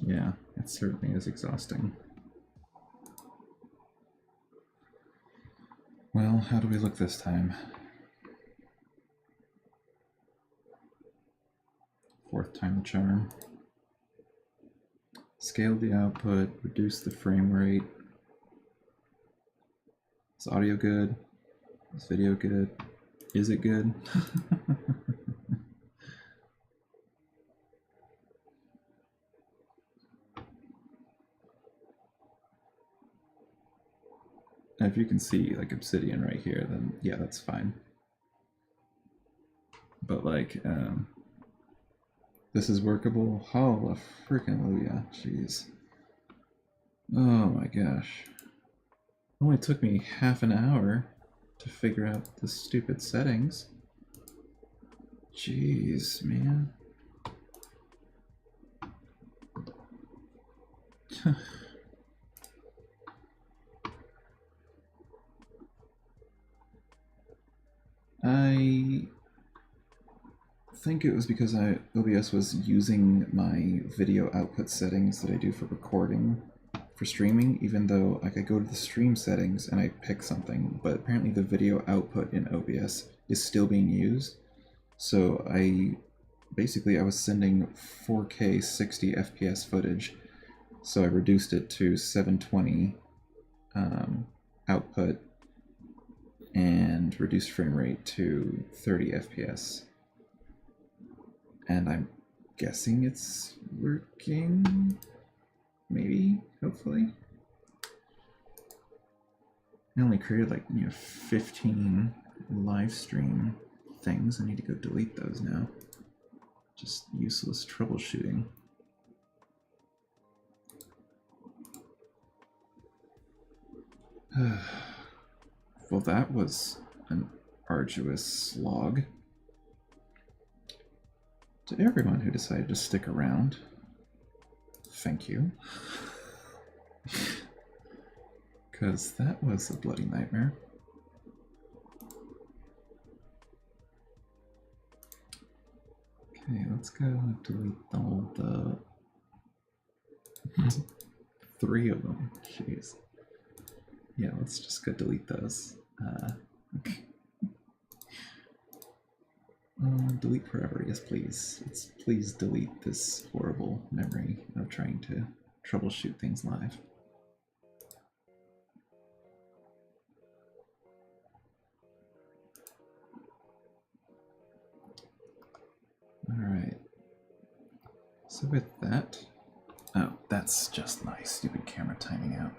Yeah, it certainly is exhausting. Well, how do we look this time? Fourth time the charm. Scale the output, reduce the frame rate. Is audio good? Is video good? Is it good? If you can see like Obsidian right here, then yeah, that's fine. But like, this is workable. Hallelujah, jeez. Oh my gosh. It only took me half an hour to figure out the stupid settings. Jeez, man. I think it was because OBS was using my video output settings that I do for recording for streaming, even though like I go to the stream settings and I pick something, but apparently the video output in OBS is still being used. So I was sending 4K 60 FPS footage, so I reduced it to 720 output and reduced frame rate to 30 FPS. And I'm guessing it's working, maybe, hopefully. I only created like 15 live stream things. I need to go delete those now. Just useless troubleshooting. Well, that was an arduous slog. To everyone who decided to stick around, thank you. Because that was a bloody nightmare. Okay, let's go delete all the 3 of them. Jeez. Yeah, let's just go delete those. Okay. Delete forever, yes please. Let's please delete this horrible memory of trying to troubleshoot things live. Alright. So with that... Oh, that's just nice. Stupid camera timing out.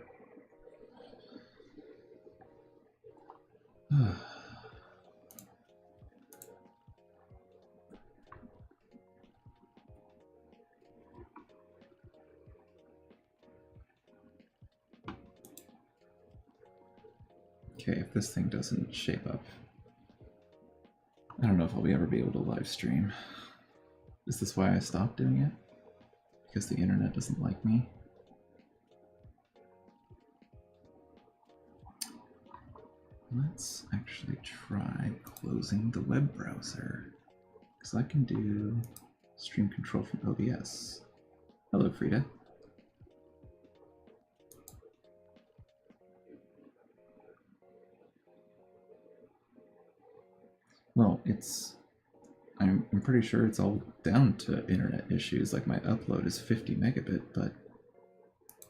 Okay, if this thing doesn't shape up, I don't know if I'll ever be able to live stream. Is this why I stopped doing it? Because the internet doesn't like me? Let's actually try closing the web browser, because I can do stream control from OBS. Hello, Frida. Well, I'm pretty sure it's all down to internet issues. Like my upload is 50 megabit, but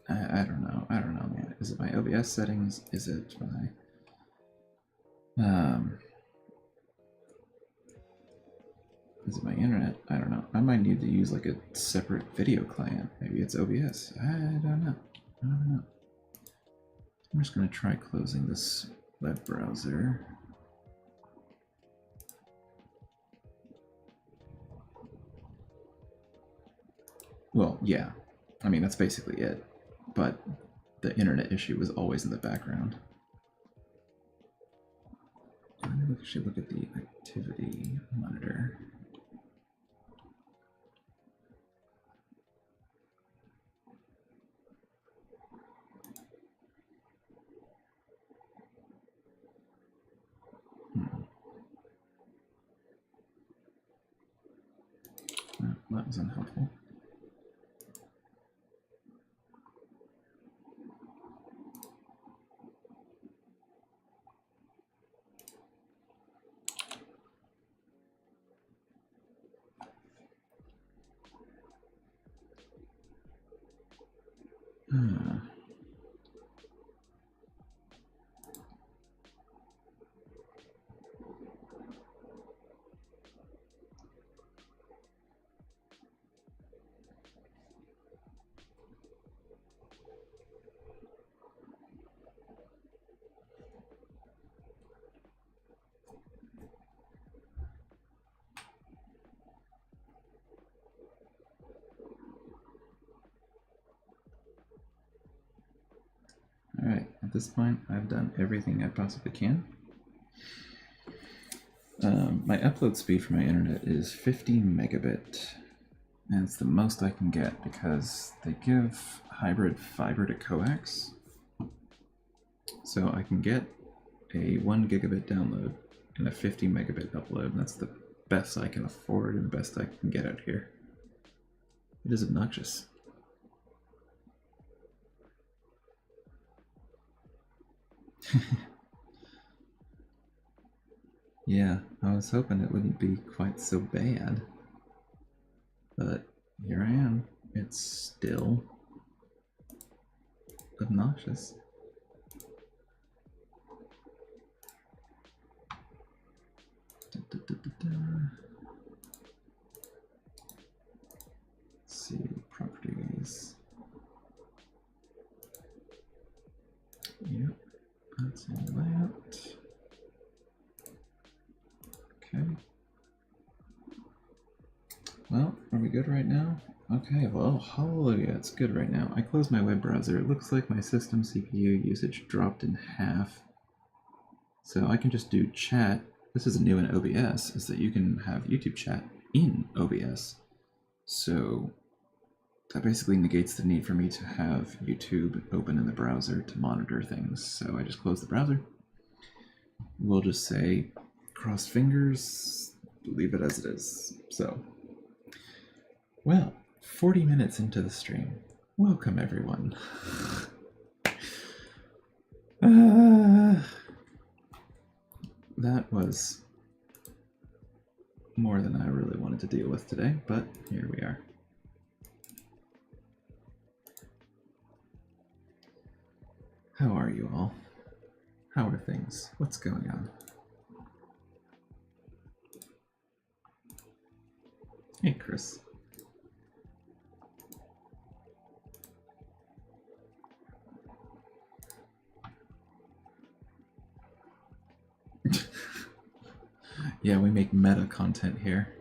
I don't know. I don't know, man. Is it my OBS settings? Is it my is it my internet? I don't know. I might need to use like a separate video client. Maybe it's OBS. I don't know. I don't know. I'm just gonna try closing this web browser. Well, yeah. I mean, that's basically it. But the internet issue was always in the background. I should look at the activity monitor. That was unhelpful. At this point, I've done everything I possibly can. My upload speed for my internet is 50 megabit, and it's the most I can get because they give hybrid fiber to coax. So I can get a 1 gigabit download and a 50 megabit upload, and that's the best I can afford and the best I can get out here. It is obnoxious. Yeah, I was hoping it wouldn't be quite so bad, but here I am. It's still obnoxious. Let's see, properties. Yep, that's all that. Okay. Well, are we good right now? Okay, well, hallelujah, it's good right now. I closed my web browser. It looks like my system CPU usage dropped in half. So I can just do chat. This is new in OBS, is that you can have YouTube chat in OBS. So that basically negates the need for me to have YouTube open in the browser to monitor things. So I just close the browser. We'll just say, cross fingers, leave it as it is. So, well, 40 minutes into the stream. Welcome, everyone. That was more than I really wanted to deal with today, but here we are. How are you all? How are things? What's going on? Hey, Chris. Yeah, we make meta content here.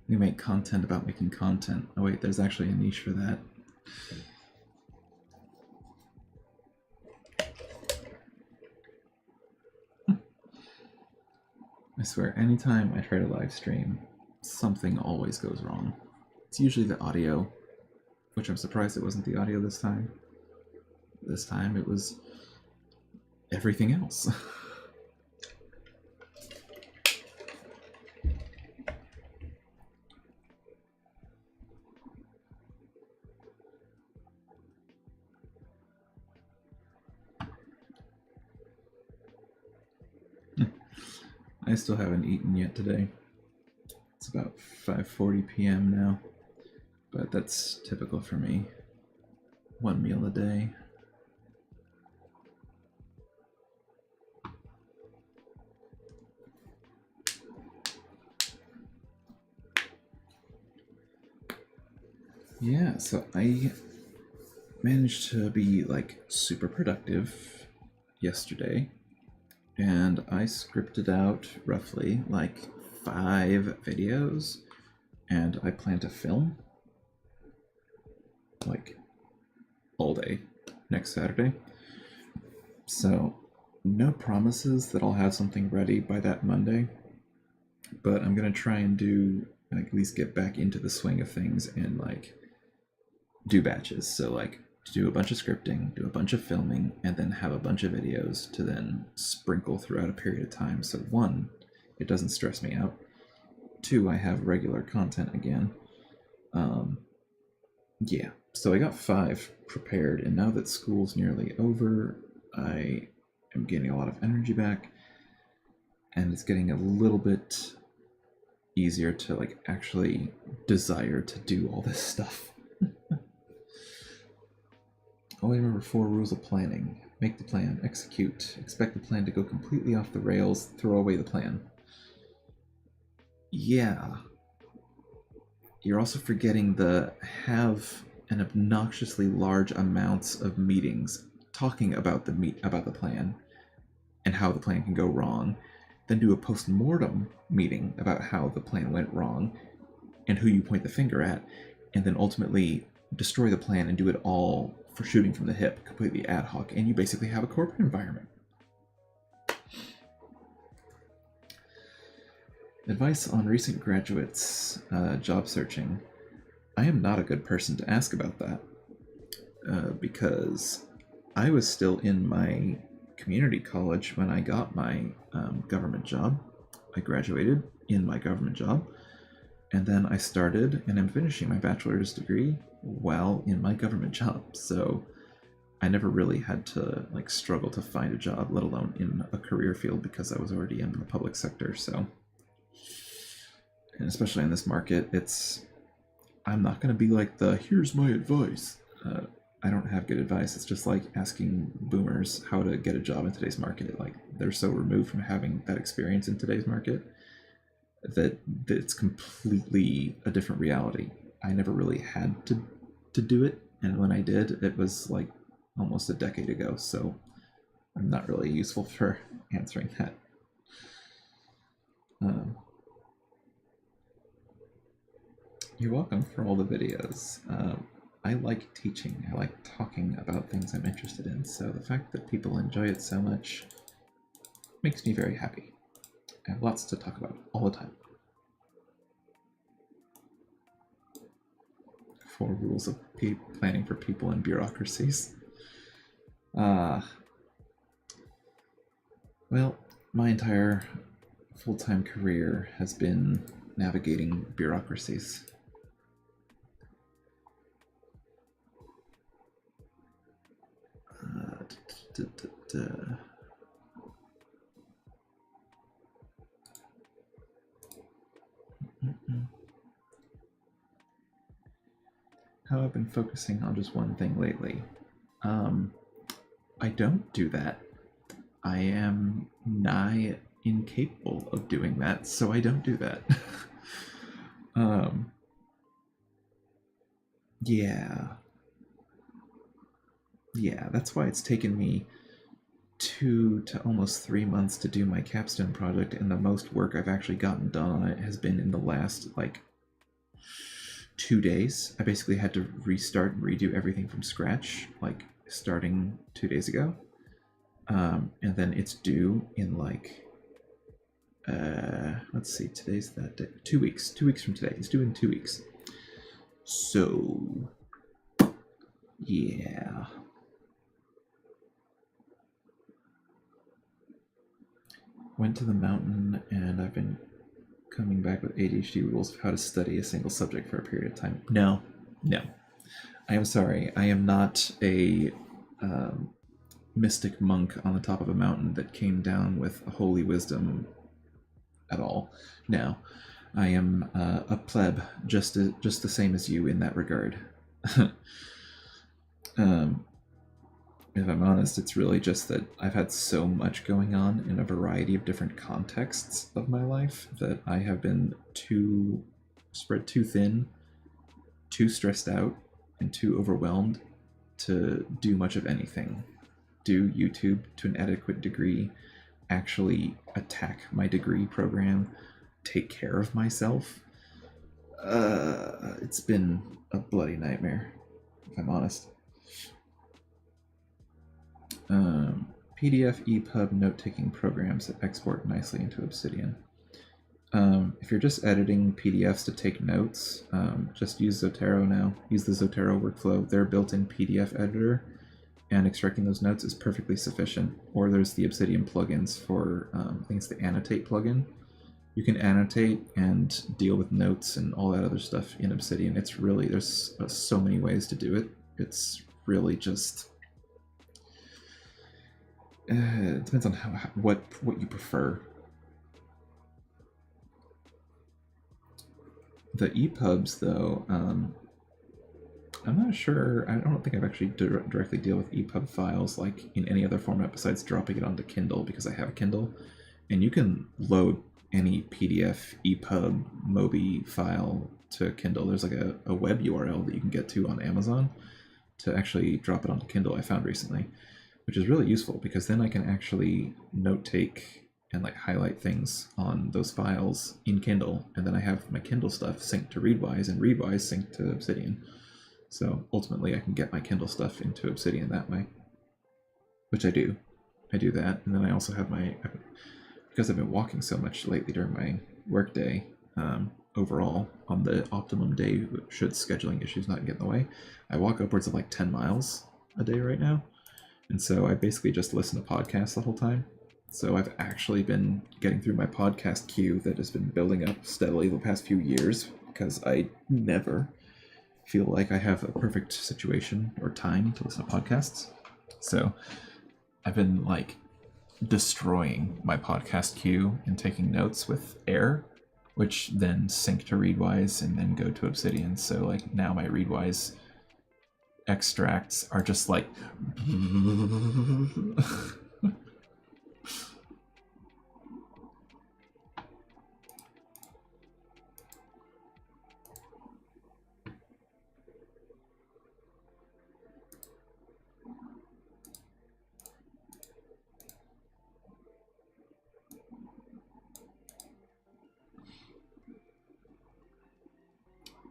We make content about making content. Oh wait, there's actually a niche for that. I swear, anytime I try to live stream, something always goes wrong. It's usually the audio, which I'm surprised it wasn't the audio this time. This time it was everything else. I still haven't eaten yet today. It's about 5:40 p.m. now, but that's typical for me. One meal a day. Yeah, so I managed to be like super productive yesterday, and I scripted out roughly like 5 videos, and I plan to film like all day next Saturday. So no promises that I'll have something ready by that Monday, but I'm gonna try and do, like, at least get back into the swing of things and like do batches. So like do a bunch of scripting, do a bunch of filming, and then have a bunch of videos to then sprinkle throughout a period of time. So 1, it doesn't stress me out. 2, I have regular content again. Yeah, so I got 5 prepared, and now that school's nearly over, I am getting a lot of energy back, and it's getting a little bit easier to like actually desire to do all this stuff. Only remember 4 rules of planning. Make the plan, execute, expect the plan to go completely off the rails, throw away the plan. Yeah. You're also forgetting the have an obnoxiously large amounts of meetings talking about the plan and how the plan can go wrong, then do a post-mortem meeting about how the plan went wrong and who you point the finger at, and then ultimately destroy the plan and do it all for shooting from the hip, completely ad hoc, and you basically have a corporate environment. Advice on recent graduates job searching. I am not a good person to ask about that because I was still in my community college when I got my government job. I graduated in my government job, and then I started and I'm finishing my bachelor's degree while in my government job. So I never really had to like struggle to find a job, let alone in a career field, because I was already in the public sector. So, and especially in this market, I'm not going to be like here's my advice. I don't have good advice. It's just like asking boomers how to get a job in today's market. Like, they're so removed from having that experience in today's market that it's completely a different reality. I never really had to do it, and when I did, it was like almost a decade ago, so I'm not really useful for answering that. You're welcome for all the videos. I like teaching. I like talking about things I'm interested in, so the fact that people enjoy it so much makes me very happy. I have lots to talk about all the time. 4 rules of planning for people and bureaucracies. Well, my entire full-time career has been navigating bureaucracies. How I've been focusing on just one thing lately. I don't do that. I am nigh incapable of doing that, so I don't do that. Yeah, that's why it's taken me 2 to almost 3 months to do my capstone project, and the most work I've actually gotten done on it has been in the last, like, 2 days. I basically had to restart and redo everything from scratch, like, starting 2 days ago. And then it's due in, like, let's see, today's that day. 2 weeks. 2 weeks from today. It's due in 2 weeks. So, yeah. Went to the mountain, and I've been coming back with ADHD rules of how to study a single subject for a period of time. No. I am sorry. I am not a mystic monk on the top of a mountain that came down with holy wisdom at all. No. I am a pleb, just the same as you in that regard. If I'm honest, it's really just that I've had so much going on in a variety of different contexts of my life that I have been spread too thin, too stressed out, and too overwhelmed to do much of anything. Do YouTube to an adequate degree, actually attack my degree program, take care of myself. It's been a bloody nightmare, if I'm honest. PDF, EPUB, note-taking programs that export nicely into Obsidian. If you're just editing PDFs to take notes, just use Zotero now. Use the Zotero workflow. Their built-in PDF editor, and extracting those notes is perfectly sufficient. Or there's the Obsidian plugins for, I think it's the Annotate plugin. You can annotate and deal with notes and all that other stuff in Obsidian. It's really, there's so many ways to do it. It's really just... it depends on what you prefer. The EPUBs, though, I'm not sure. I don't think I've actually directly deal with EPUB files like in any other format besides dropping it onto Kindle, because I have a Kindle, and you can load any PDF, EPUB, Mobi file to Kindle. There's like a web URL that you can get to on Amazon to actually drop it onto Kindle, I found recently, which is really useful because then I can actually note take and like highlight things on those files in Kindle, and then I have my Kindle stuff synced to Readwise and Readwise synced to Obsidian. So ultimately I can get my Kindle stuff into Obsidian that way, which I do. I do that, and then I also have because I've been walking so much lately during my workday, overall, on the optimum day, should scheduling issues not get in the way, I walk upwards of like 10 miles a day right now. And so I basically just listen to podcasts the whole time. So I've actually been getting through my podcast queue that has been building up steadily the past few years, because I never feel like I have a perfect situation or time to listen to podcasts. So I've been like destroying my podcast queue and taking notes with Air, which then sync to Readwise and then go to Obsidian. So like now my Readwise extracts are just like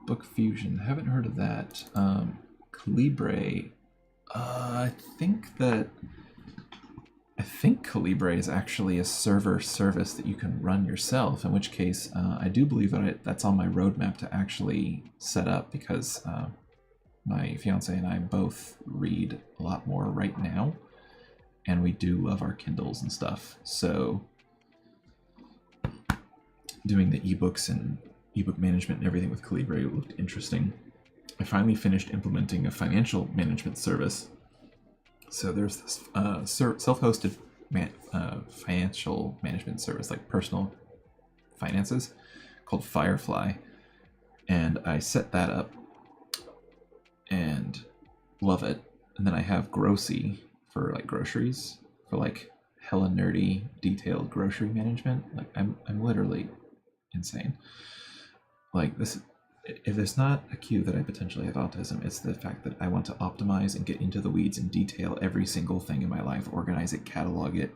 Book Fusion. Haven't heard of that. Calibre. I think Calibre is actually a server service that you can run yourself, in which case I do believe that that's on my roadmap to actually set up, because my fiance and I both read a lot more right now, and we do love our Kindles and stuff. So doing the ebooks and ebook management and everything with Calibre looked interesting. I finally finished implementing a financial management service. So there's this self-hosted financial management service, like personal finances, called Firefly. And I set that up and love it. And then I have Grocery for like groceries, for like hella nerdy, detailed grocery management. Like I'm literally insane. Like this, if there's not a cue that I potentially have autism, it's the fact that I want to optimize and get into the weeds and detail every single thing in my life, organize it, catalog it,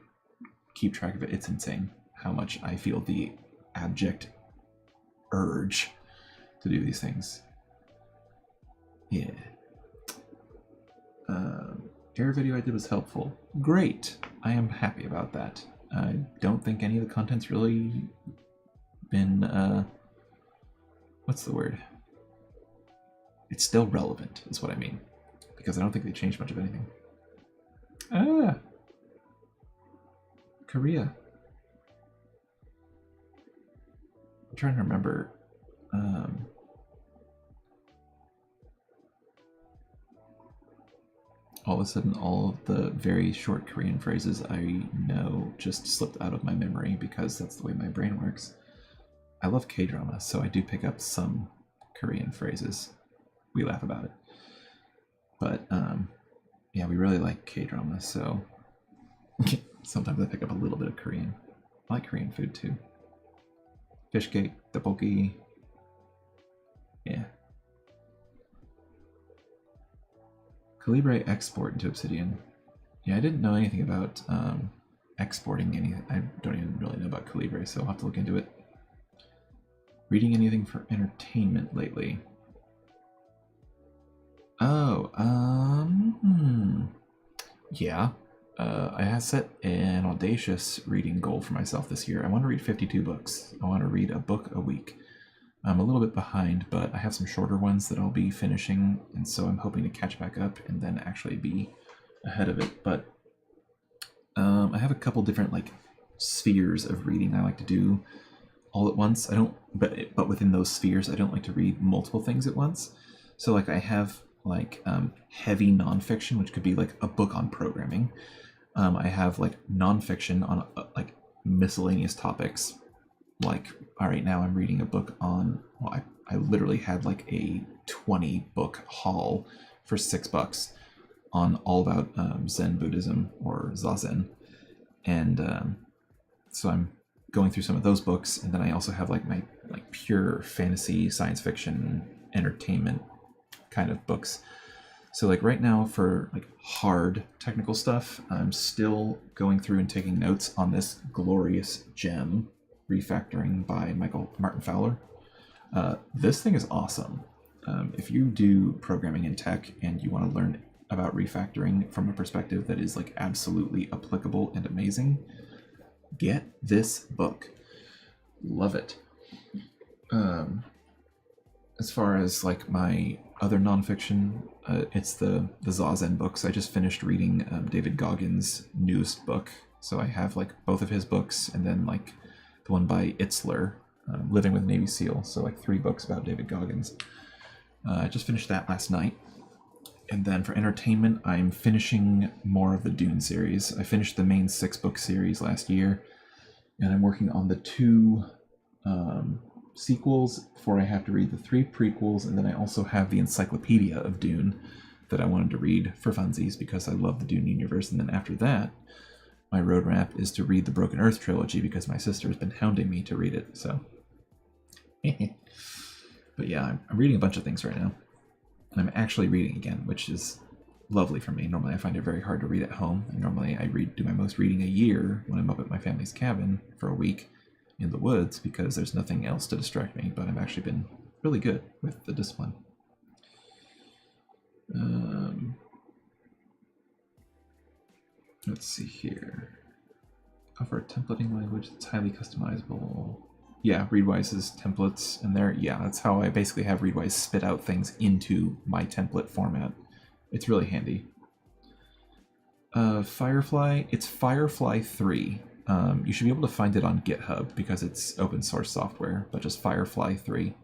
keep track of it. It's insane how much I feel the abject urge to do these things. Yeah. Air video I did was helpful. Great. I am happy about that. I don't think any of the content's really been, what's the word? It's still relevant, is what I mean. Because I don't think they changed much of anything. Korea. I'm trying to remember. All of a sudden, all of the very short Korean phrases I know just slipped out of my memory, because that's the way my brain works. I love K-drama, so I do pick up some Korean phrases. We laugh about it. But, yeah, we really like K-drama, so sometimes I pick up a little bit of Korean. I like Korean food, too. Fish cake, tteokbokki. Yeah. Calibre export into Obsidian. Yeah, I didn't know anything about exporting anything. I don't even really know about Calibre, so I'll have to look into it. Reading anything for entertainment lately? Oh, yeah. I have set an audacious reading goal for myself this year. I want to read 52 books. I want to read a book a week. I'm a little bit behind, but I have some shorter ones that I'll be finishing, and so I'm hoping to catch back up and then actually be ahead of it. But I have a couple different like spheres of reading I like to do all at once. I don't, but within those spheres, I don't like to read multiple things at once. So like I have like heavy nonfiction, which could be like a book on programming. I have like nonfiction on like miscellaneous topics. Like, all right, now I'm reading a book on, well, I literally had like a 20 book haul for $6 on all about Zen Buddhism or Zazen. And so I'm going through some of those books. And then I also have like my like pure fantasy, science fiction, entertainment kind of books. So like right now for like hard technical stuff, I'm still going through and taking notes on this glorious gem refactoring by Martin Fowler. This thing is awesome. if you do programming in tech and you want to learn about refactoring from a perspective that is like absolutely applicable and amazing, get this book. Love it. As far as like my other nonfiction, it's the Zazen books. I just finished reading David Goggins' newest book. So I have like both of his books and then like the one by Itzler, Living with Navy SEAL. So like 3 books about David Goggins. I just finished that last night. And then for entertainment, I'm finishing more of the Dune series. I finished the main 6-book series last year, and I'm working on the 2 sequels before I have to read the 3 prequels, and then I also have the Encyclopedia of Dune that I wanted to read for funsies because I love the Dune universe. And then after that, my roadmap is to read the Broken Earth trilogy because my sister has been hounding me to read it. So, but yeah, I'm reading a bunch of things right now. And I'm actually reading again, which is lovely for me. Normally I find it very hard to read at home. And normally I do my most reading a year when I'm up at my family's cabin for a week in the woods because there's nothing else to distract me. But I've actually been really good with the discipline. Let's see here. Offer a templating language that's highly customizable. Yeah, Readwise's templates in there. Yeah, that's how I basically have Readwise spit out things into my template format. It's really handy. Firefly, it's Firefly 3. You should be able to find it on GitHub because it's open source software, but just Firefly 3.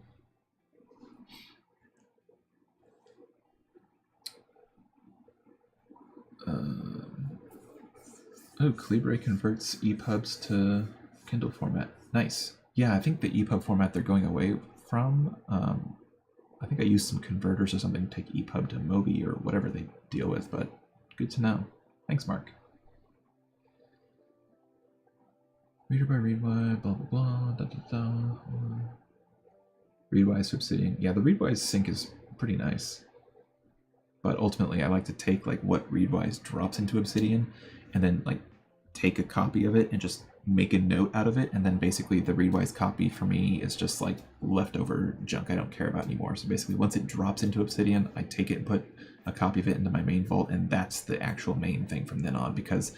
Oh, Calibre converts EPUBs to Kindle format. Nice. Yeah, I think the EPUB format they're going away from. I think I used some converters or something to take EPUB to Mobi or whatever they deal with, but good to know. Thanks, Mark. Reader by Readwise, blah, blah, blah, da, da, da. Readwise to Obsidian. Yeah, the Readwise sync is pretty nice. But ultimately, I like to take like what Readwise drops into Obsidian and then like take a copy of it and just make a note out of it, and then basically the Readwise copy for me is just like leftover junk I don't care about anymore. So basically once it drops into Obsidian, I take it and put a copy of it into my main vault, and that's the actual main thing from then on, because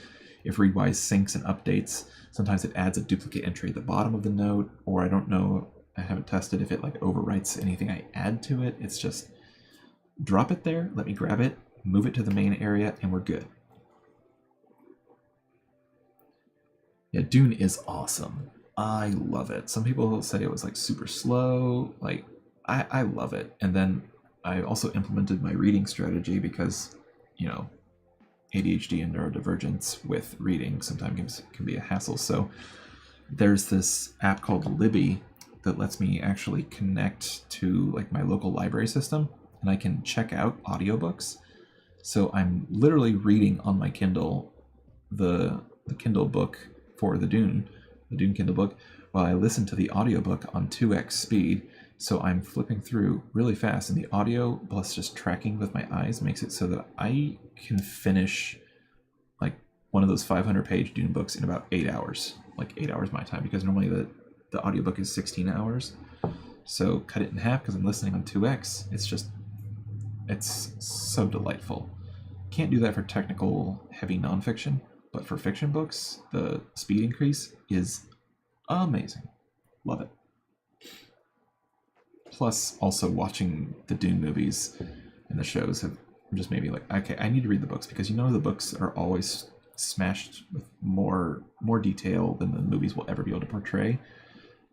if Readwise syncs and updates, sometimes it adds a duplicate entry at the bottom of the note, or I don't know, I haven't tested if it like overwrites anything I add to it. It's just drop it there, let me grab it, move it to the main area, and we're good. Yeah, Dune is awesome. I love it. Some people say it was like super slow. Like, I love it. And then I also implemented my reading strategy because, you know, ADHD and neurodivergence with reading sometimes can be a hassle. So there's this app called Libby that lets me actually connect to like my local library system, and I can check out audiobooks. So I'm literally reading on my Kindle the Kindle book for the Dune Kindle book, while I listen to the audiobook on 2x speed. So I'm flipping through really fast, and the audio plus just tracking with my eyes makes it so that I can finish like one of those 500-page Dune books in about 8 hours, like 8 hours my time, because normally the audiobook is 16 hours. So cut it in half because I'm listening on 2x. It's so delightful. Can't do that for technical heavy nonfiction, but for fiction books, the speed increase is amazing. Love it. Plus, also watching the Dune movies and the shows have just made me like, okay, I need to read the books, because you know the books are always smashed with more detail than the movies will ever be able to portray.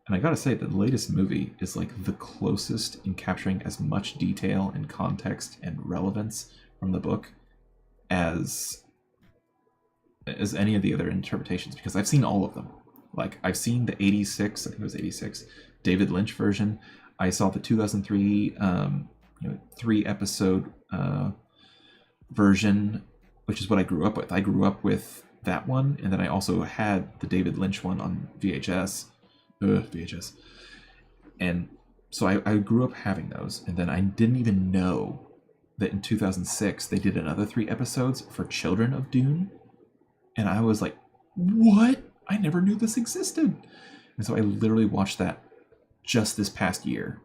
And I gotta say, the latest movie is like the closest in capturing as much detail and context and relevance from the book as any of the other interpretations, because I've seen all of them. Like, I've seen the 86, I think it was 86, David Lynch version. I saw the 2003 3-episode version, which is what I grew up with. I grew up with that one, and then I also had the David Lynch one on VHS. And so I grew up having those, and then I didn't even know that in 2006 they did another 3 episodes for children of Dune. And I was like, what? I never knew this existed. And so I literally watched that just this past year.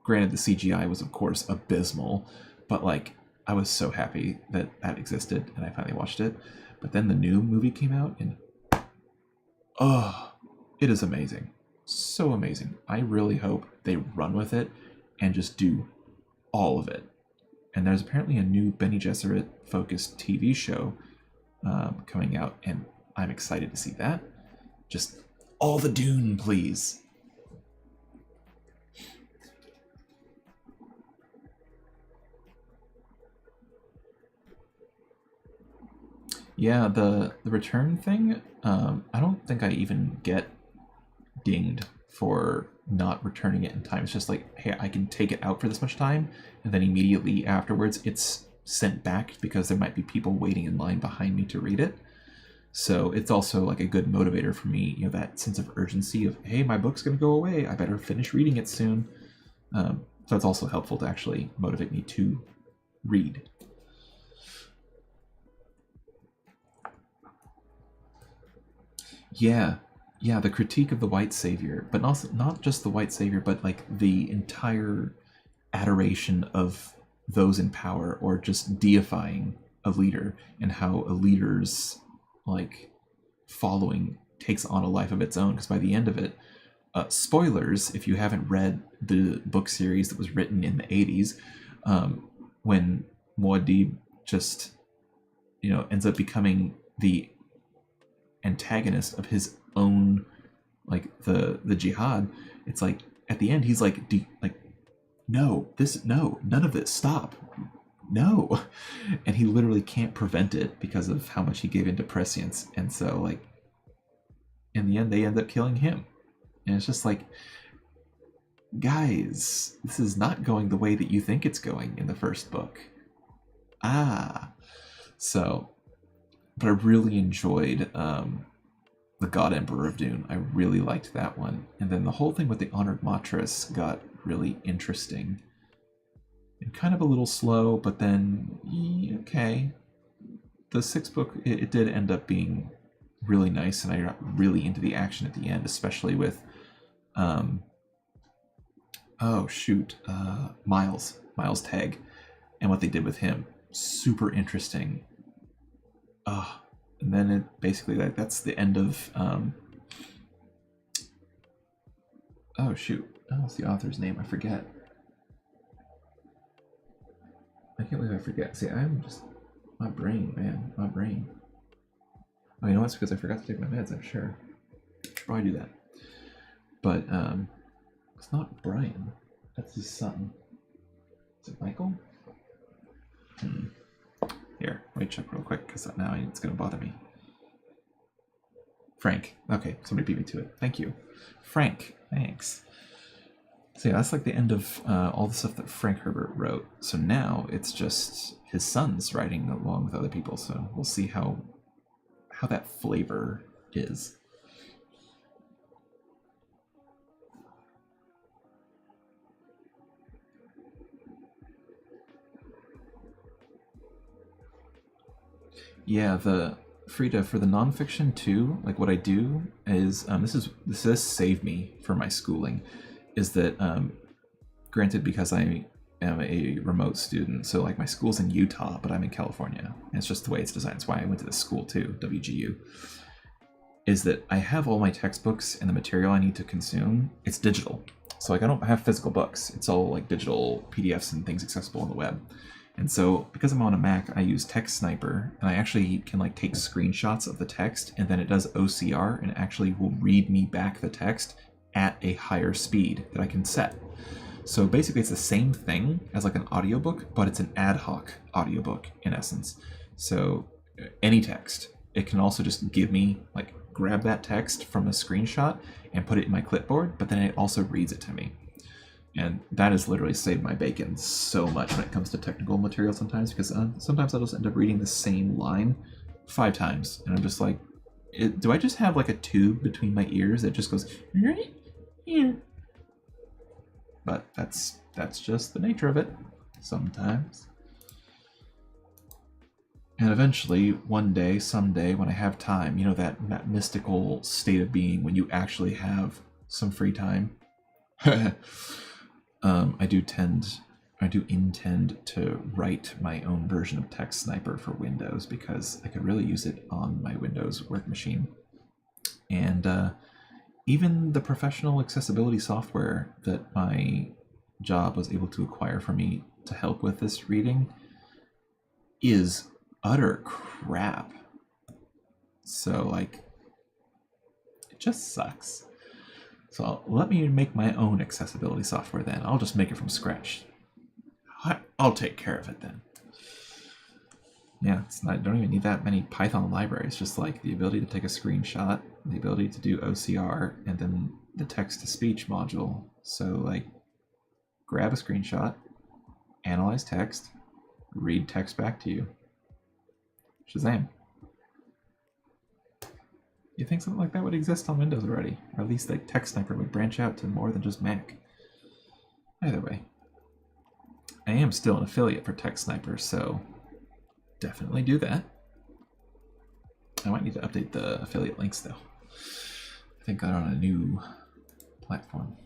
Granted, the CGI was, of course, abysmal, but like, I was so happy that that existed, and I finally watched it. But then the new movie came out, and oh, it is amazing. So amazing. I really hope they run with it and just do all of it. And there's apparently a new Bene Gesserit focused TV show coming out, and I'm excited to see that. Just all the Dune, please. Yeah, the return thing, I don't think I even get dinged for not returning it in time. It's just like, hey, I can take it out for this much time, and then immediately afterwards it's sent back because there might be people waiting in line behind me to read it. So it's also like a good motivator for me, you know, that sense of urgency of, hey, my book's going to go away, I better finish reading it soon. So it's also helpful to actually motivate me to read. Yeah, the critique of the white savior, but also not just the white savior, but like the entire adoration of those in power, or just deifying a leader, and how a leader's like following takes on a life of its own. Because by the end of it, spoilers if you haven't read the book series that was written in the 80s, when Muad'Dib just, you know, ends up becoming the antagonist of his own, like the jihad, it's like at the end he's like, no, none of this, stop, no. And he literally can't prevent it because of how much he gave into prescience. And so like in the end they end up killing him, and it's just like, guys, this is not going the way that you think it's going in the first book. So, but I really enjoyed the God Emperor of Dune. I really liked that one. And then the whole thing with the Honored Matres got really interesting. And kind of a little slow, but then, okay. The sixth book, it did end up being really nice, and I got really into the action at the end, especially with, Miles Teg, and what they did with him. Super interesting. And then it basically, that's the end of what's the author's name? I forget. I can't believe I forget. See, I'm just, my brain. Oh, you know what? It's because I forgot to take my meds, I'm sure. Should probably do that. But it's not Bryan. That's his son. Is it Michael? Here, let me check real quick, because now it's going to bother me. Frank. Okay, somebody beat me to it. Thank you. Frank, thanks. So yeah, that's like the end of all the stuff that Frank Herbert wrote. So now it's just his son's writing along with other people. So we'll see how that flavor is. Yeah, the Frida, for the nonfiction too, like what I do is this has saved me for my schooling, is that granted, because I am a remote student, so like my school's in Utah, but I'm in California, and it's just the way it's designed. It's why I went to this school too, WGU, is that I have all my textbooks and the material I need to consume, it's digital. So like I don't have physical books, it's all like digital PDFs and things accessible on the web. And so because I'm on a Mac, I use Text Sniper, and I actually can like take screenshots of the text, and then it does OCR and actually will read me back the text at a higher speed that I can set. So basically it's the same thing as like an audiobook, but it's an ad hoc audiobook in essence. So any text, it can also just give me, like, grab that text from a screenshot and put it in my clipboard, but then it also reads it to me. And that has literally saved my bacon so much when it comes to technical material sometimes, because sometimes I'll just end up reading the same line 5 times, and I'm just like, do I just have like a tube between my ears that just goes right here? But that's just the nature of it sometimes. And eventually, one day, someday, when I have time, you know, that mystical state of being when you actually have some free time, I do intend to write my own version of Text Sniper for Windows because I could really use it on my Windows work machine. And even the professional accessibility software that my job was able to acquire for me to help with this reading is utter crap. So, like, it just sucks. So let me make my own accessibility software then. I'll just make it from scratch. I'll take care of it then. Yeah, I don't even need that many Python libraries. Just like the ability to take a screenshot, the ability to do OCR, and then the text-to-speech module. So, like, grab a screenshot, analyze text, read text back to you. Shazam. You think something like that would exist on Windows already? Or at least like Text Sniper would branch out to more than just Mac. Either way. I am still an affiliate for Text Sniper, so definitely do that. I might need to update the affiliate links though. I think I'm on a new platform.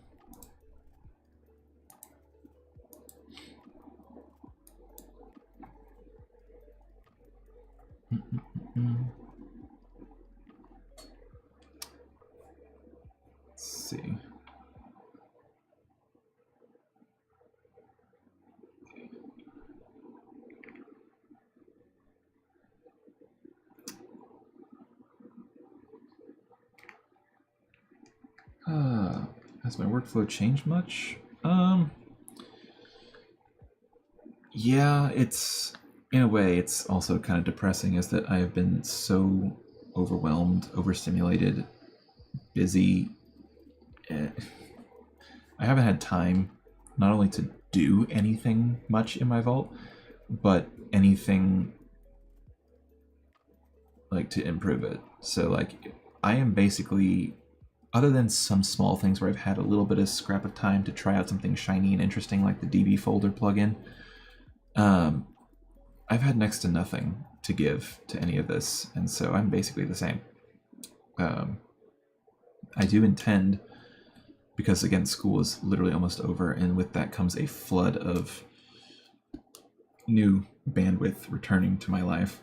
Let's see. Has my workflow changed much? Yeah, it's, in a way, it's also kind of depressing is that I have been so overwhelmed, overstimulated, busy. I haven't had time not only to do anything much in my vault, but anything like to improve it. So like I am basically, other than some small things where I've had a little bit of scrap of time to try out something shiny and interesting like the DB folder plugin, I've had next to nothing to give to any of this, and so I'm basically the same. I do intend, because again, school is literally almost over, and with that comes a flood of new bandwidth returning to my life.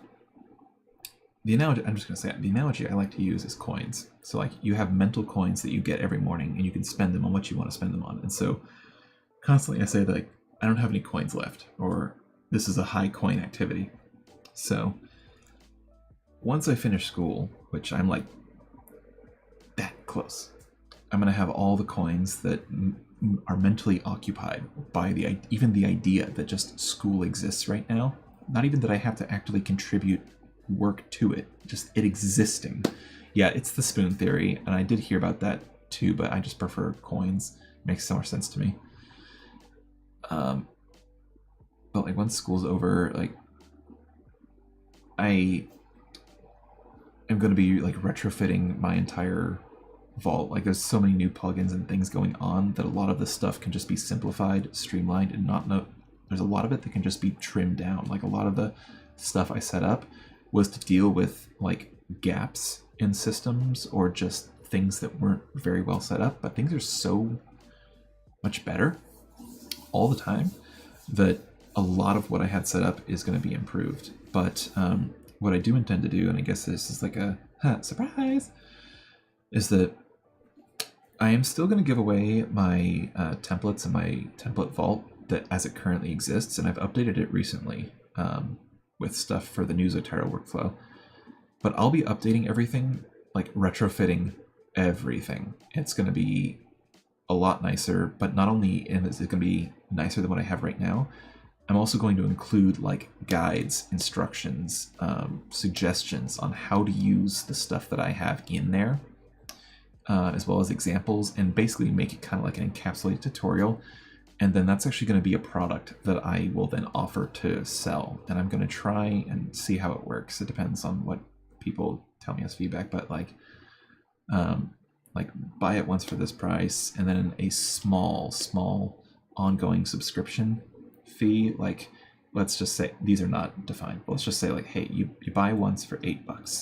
The analogy, I'm just going to say it, the analogy I like to use is coins. So like you have mental coins that you get every morning and you can spend them on what you want to spend them on. And so constantly I say that, like, I don't have any coins left, or this is a high coin activity. So once I finish school, which I'm like that close, I'm going to have all the coins that are mentally occupied by even the idea that just school exists right now. Not even that I have to actively contribute work to it, just it existing. Yeah, it's the spoon theory, and I did hear about that too, but I just prefer coins. It makes so much sense to me. But like once school's over, like I am going to be like retrofitting my entire vault. Like there's so many new plugins and things going on that a lot of this stuff can just be simplified, streamlined, and there's a lot of it that can just be trimmed down. Like a lot of the stuff I set up was to deal with like gaps in systems or just things that weren't very well set up, but things are so much better all the time that a lot of what I had set up is going to be improved. But what I do intend to do, and I guess this is like a surprise, is that I am still going to give away my templates and my template vault that as it currently exists, and I've updated it recently with stuff for the new Zotero workflow. But I'll be updating everything, like retrofitting everything. It's going to be a lot nicer, but not only is it going to be nicer than what I have right now, I'm also going to include like guides, instructions, suggestions on how to use the stuff that I have in there, as well as examples, and basically make it kind of like an encapsulated tutorial. And then that's actually going to be a product that I will then offer to sell. And I'm going to try and see how it works. It depends on what people tell me as feedback, but like buy it once for this price, and then a small ongoing subscription fee. Like, let's just say these are not defined, but let's just say like, hey, you buy once for $8,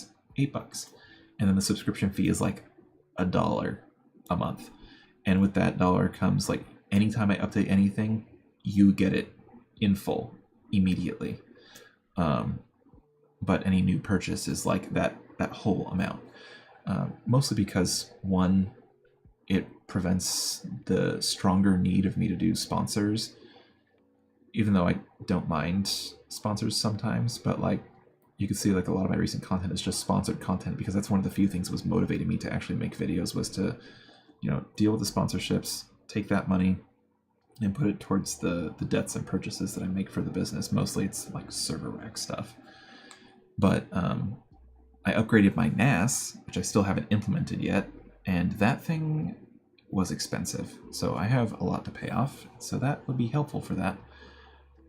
and then the subscription fee is like $1 a month. And with that dollar comes like anytime I update anything, you get it in full immediately. But any new purchase is like that whole amount. Mostly because, one, it prevents the stronger need of me to do sponsors, even though I don't mind sponsors sometimes. But like, you can see like a lot of my recent content is just sponsored content, because that's one of the few things that was motivating me to actually make videos, was to, you know, deal with the sponsorships, take that money and put it towards the debts and purchases that I make for the business. Mostly it's like server rack stuff. But I upgraded my NAS, which I still haven't implemented yet, and that thing was expensive. So I have a lot to pay off, so that would be helpful for that.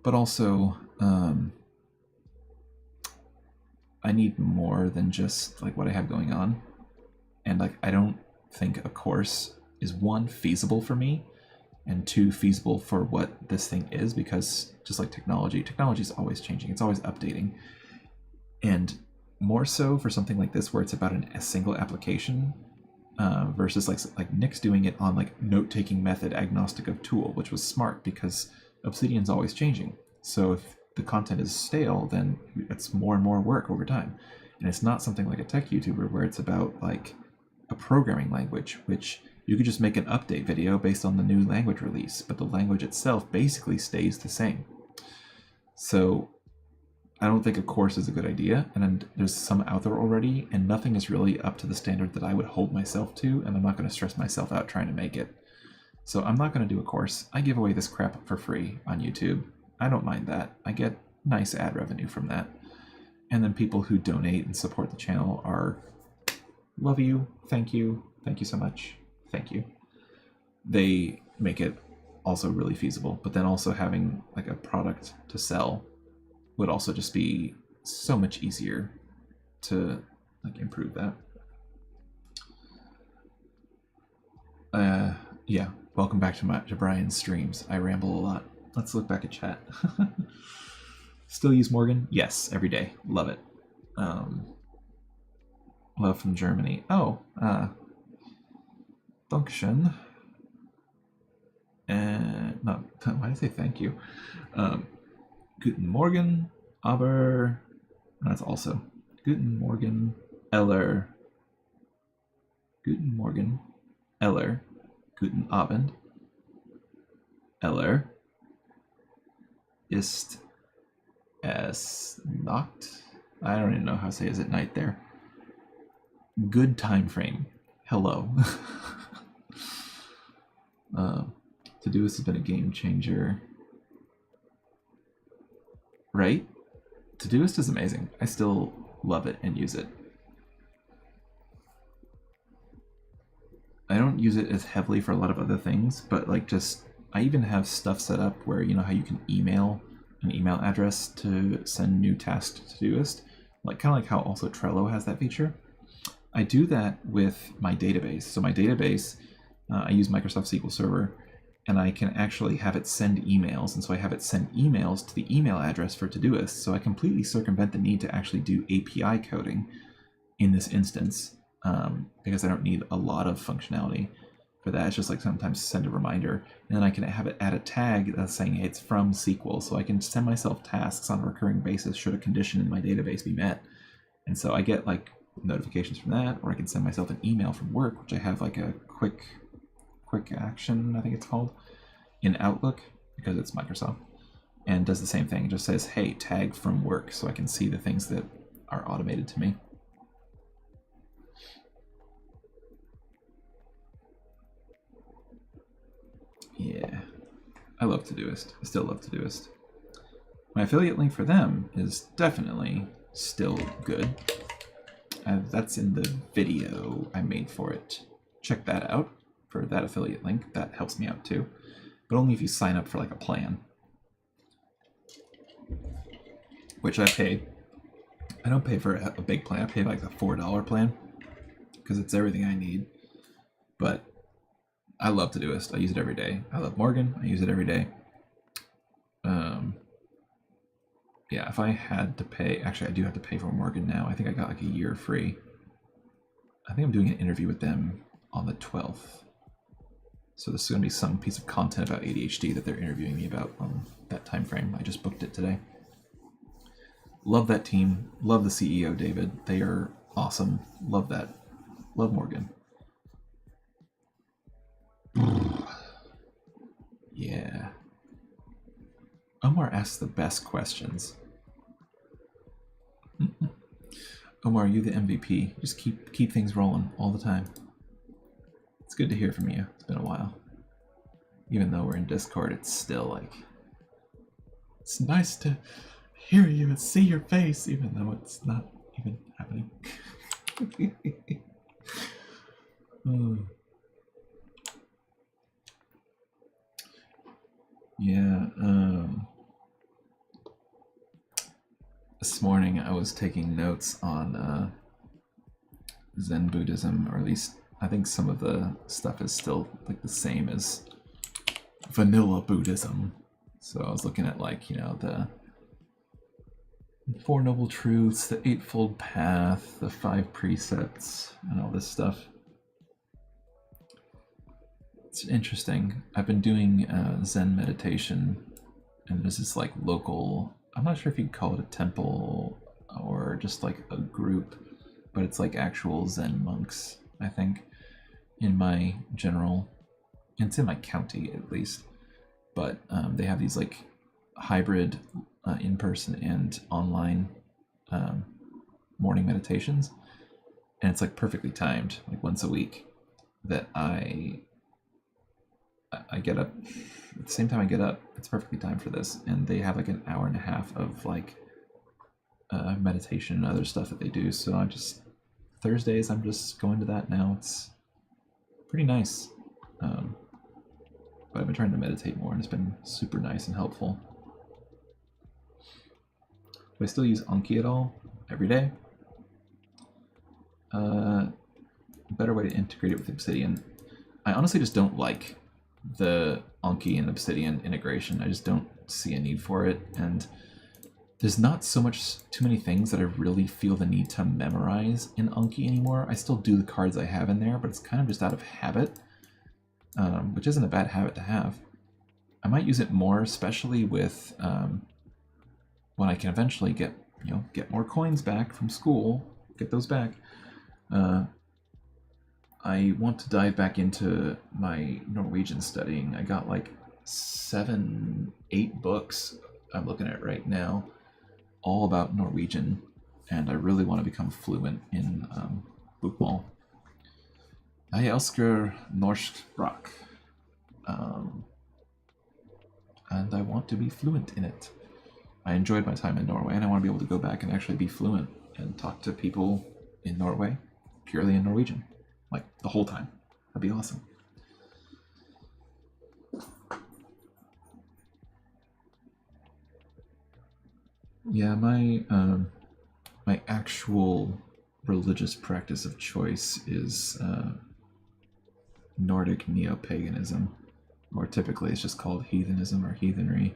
But also, I need more than just like what I have going on. And like, I don't think a course is, one, feasible for me, and two, feasible for what this thing is, because just like technology is always changing, it's always updating. And more so for something like this, where it's about a single application, versus like Nick's doing it on like note-taking method agnostic of tool, which was smart, because Obsidian's always changing. So if the content is stale, then it's more and more work over time. And it's not something like a tech YouTuber where it's about like a programming language, which you could just make an update video based on the new language release, but the language itself basically stays the same. So I don't think a course is a good idea, and there's some out there already, and nothing is really up to the standard that I would hold myself to, and I'm not going to stress myself out trying to make it. So I'm not going to do a course. I give away this crap for free on YouTube. I don't mind that. I get nice ad revenue from that. And then people who donate and support the channel are, love you, thank you so much, thank you. They make it also really feasible, but then also having like a product to sell would also just be so much easier to like improve that. Yeah, welcome back to Bryan's streams. I ramble a lot. Let's look back at chat. Still use Morgan? Yes, every day. Love it. Love from Germany. Oh, Dankeschön. No, why did I say thank you? Guten Morgen, aber... That's also... Guten Morgen, Eller. Guten Morgen, Eller. Guten Abend. Eller. Ist es Nacht? I don't even know how to say is it night there. Good time frame. Hello. Todoist has been a game changer. Right? Todoist is amazing. I still love it and use it. I don't use it as heavily for a lot of other things, but like just, I even have stuff set up where, you know how you can email an email address to send new tasks to Todoist? Like kind of like how also Trello has that feature. I do that with my database. So my database, I use Microsoft SQL Server, and I can actually have it send emails. And so I have it send emails to the email address for Todoist. So I completely circumvent the need to actually do API coding in this instance, because I don't need a lot of functionality for that. It's just like sometimes send a reminder, and then I can have it add a tag that's saying, hey, it's from SQL. So I can send myself tasks on a recurring basis should a condition in my database be met. And so I get like notifications from that, or I can send myself an email from work, which I have like a quick action, I think it's called, in Outlook, because it's Microsoft, and does the same thing. It just says, hey, tag from work, so I can see the things that are automated to me. Yeah, I love Todoist. I still love Todoist. My affiliate link for them is definitely still good. That's in the video I made for it. Check that out for that affiliate link. That helps me out too, but only if you sign up for like a plan, which I pay. I don't pay for a big plan. I pay like a $4 plan because it's everything I need. But I love Todoist. I use it every day. I love Morgan. I use it every day. Yeah, if I had to pay, actually I do have to pay for Morgan now. I think I got like a year free. I think I'm doing an interview with them on the 12th. So there's going to be some piece of content about ADHD that they're interviewing me about on that time frame. I just booked it today. Love that team. Love the CEO, David. They are awesome. Love that. Love Morgan. Yeah. Omar asks the best questions. Omar, you the MVP. Just keep things rolling all the time. It's good to hear from you. It's been a while. Even though we're in Discord, it's still like... It's nice to hear you and see your face, even though it's not even happening. Yeah, this morning I was taking notes on Zen Buddhism, or at least I think some of the stuff is still like the same as vanilla Buddhism. So I was looking at like, you know, the Four Noble Truths, the Eightfold Path, the 5 Precepts, and all this stuff. It's interesting. I've been doing Zen meditation, and there's this like local, I'm not sure if you'd call it a temple or just like a group, but it's like actual Zen monks, I think, in my general, it's in my county at least, but they have these like hybrid in-person and online morning meditations, and it's like perfectly timed, like once a week, that I get up at the same time I get up. It's perfectly timed for this, and they have like an hour and a half of like meditation and other stuff that they do. So I just Thursdays I'm just going to that now. It's pretty nice, but I've been trying to meditate more, and it's been super nice and helpful. Do I still use Anki at all? Every day? Better way to integrate it with Obsidian. I honestly just don't like the Anki and Obsidian integration. I just don't see a need for it, and there's not too many things that I really feel the need to memorize in Anki anymore. I still do the cards I have in there, but it's kind of just out of habit, which isn't a bad habit to have. I might use it more, especially with when I can eventually get more coins back from school, get those back. I want to dive back into my Norwegian studying. I got like 7, 8 books I'm looking at right now, all about Norwegian, and I really want to become fluent in bokmål. Jeg elsker norsk språk, and I want to be fluent in it. I enjoyed my time in Norway, and I want to be able to go back and actually be fluent and talk to people in Norway purely in Norwegian, like the whole time. That'd be awesome. Yeah, my my actual religious practice of choice is Nordic neo-paganism, or typically it's just called heathenism or heathenry.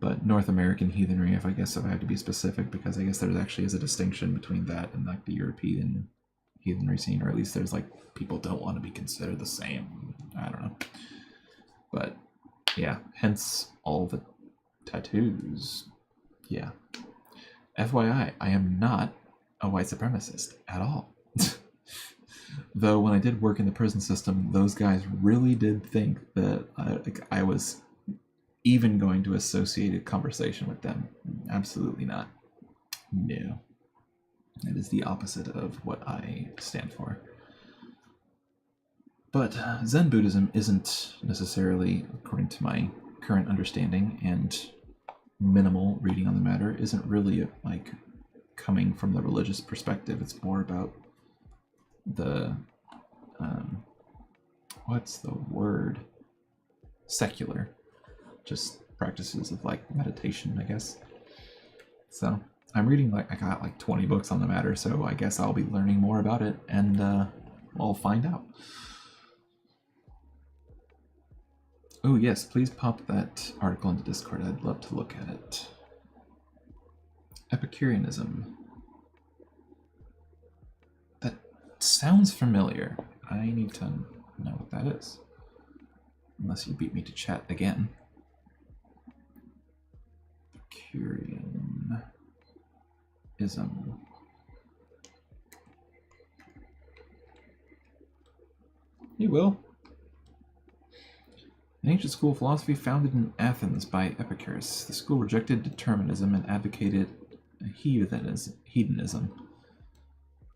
But North American heathenry, if I had to be specific, because I guess there actually is a distinction between that and like the European heathenry scene, or at least there's like people don't want to be considered the same. I don't know. But yeah, hence all the tattoos. Yeah. FYI, I am not a white supremacist at all. Though when I did work in the prison system, those guys really did think that I was even going to associate a conversation with them. Absolutely not. No. It is the opposite of what I stand for. But Zen Buddhism isn't necessarily, according to my current understanding and minimal reading on the matter, isn't really like coming from the religious perspective. It's more about the what's the word? Secular, just practices of like meditation, I guess. So I'm reading I got like 20 books on the matter, so I guess I'll be learning more about it, and I'll find out. Oh yes, please pop that article into Discord. I'd love to look at it. Epicureanism. That sounds familiar. I need to know what that is. Unless you beat me to chat again. Epicureanism. You will. An ancient school of philosophy founded in Athens by Epicurus. The school rejected determinism and advocated hedonism,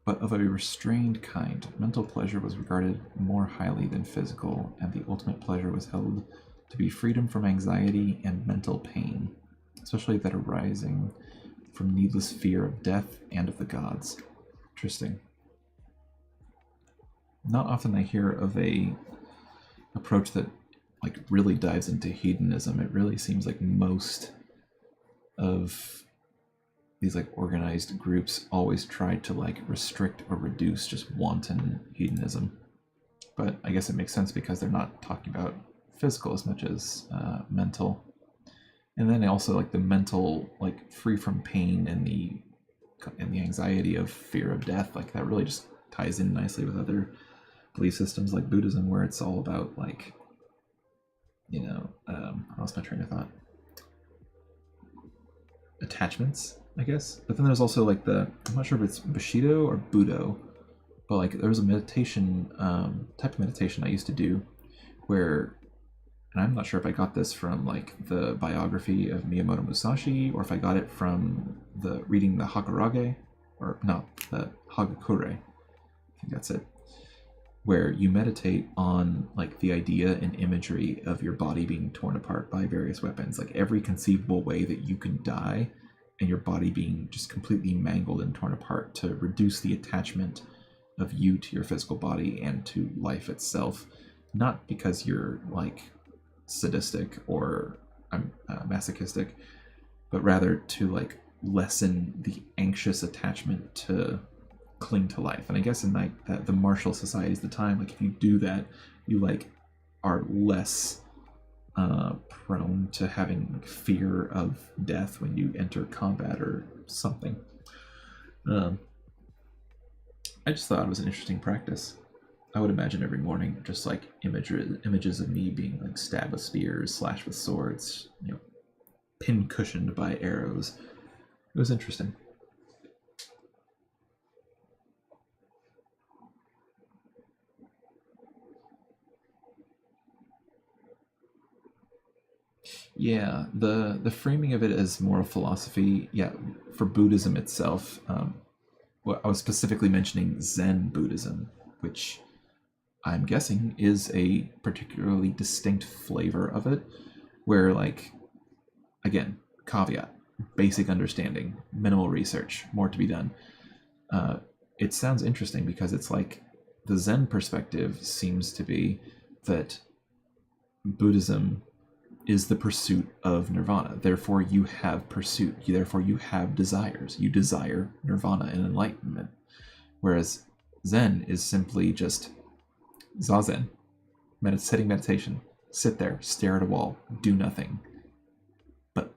but of a restrained kind. Mental pleasure was regarded more highly than physical, and the ultimate pleasure was held to be freedom from anxiety and mental pain, especially that arising from needless fear of death and of the gods. Interesting. Not often I hear of a approach that like really dives into hedonism. It really seems like most of these like organized groups always try to like restrict or reduce just wanton hedonism. But I guess it makes sense because they're not talking about physical as much as mental. And then also like the mental, like free from pain and the anxiety of fear of death, like that really just ties in nicely with other belief systems like Buddhism, where it's all about like, you know, I lost my train of thought. Attachments, I guess. But then there's also like I'm not sure if it's Bushido or Budo, but like there was a meditation, type of meditation I used to do where, and I'm not sure if I got this from like the biography of Miyamoto Musashi or if I got it from reading the Hakurage, or no, the Hagakure. I think that's it. Where you meditate on like the idea and imagery of your body being torn apart by various weapons, like every conceivable way that you can die and your body being just completely mangled and torn apart to reduce the attachment of you to your physical body and to life itself, not because you're like sadistic or masochistic, but rather to like lessen the anxious attachment to cling to life. And I guess in like the martial societies of the time, like if you do that, you like are less prone to having like, fear of death when you enter combat or something. I just thought it was an interesting practice. I would imagine every morning just like images of me being like stabbed with spears, slashed with swords, you know, pin cushioned by arrows. It was interesting. Yeah, the framing of it as moral philosophy, yeah, for Buddhism itself, well, I was specifically mentioning Zen Buddhism, which I'm guessing is a particularly distinct flavor of it, where like, again, caveat, basic understanding, minimal research, more to be done. It sounds interesting because it's like the Zen perspective seems to be that Buddhism is the pursuit of nirvana. Therefore, you have pursuit. Therefore, you have desires. You desire nirvana and enlightenment. Whereas Zen is simply just zazen, sitting meditation. Sit there, stare at a wall, do nothing. But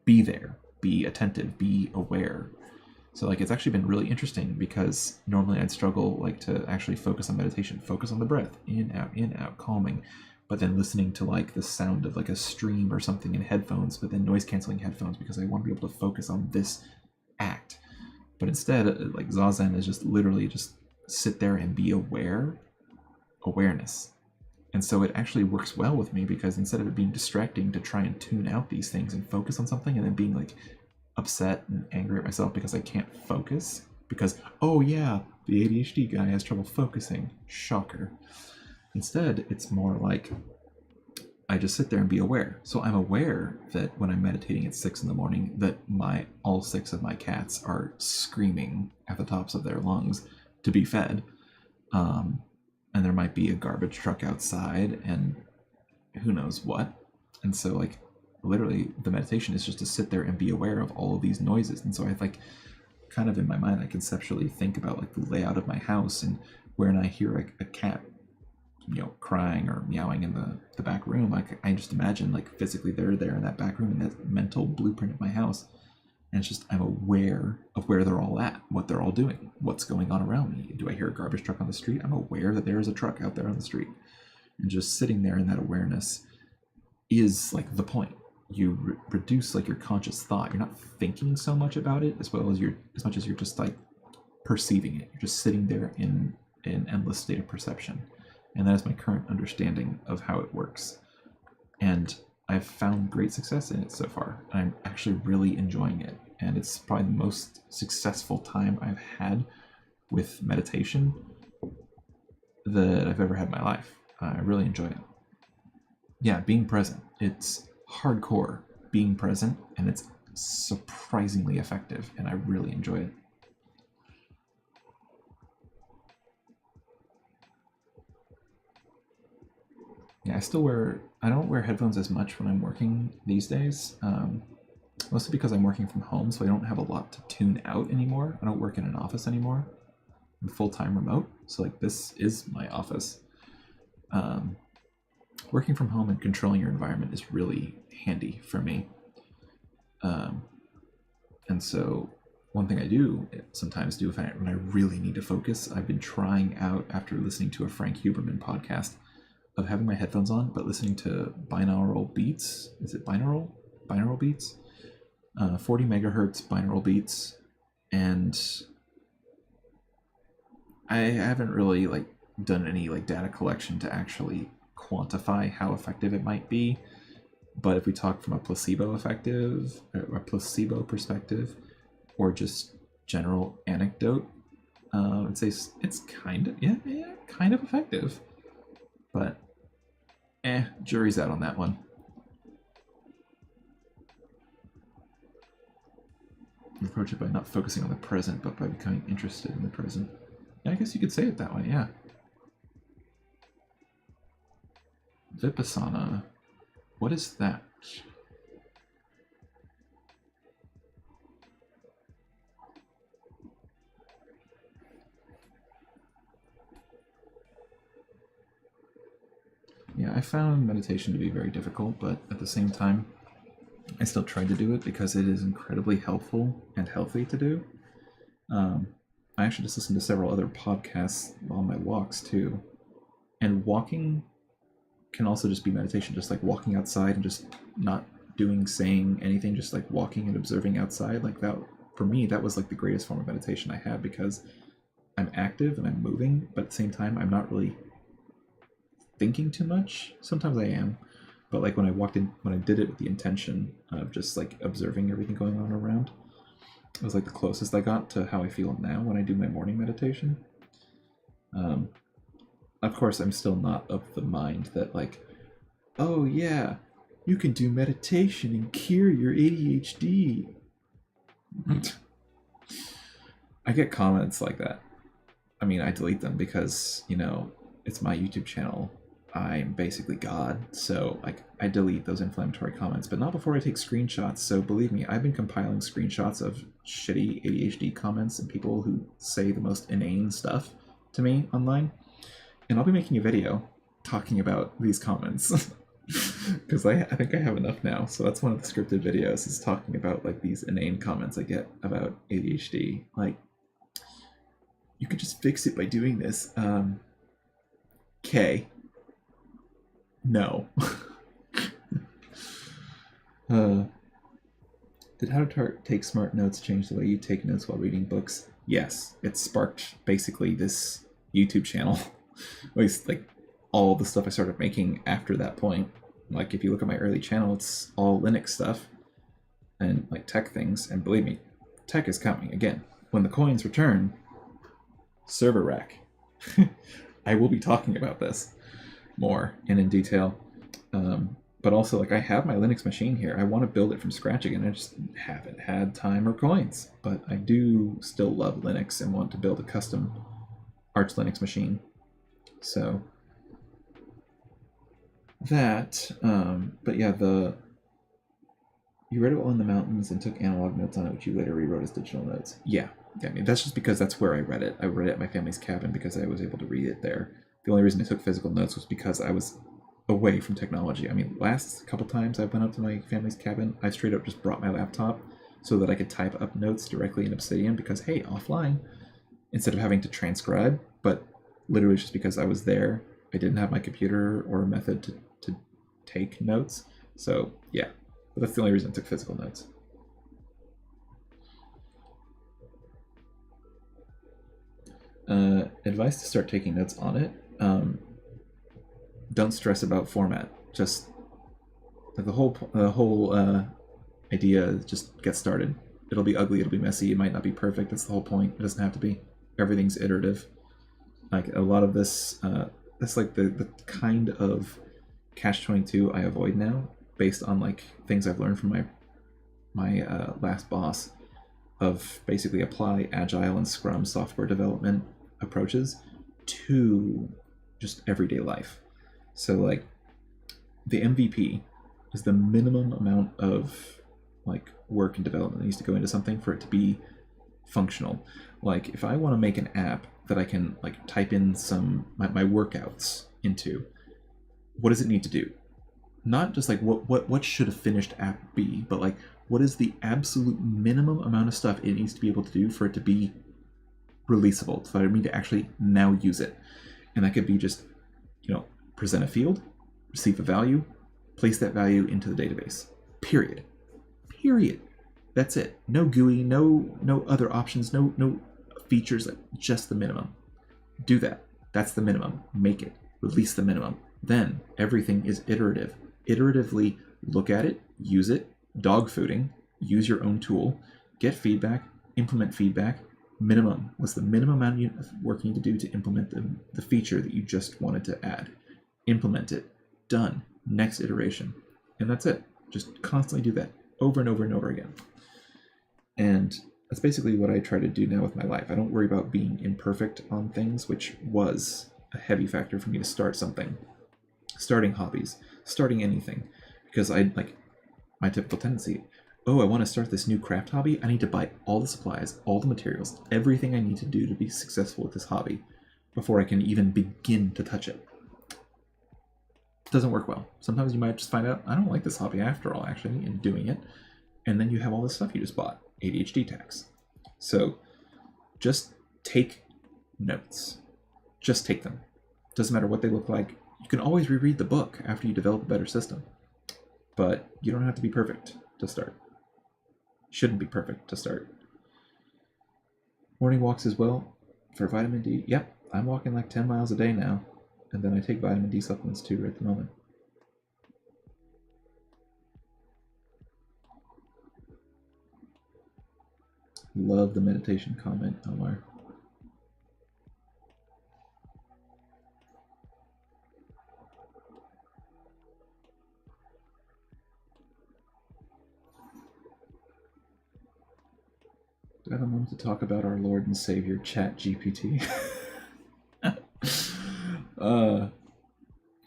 be there, be attentive, be aware. So like it's actually been really interesting because normally I'd struggle like to actually focus on meditation, focus on the breath, in, out, calming. But then listening to like the sound of like a stream or something in headphones, but then noise canceling headphones because I want to be able to focus on this act. But instead, like Zazen is just literally just sit there and be awareness. And so it actually works well with me because instead of it being distracting to try and tune out these things and focus on something and then being like upset and angry at myself because I can't focus because, oh yeah, the ADHD guy has trouble focusing. Shocker. Instead, it's more like I just sit there and be aware. So I'm aware that when I'm meditating at 6 a.m, that all 6 of my cats are screaming at the tops of their lungs to be fed. And there might be a garbage truck outside and who knows what. And so like literally the meditation is just to sit there and be aware of all of these noises. And so I like kind of in my mind, I conceptually think about like the layout of my house and when I hear a cat, you know, crying or meowing in the back room, like I just imagine like physically they're there in that back room in that mental blueprint of my house. And it's just I'm aware of where they're all at, what they're all doing, what's going on around me. Do I hear a garbage truck on the street? I'm aware that there is a truck out there on the street. And just sitting there in that awareness is like the point. You reduce like your conscious thought. You're not thinking so much about it as much as you're just like perceiving it. You're just sitting there in an endless state of perception. And that is my current understanding of how it works. And I've found great success in it so far. I'm actually really enjoying it. And it's probably the most successful time I've had with meditation that I've ever had in my life. I really enjoy it. Yeah, being present. It's hardcore being present, and it's surprisingly effective, and I really enjoy it. Yeah, I don't wear headphones as much when I'm working these days, mostly because I'm working from home, so I don't have a lot to tune out anymore. I don't work in an office anymore. I'm full-time remote, so like this is my office. Working from home and controlling your environment is really handy for me. And so one thing I do sometimes do when I really need to focus, I've been trying out after listening to a Frank Huberman podcast of having my headphones on, but listening to binaural beats. Is it binaural? Binaural beats? 40 megahertz binaural beats. And I haven't really like done any like data collection to actually quantify how effective it might be. But if we talk from a placebo perspective, or just general anecdote, I'd say it's kind of effective. But jury's out on that one. You approach it by not focusing on the present, but by becoming interested in the present. Yeah, I guess you could say it that way, yeah. Vipassana. What is that? Yeah, I found meditation to be very difficult, but at the same time, I still tried to do it because it is incredibly helpful and healthy to do. I actually just listened to several other podcasts on my walks too. And walking can also just be meditation, just like walking outside and just not saying anything, just like walking and observing outside. Like that, for me, that was like the greatest form of meditation I had, because I'm active and I'm moving, but at the same time, I'm not really thinking too much. Sometimes I am, but like when I did it with the intention of just like observing everything going on around, it was like the closest I got to how I feel now when I do my morning meditation. Of course, I'm still not of the mind that like, oh yeah, you can do meditation and cure your ADHD. I get comments like that. I mean, I delete them because, it's my YouTube channel. I'm basically God, so like I delete those inflammatory comments, but not before I take screenshots. So believe me, I've been compiling screenshots of shitty ADHD comments and people who say the most inane stuff to me online. And I'll be making a video talking about these comments because I think I have enough now. So that's one of the scripted videos, is talking about like these inane comments I get about ADHD. Like, you could just fix it by doing this. Okay. No. Did How to Take Smart Notes change the way you take notes while reading books? Yes. It sparked basically this YouTube channel. At least like all the stuff I started making after that point. Like if you look at my early channel, it's all Linux stuff and like tech things. And believe me, tech is coming. Again, when the coins return, server rack. I will be talking about this more and in detail. But also, like, I have my Linux machine here. I want to build it from scratch again. I just haven't had time or coins. But I do still love Linux and want to build a custom Arch Linux machine. So that, but yeah, you read it while in the mountains and took analog notes on it, which you later rewrote as digital notes. Yeah, I mean, that's just because that's where I read it. I read it at my family's cabin because I was able to read it there. The only reason I took physical notes was because I was away from technology. I mean, last couple times I went up to my family's cabin, I straight up just brought my laptop so that I could type up notes directly in Obsidian because, hey, offline, instead of having to transcribe, but literally just because I was there I didn't have my computer or a method to take notes. So yeah, but that's the only reason I took physical notes. Advice to start taking notes on it. Don't stress about format. Just the whole idea is just get started. It'll be ugly, it'll be messy, it might not be perfect. That's the whole point. It doesn't have to be. Everything's iterative. Like a lot of this, that's like the kind of catch-22 I avoid now, based on like things I've learned from my last boss, of basically apply Agile and Scrum software development approaches to just everyday life. So like the MVP is the minimum amount of like work and development that needs to go into something for it to be functional. Like if I want to make an app that I can like type in some my workouts into, what does it need to do? Not just like what should a finished app be, but like what is the absolute minimum amount of stuff it needs to be able to do for it to be releasable, so that I need to actually now use it. And that could be just, you know, present a field, receive a value, place that value into the database. Period. That's it. No GUI, no other options, no features, just the minimum. Do that. That's the minimum. Make it. Release the minimum. Then everything is iterative. Iteratively look at it, use it, dog fooding, use your own tool, get feedback, implement feedback. Minimum. What's the minimum amount of work you need to do to implement the feature that you just wanted to add? Implement it. Done. Next iteration. And that's it. Just constantly do that over and over and over again. And that's basically what I try to do now with my life. I don't worry about being imperfect on things, which was a heavy factor for me to start something. Starting hobbies, starting anything. Because I like my typical tendency, oh, I want to start this new craft hobby. I need to buy all the supplies, all the materials, everything I need to do to be successful with this hobby before I can even begin to touch it. It doesn't work well. Sometimes you might just find out, I don't like this hobby after all, actually, in doing it. And then you have all this stuff you just bought. ADHD tax. So just take notes. Just take them. Doesn't matter what they look like. You can always reread the book after you develop a better system. But you don't have to be perfect to start. Shouldn't be perfect to start. Morning walks as well for vitamin D. Yep, I'm walking like 10 miles a day now. And then I take vitamin D supplements too right at the moment. Love the meditation comment, Omar. Do I have a moment to talk about our Lord and Savior, ChatGPT?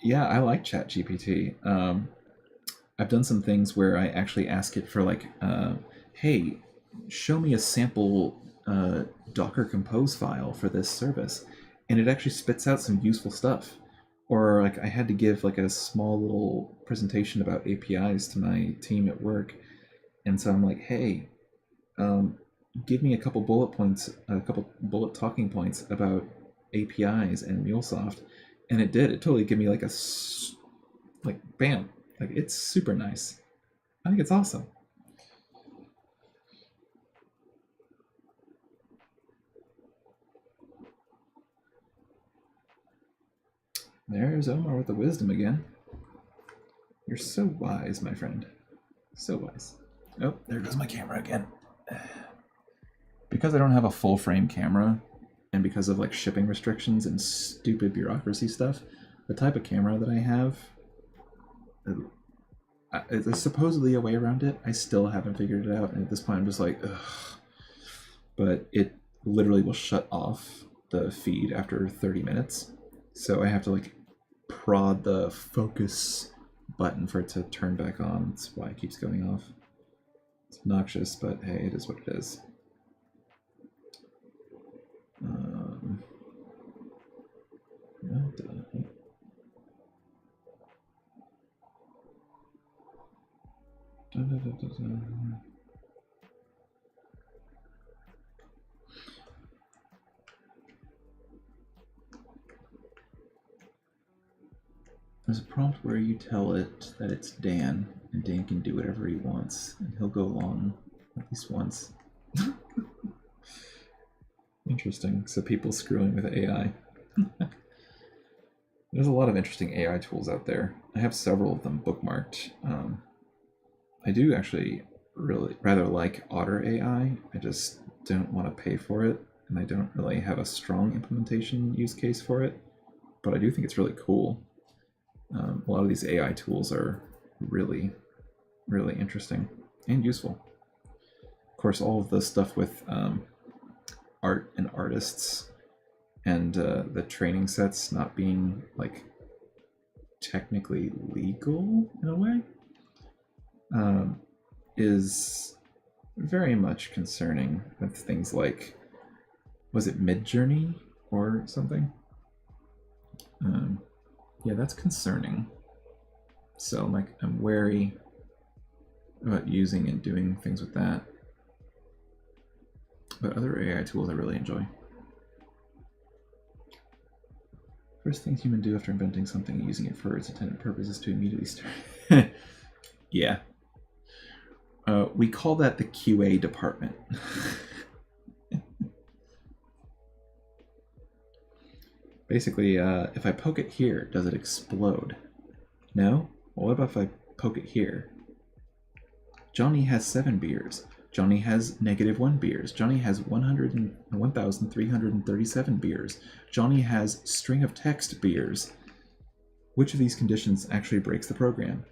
Yeah, I like ChatGPT. I've done some things where I actually ask it for like, hey, show me a sample Docker Compose file for this service, and it actually spits out some useful stuff. Or like I had to give like a small little presentation about APIs to my team at work, and so I'm like, hey, give me a couple bullet points, a couple bullet talking points about APIs and MuleSoft, and it did. It totally gave me like a like bam, like it's super nice. I think it's awesome. There's Omar with the wisdom again. You're so wise, my friend. So wise. Oh, there goes my camera again. Because I don't have a full frame camera, and because of like shipping restrictions and stupid bureaucracy stuff, the type of camera that I have, there's supposedly a way around it. I still haven't figured it out, and at this point I'm just like, ugh. But it literally will shut off the feed after 30 minutes. So I have to like prod the focus button for it to turn back on. That's why it keeps going off. It's obnoxious, but hey, it is what it is. There's a prompt where you tell it that it's Dan, and Dan can do whatever he wants, and he'll go along at least once. Interesting. So people screwing with AI. There's a lot of interesting AI tools out there. I have several of them bookmarked. I do actually really rather like Otter AI. I just don't want to pay for it, and I don't really have a strong implementation use case for it, but I do think it's really cool. A lot of these AI tools are really, really interesting and useful. Of course, all of the stuff with art and artists and the training sets not being like technically legal in a way is very much concerning with things like, was it Midjourney or something? Yeah, that's concerning. So like I'm wary about using and doing things with that. But other AI tools I really enjoy. First things humans do after inventing something and using it for its intended purpose is to immediately start. Yeah. We call that the QA department. Basically, if I poke it here, does it explode? No? Well, what about if I poke it here? Johnny has 7 beers. Johnny has -1 beers. Johnny has 1,337 beers. Johnny has string of text beers. Which of these conditions actually breaks the program?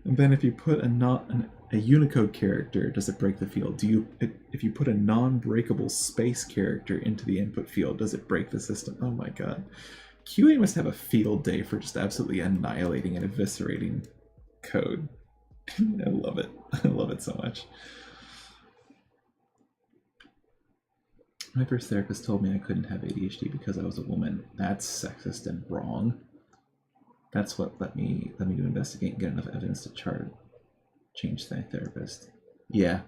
And then if you put a Unicode character, does it break the field? If you put a non-breakable space character into the input field, does it break the system? Oh my god. QA must have a field day for just absolutely annihilating and eviscerating code. I love it. I love it so much. My first therapist told me I couldn't have ADHD because I was a woman. That's sexist and wrong. That's what let me do investigate and get enough evidence to change the therapist. Yeah.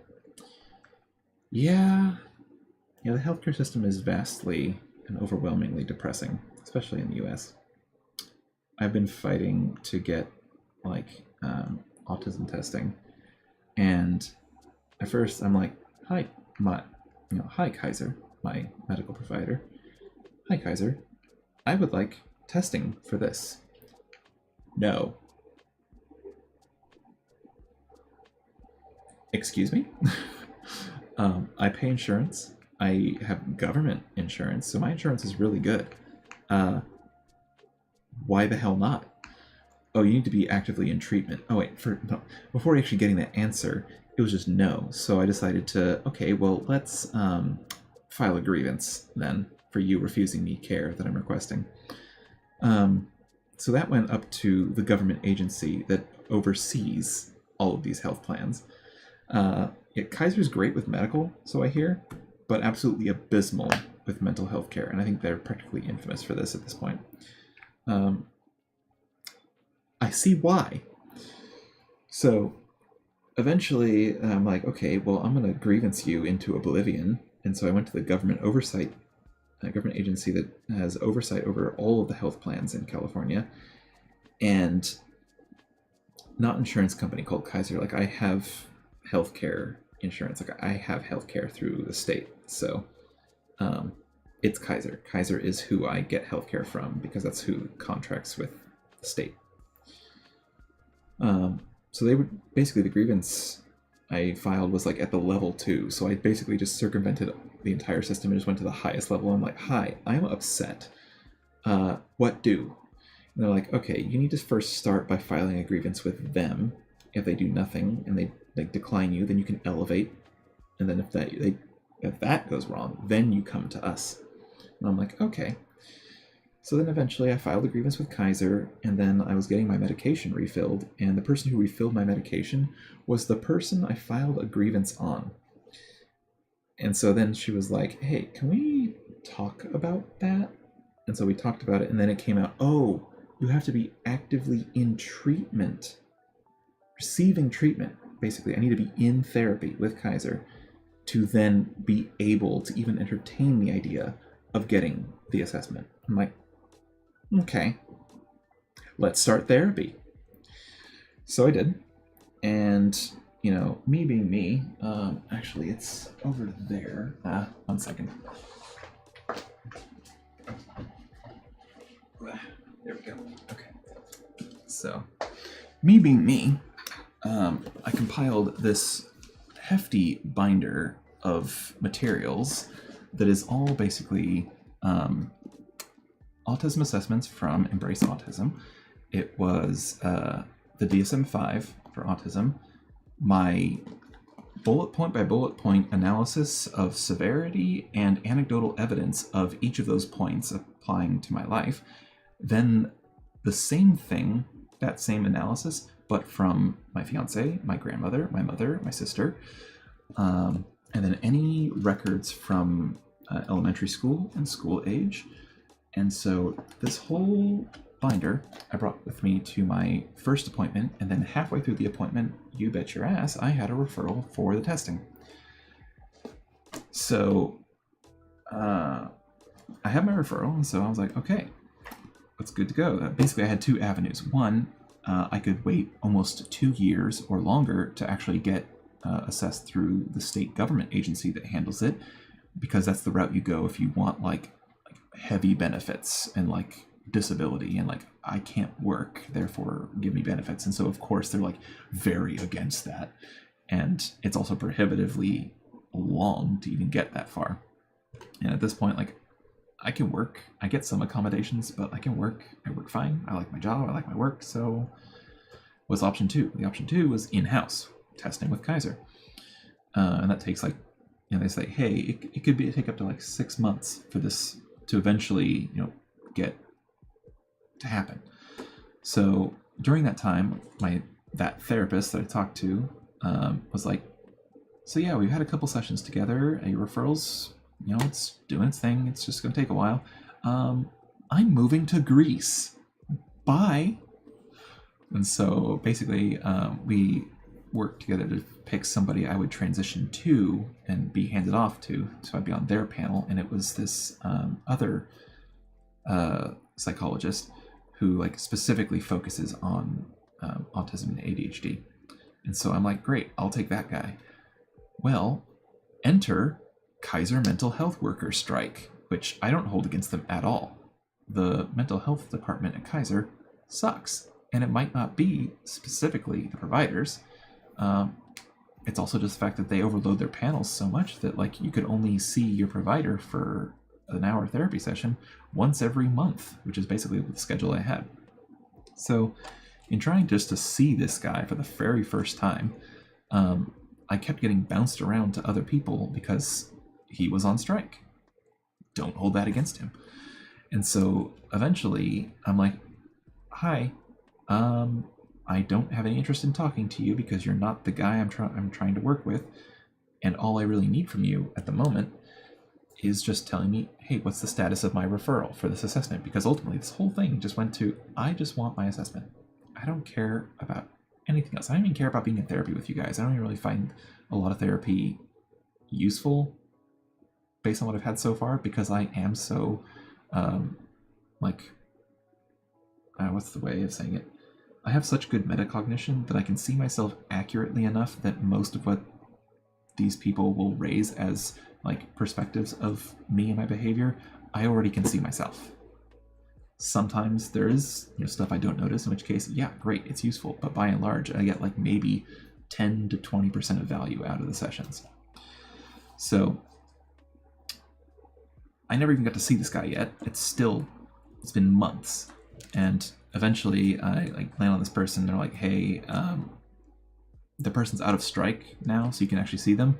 The healthcare system is vastly and overwhelmingly depressing, especially in the US. I've been fighting to get like autism testing, and at first I'm like, hi Kaiser, my medical provider. Hi Kaiser, I would like testing for this. No. Excuse me? I pay insurance. I have government insurance, so my insurance is really good. Why the hell not? Oh, you need to be actively in treatment. Oh wait, no. Before actually getting that answer, it was just no. So I decided to, okay, well, let's file a grievance then for you refusing me care that I'm requesting. So that went up to the government agency that oversees all of these health plans. Kaiser's great with medical, so I hear, but absolutely abysmal with mental health care, and I think they're practically infamous for this at this point. I see why. So eventually I'm like, okay, well, I'm going to grievance you into oblivion. And so I went to the government oversight, a government agency that has oversight over all of the health plans in California, and not insurance company called Kaiser. Like I have healthcare insurance. Like I have healthcare through the state. So it's Kaiser. Kaiser is who I get healthcare from because that's who contracts with the state. So they would basically, the grievance I filed was like at the level 2. So I basically just circumvented the entire system and just went to the highest level. I'm like, hi, I'm upset. What do? And they're like, okay, you need to first start by filing a grievance with them. If they do nothing and they decline you, then you can elevate. And then if that goes wrong, then you come to us. And I'm like, okay. So then eventually I filed a grievance with Kaiser, and then I was getting my medication refilled, and the person who refilled my medication was the person I filed a grievance on. And so then she was like, hey, can we talk about that? And so we talked about it, and then it came out, oh, you have to be actively in treatment, receiving treatment. Basically, I need to be in therapy with Kaiser to then be able to even entertain the idea of getting the assessment. I'm like, okay. let's start therapy. So I did. And, you know, me being me, actually, it's over there. 1 second. There we go. Okay. So, me being me, I compiled this hefty binder of materials that is all basically autism assessments from Embrace Autism. It was the DSM-5 for autism, my bullet point by bullet point analysis of severity and anecdotal evidence of each of those points applying to my life, then the same thing, that same analysis, but from my fiance, my grandmother, my mother, my sister, and then any records from elementary school and school age. And so this whole binder I brought with me to my first appointment, and then halfway through the appointment, you bet your ass, I had a referral for the testing. So I had my referral, and so I was like, okay, it's good to go. Basically, I had two avenues. One, I could wait almost 2 years or longer to actually get assessed through the state government agency that handles it, because that's the route you go if you want like heavy benefits and like disability and like I can't work, therefore give me benefits. And so of course they're like very against that, and it's also prohibitively long to even get that far. And at this point, like, I can work, I get some accommodations, but I can work, I work fine, I like my job, I like my work. So what's option two? The option two was in-house testing with Kaiser, and that takes like, you know, they say, hey, it could be take up to like 6 months for this to eventually, you know, get to happen. So during that time, that therapist that I talked to was like, so yeah, we've had a couple sessions together. Your referrals, you know, it's doing its thing. It's just going to take a while. I'm moving to Greece. Bye. And so basically, we worked together to pick somebody I would transition to and be handed off to. So I'd be on their panel, and it was this other psychologist who like specifically focuses on autism and ADHD. And so I'm like, great, I'll take that guy. Well, enter Kaiser mental health worker strike, which I don't hold against them at all. The mental health department at Kaiser sucks, and it might not be specifically the providers. It's also just the fact that they overload their panels so much that like you could only see your provider for an hour therapy session once every month, which is basically the schedule I had. So in trying just to see this guy for the very first time, I kept getting bounced around to other people because he was on strike. Don't hold that against him. And so eventually I'm like, hi, I don't have any interest in talking to you because you're not the guy I'm trying to work with. And all I really need from you at the moment is just telling me, hey, what's the status of my referral for this assessment? Because ultimately this whole thing just went to, I just want my assessment. I don't care about anything else. I don't even care about being in therapy with you guys. I don't even really find a lot of therapy useful based on what I've had so far, because I am so, what's the way of saying it? I have such good metacognition that I can see myself accurately enough that most of what these people will raise as like perspectives of me and my behavior, I already can see myself. Sometimes there is, you know, stuff I don't notice, in which case, yeah, great, it's useful. But by and large, I get like maybe 10 to 20% of value out of the sessions. So I never even got to see this guy yet. It's been months. And eventually I like land on this person. They're like, hey, the person's out of strike now, so you can actually see them.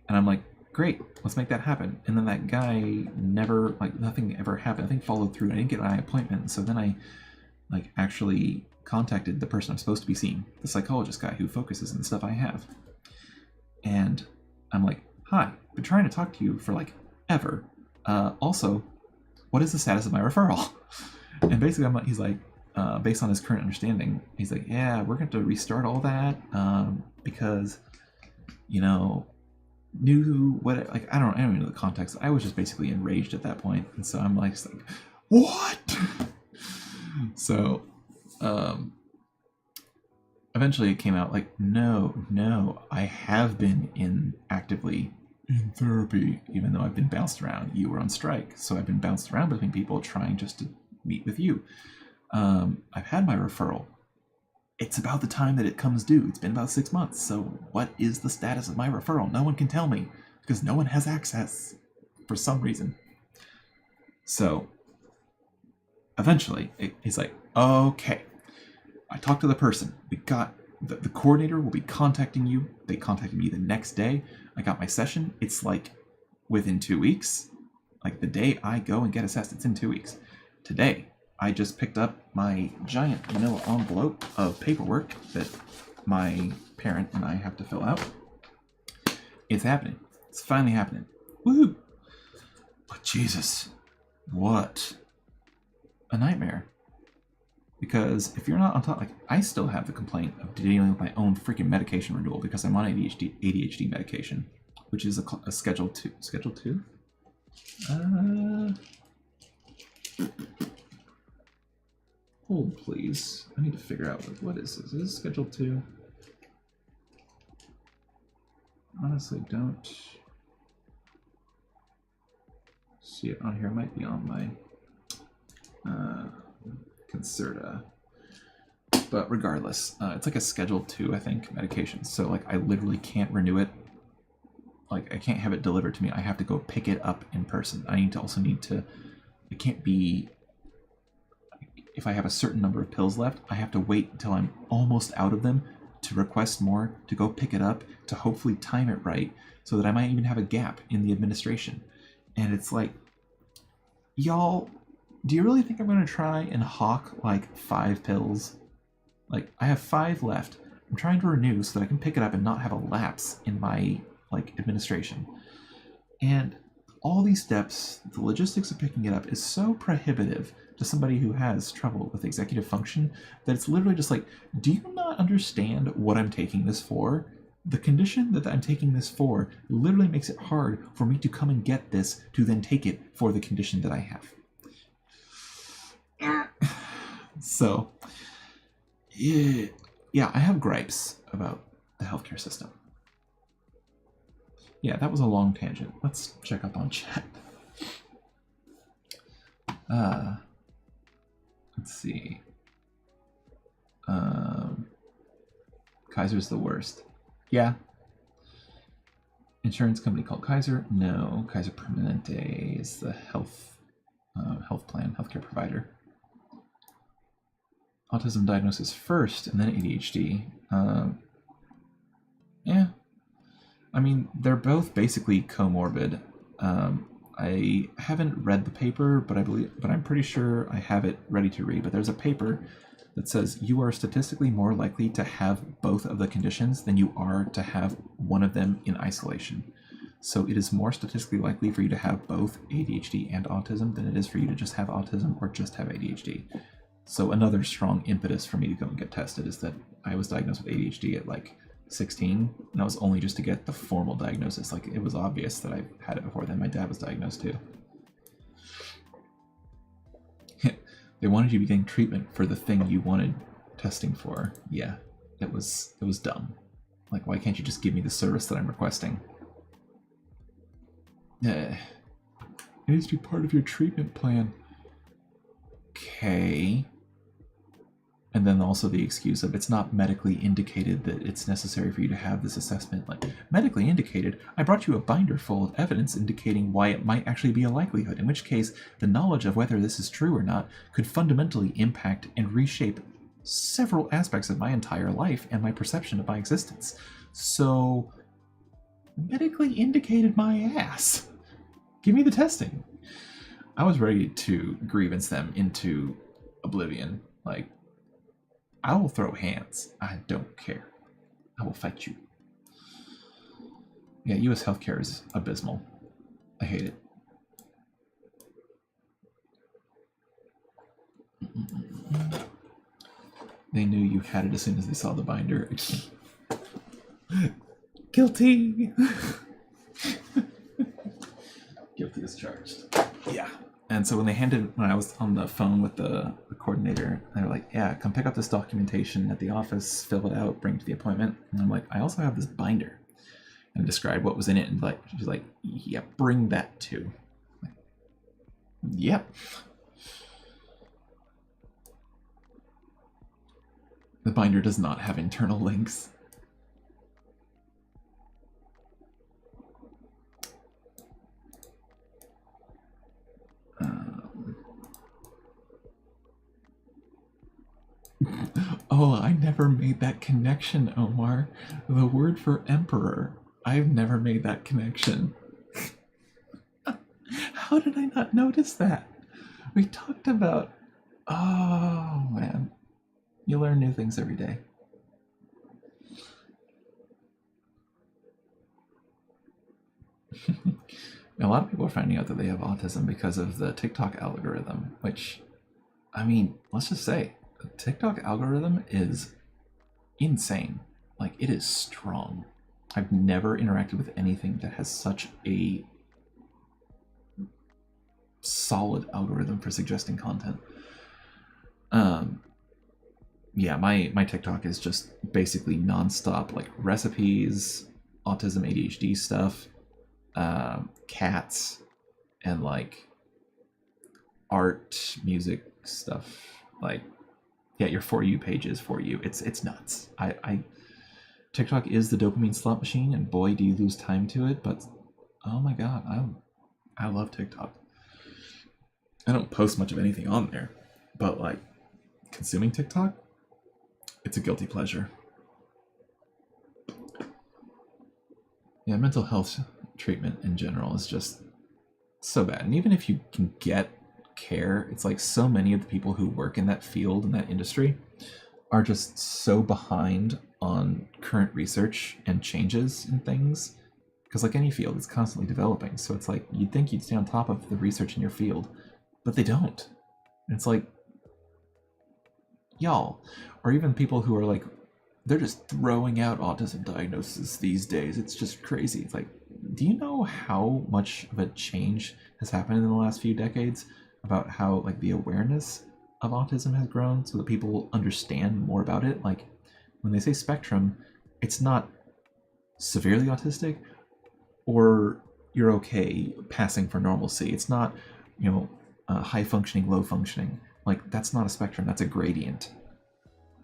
And I'm like, great, let's make that happen. And then that guy never, like, nothing ever happened. I think followed through. I didn't get my appointment. So then I like actually contacted the person I'm supposed to be seeing, the psychologist guy who focuses on the stuff I have. And I'm like, hi, been trying to talk to you for like ever. Also, what is the status of my referral? And basically he's like, based on his current understanding, he's like, yeah, we're going to restart all that because, you know, I don't even know the context. I was just basically enraged at that point. And so I'm like, what? So eventually it came out like, no, I have been actively in therapy, even though I've been bounced around. You were on strike, so I've been bounced around between people trying just to meet with you. I've had my referral. It's about the time that it comes due. It's been about 6 months, so what is the status of my referral? No one can tell me, because no one has access for some reason. So eventually, he's like, okay. I talked to the person. We got the coordinator will be contacting you. They contacted me the next day. I got my session. It's like within 2 weeks. Like the day I go and get assessed, it's in 2 weeks. Today, I just picked up my giant manila envelope of paperwork that my parent and I have to fill out. It's happening. It's finally happening. Woohoo! But Jesus, what a nightmare. Because if you're not on top, like I still have the complaint of dealing with my own freaking medication renewal because I'm on ADHD medication, which is a Schedule 2. Schedule 2? Hold, please. I need to figure out what is this. Is this Schedule 2? Honestly, don't see it on here. It might be on my Concerta. But regardless, it's like a Schedule 2, I think, medication. So like I literally can't renew it. Like I can't have it delivered to me. I have to go pick it up in person. I need to, it can't be, if I have a certain number of pills left, I have to wait until I'm almost out of them to request more, to go pick it up, to hopefully time it right, so that I might even have a gap in the administration. And it's like, y'all, do you really think I'm going to try and hawk like 5 pills? Like, I have 5 left. I'm trying to renew so that I can pick it up and not have a lapse in my like administration. And all these steps, the logistics of picking it up is so prohibitive to somebody who has trouble with executive function that it's literally just like, do you not understand what I'm taking this for? The condition that I'm taking this for literally makes it hard for me to come and get this to then take it for the condition that I have. So, yeah, I have gripes about the healthcare system. Yeah, that was a long tangent. Let's check up on chat. Let's see. Kaiser's the worst. Yeah. Insurance company called Kaiser? No. Kaiser Permanente is the health plan, healthcare provider. Autism diagnosis first, and then ADHD. Yeah. I mean, they're both basically comorbid. I haven't read the paper, but I'm pretty sure I have it ready to read. But there's a paper that says you are statistically more likely to have both of the conditions than you are to have one of them in isolation. So it is more statistically likely for you to have both ADHD and autism than it is for you to just have autism or just have ADHD. So another strong impetus for me to go and get tested is that I was diagnosed with ADHD at like 16, and that was only just to get the formal diagnosis. Like, it was obvious that I had it before then. My dad was diagnosed too. They wanted you to be getting treatment for the thing you wanted testing for. Yeah, it was dumb. Like, why can't you just give me the service that I'm requesting? It needs to be part of your treatment plan. Okay. And then also the excuse of it's not medically indicated that it's necessary for you to have this assessment. Like, medically indicated, I brought you a binder full of evidence indicating why it might actually be a likelihood, in which case the knowledge of whether this is true or not could fundamentally impact and reshape several aspects of my entire life and my perception of my existence. So, medically indicated my ass. Give me the testing. I was ready to grievance them into oblivion. Like, I will throw hands. I don't care. I will fight you. Yeah, US healthcare is abysmal. I hate it. They knew you had it as soon as they saw the binder. Guilty! Guilty as charged. Yeah. And so when I was on the phone with the coordinator. They're like, yeah, come pick up this documentation at the office, fill it out, bring it to the appointment. And I'm like, I also have this binder. And describe what was in it. And like, she's like, yeah, bring that too. Like, yep. The binder does not have internal links. Oh, I never made that connection, Omar. The word for emperor. I've never made that connection. How did I not notice that? We talked about... Oh, man. You learn new things every day. A lot of people are finding out that they have autism because of the TikTok algorithm, which, I mean, let's just say, the TikTok algorithm is insane. Like, it is strong. I've never interacted with anything that has such a solid algorithm for suggesting content. Yeah, my TikTok is just basically nonstop, like recipes, autism, ADHD stuff, cats, and like art, music stuff. Like, yeah, your For You page is For You. It's nuts. TikTok is the dopamine slot machine, and boy, do you lose time to it. But oh my god, I love TikTok. I don't post much of anything on there, but like consuming TikTok, it's a guilty pleasure. Yeah, mental health treatment in general is just so bad. And even if you can get care, it's like so many of the people who work in that field, in that industry, are just so behind on current research and changes in things. Because like any field, it's constantly developing. So it's like, you'd think you'd stay on top of the research in your field, but they don't. And it's like, y'all, or even people who are like, they're just throwing out autism diagnoses these days. It's just crazy. It's like, do you know how much of a change has happened in the last few decades about how like the awareness of autism has grown so that people understand more about it? Like when they say spectrum, it's not severely autistic or you're okay passing for normalcy. It's not, you know, high functioning, low functioning. Like that's not a spectrum, that's a gradient.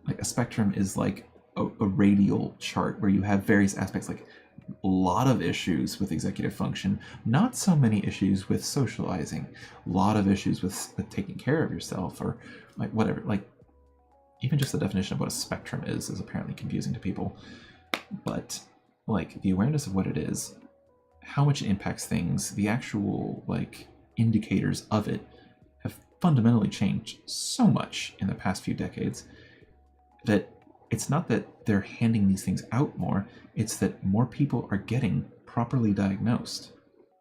Like a spectrum is like a radial chart where you have various aspects, like a lot of issues with executive function, not so many issues with socializing, a lot of issues with taking care of yourself, or like whatever. Like even just the definition of what a spectrum is apparently confusing to people. But like the awareness of what it is, how much it impacts things, the actual like indicators of it have fundamentally changed so much in the past few decades that it's not that they're handing these things out more, it's that more people are getting properly diagnosed.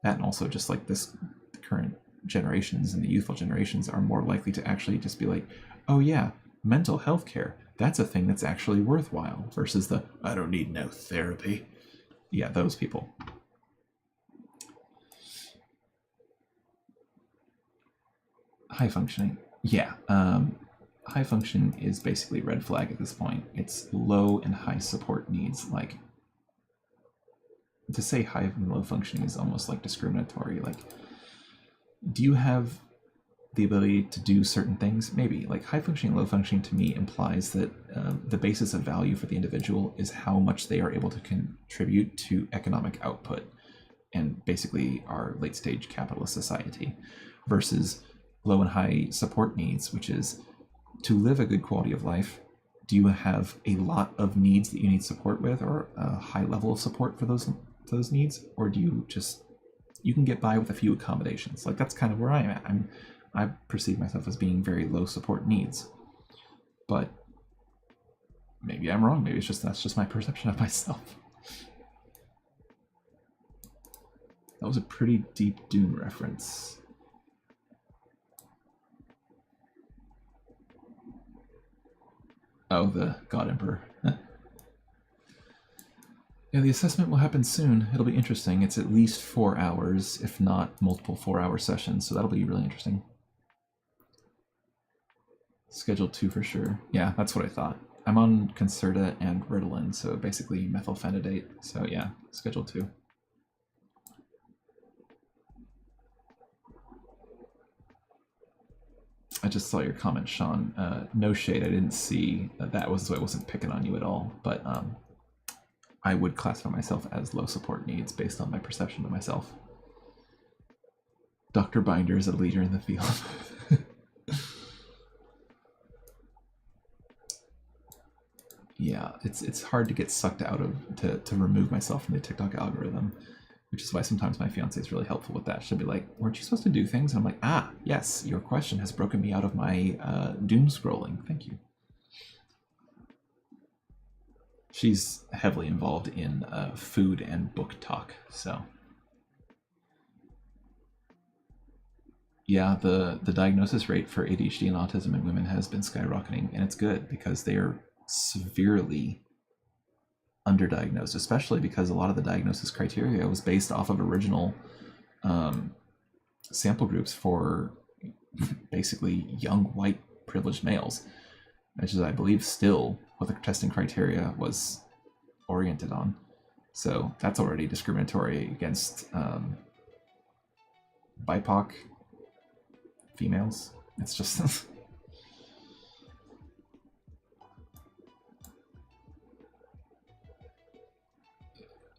That, and also just like this current generations and the youthful generations are more likely to actually just be like, oh yeah, mental health care, that's a thing that's actually worthwhile, versus the, I don't need no therapy. Yeah, those people. High functioning. Yeah. High function is basically red flag at this point. It's low and high support needs. Like, to say high and low functioning is almost like discriminatory. Like, do you have the ability to do certain things? Maybe. Like high functioning, low functioning to me implies that the basis of value for the individual is how much they are able to contribute to economic output and basically our late stage capitalist society, versus low and high support needs, which is to live a good quality of life. Do you have a lot of needs that you need support with, or a high level of support for those needs, or do you just, you can get by with a few accommodations? Like that's kind of where I am at. I perceive myself as being very low support needs, but maybe I'm wrong. Maybe that's just my perception of myself. That was a pretty deep Dune reference. Oh, the God Emperor. Yeah, the assessment will happen soon. It'll be interesting. It's at least 4 hours, if not multiple 4-hour sessions, so that'll be really interesting. Schedule 2 for sure. Yeah, that's what I thought. I'm on Concerta and Ritalin, so basically methylphenidate. So yeah, Schedule 2. I just saw your comment, Sean. No shade, I didn't see that was, so I wasn't picking on you at all. But I would classify myself as low support needs based on my perception of myself. Dr. Binder is a leader in the field. Yeah, it's hard to get sucked out of, to remove myself from the TikTok algorithm, which is why sometimes my fiance is really helpful with that. She'll be like, weren't you supposed to do things? And I'm like, ah, yes, your question has broken me out of my doom scrolling. Thank you. She's heavily involved in food and book talk, so. Yeah, the diagnosis rate for ADHD and autism in women has been skyrocketing, and it's good because they are severely underdiagnosed, especially because a lot of the diagnosis criteria was based off of original sample groups for basically young white privileged males, which is, I believe, still what the testing criteria was oriented on. So that's already discriminatory against BIPOC females. It's just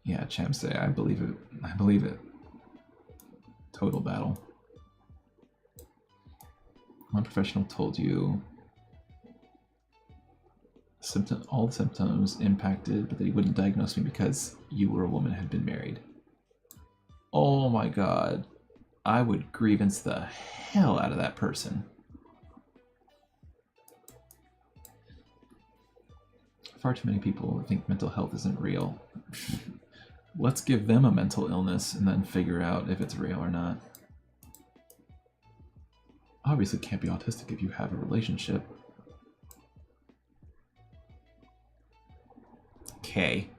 yeah, Chamsay, I believe it. I believe it. Total battle. One professional told you all the symptoms impacted, but that he wouldn't diagnose me because you were a woman and had been married. Oh my god. I would grievance the hell out of that person. Far too many people think mental health isn't real. Let's give them a mental illness and then figure out if it's real or not. Obviously can't be autistic if you have a relationship. Okay.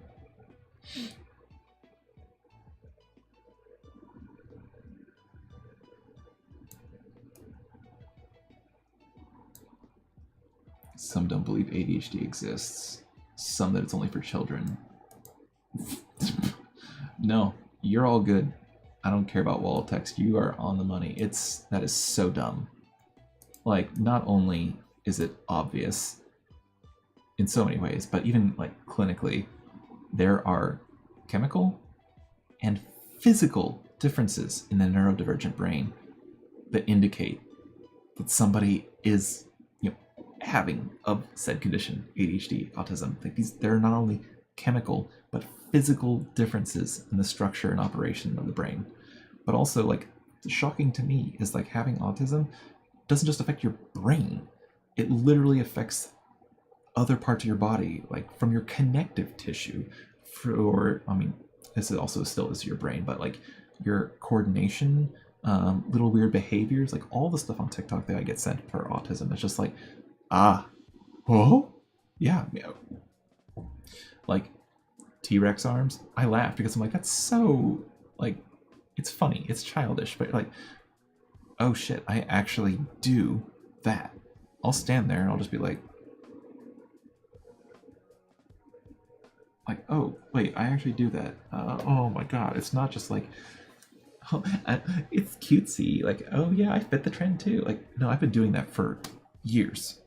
Some don't believe ADHD exists. Some that it's only for children. No, you're all good. I don't care about wall text. You are on the money. That is so dumb. Like, not only is it obvious in so many ways, but even like clinically, there are chemical and physical differences in the neurodivergent brain that indicate that somebody is, having of said condition, ADHD, autism. Like there are not only chemical but physical differences in the structure and operation of the brain. But also, like, shocking to me is like having autism doesn't just affect your brain. It literally affects other parts of your body, like from your connective tissue. This is also still is your brain, but like your coordination, little weird behaviors, like all the stuff on TikTok that I get sent for autism. It's just like, yeah. Like T-Rex arms. I laugh because I'm like, that's so, like, it's funny, it's childish, but like, oh shit, I actually do that. I'll stand there and I'll just be like, oh wait, I actually do that. Oh my god, it's not just like, oh, it's cutesy. Like, oh yeah, I fit the trend too. Like, no, I've been doing that for years.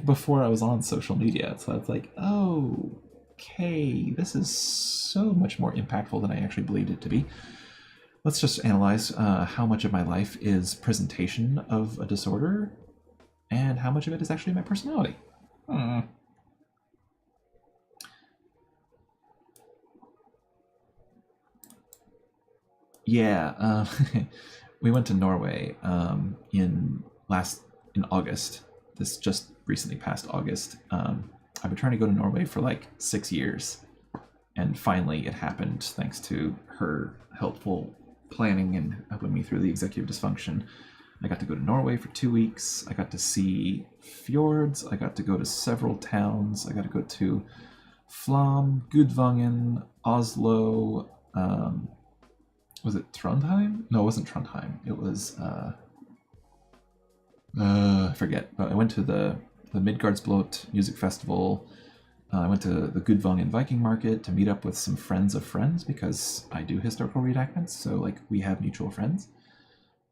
Before I was on social media. So it's like, oh, okay, this is so much more impactful than I actually believed it to be. Let's just analyze how much of my life is presentation of a disorder and how much of it is actually my personality. Yeah, we went to Norway in August. This just recently past August. I've been trying to go to Norway for like 6 years, and finally it happened thanks to her helpful planning and helping me through the executive dysfunction. I got to go to Norway for 2 weeks. I got to see fjords. I got to go to several towns. I got to go to Flam, Gudvangen, Oslo. Was it Trondheim? No, it wasn't Trondheim. It was I forget, but I went to the Midgardsblot Music Festival. I went to the Gudvangen Viking Market to meet up with some friends of friends because I do historical reenactments, so like we have mutual friends.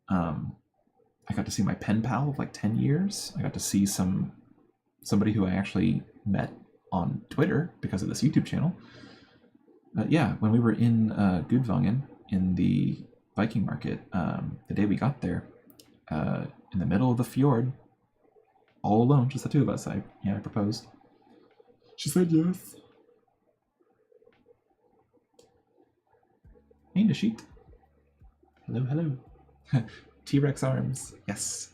I got to see my pen pal of like 10 years. I got to see somebody who I actually met on Twitter because of this YouTube channel. Yeah, when we were in Gudvangen in the Viking Market, the day we got there, in the middle of the fjord, all alone, just the two of us, I proposed. She said yes. Hey, Nishit. Hello, hello. T-Rex arms, yes.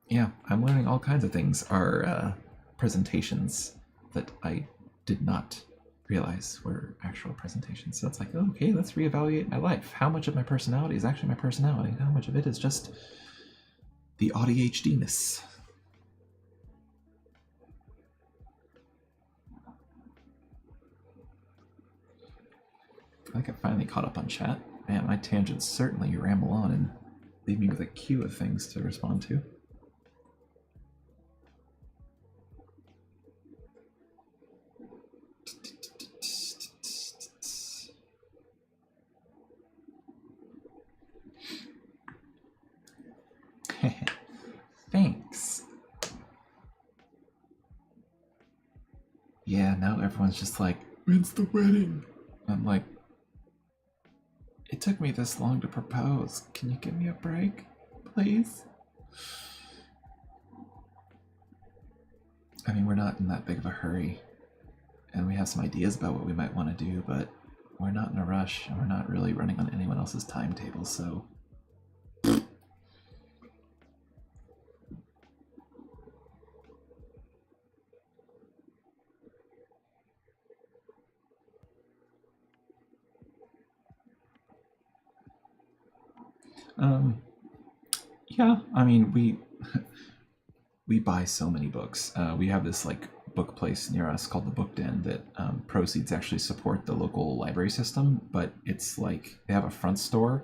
Yeah, I'm learning all kinds of things. Our presentations that I did not realize were actual presentations. So it's like, okay, let's reevaluate my life. How much of my personality is actually my personality? And how much of it is just the ADHD-ness? I think I finally caught up on chat. Man, my tangents certainly ramble on and leave me with a queue of things to respond to. Thanks. Yeah, now everyone's just like, when's the wedding? I'm like, it took me this long to propose. Can you give me a break, please? I mean, we're not in that big of a hurry, and we have some ideas about what we might want to do, but we're not in a rush, and we're not really running on anyone else's timetable, so... Yeah, I mean, we buy so many books. We have this like book place near us called the Book Den that proceeds actually support the local library system, but it's like they have a front store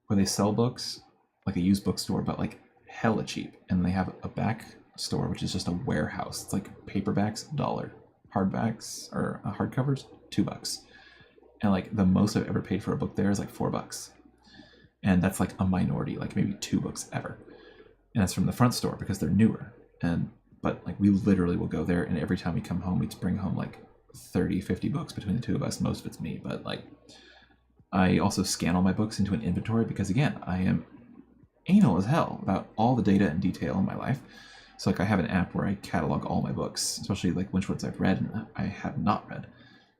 where they sell books, like a used bookstore, but like hella cheap. And they have a back store, which is just a warehouse. It's like paperbacks, $1. Hardbacks or hardcovers, $2. And like the most I've ever paid for a book there is like $4. And that's like a minority, like maybe 2 books ever. And that's from the front store because they're newer. But like we literally will go there, and every time we come home, we bring home like 30, 50 books between the two of us. Most of it's me, but like I also scan all my books into an inventory because again, I am anal as hell about all the data and detail in my life. So like I have an app where I catalog all my books, especially like which ones I've read and I have not read.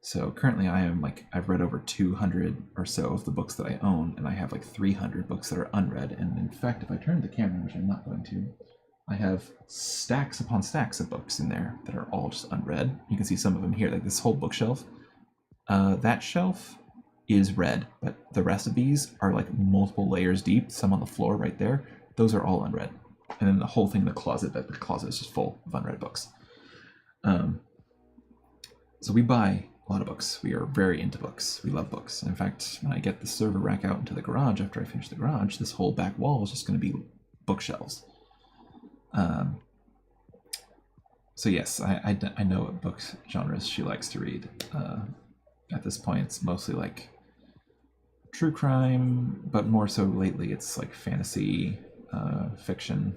So currently I am like, I've read over 200 or so of the books that I own, and I have like 300 books that are unread. And in fact, if I turn the camera, which I'm not going to, I have stacks upon stacks of books in there that are all just unread. You can see some of them here, like this whole bookshelf. That shelf is read, but the rest of these are like multiple layers deep, some on the floor right there. Those are all unread. And then the whole thing in the closet is just full of unread books. So we buy a lot of books. We are very into books. We love books. In fact, when I get the server rack out into the garage after I finish the garage, this whole back wall is just going to be bookshelves. So yes, I know what book genres she likes to read. At this point, it's mostly like true crime, but more so lately it's like fantasy, fiction,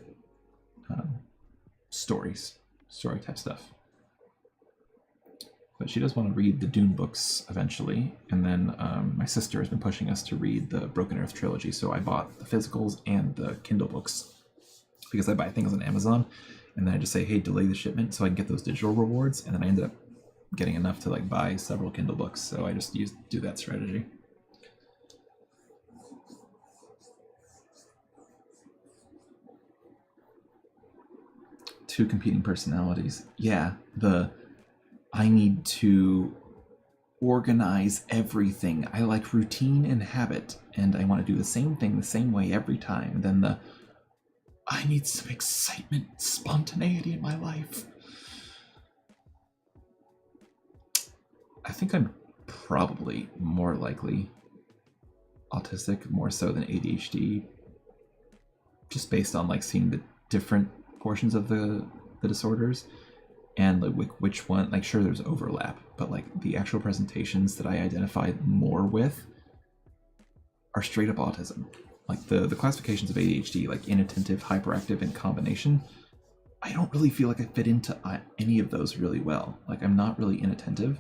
story type stuff. But she does want to read the Dune books eventually, and then my sister has been pushing us to read the Broken Earth trilogy, so I bought the physicals and the Kindle books because I buy things on Amazon, and then I just say, hey, delay the shipment so I can get those digital rewards, and then I ended up getting enough to like buy several Kindle books, so I just do that strategy. Two competing personalities. Yeah, I need to organize everything. I like routine and habit, and I want to do the same thing the same way every time. And then I need some excitement, spontaneity in my life. I think I'm probably more likely autistic more so than ADHD, just based on like seeing the different portions of the disorders and like which one, like sure there's overlap, but like the actual presentations that I identified more with are straight up autism. Like the classifications of ADHD, like inattentive, hyperactive, and combination, I don't really feel like I fit into any of those really well. Like I'm not really inattentive,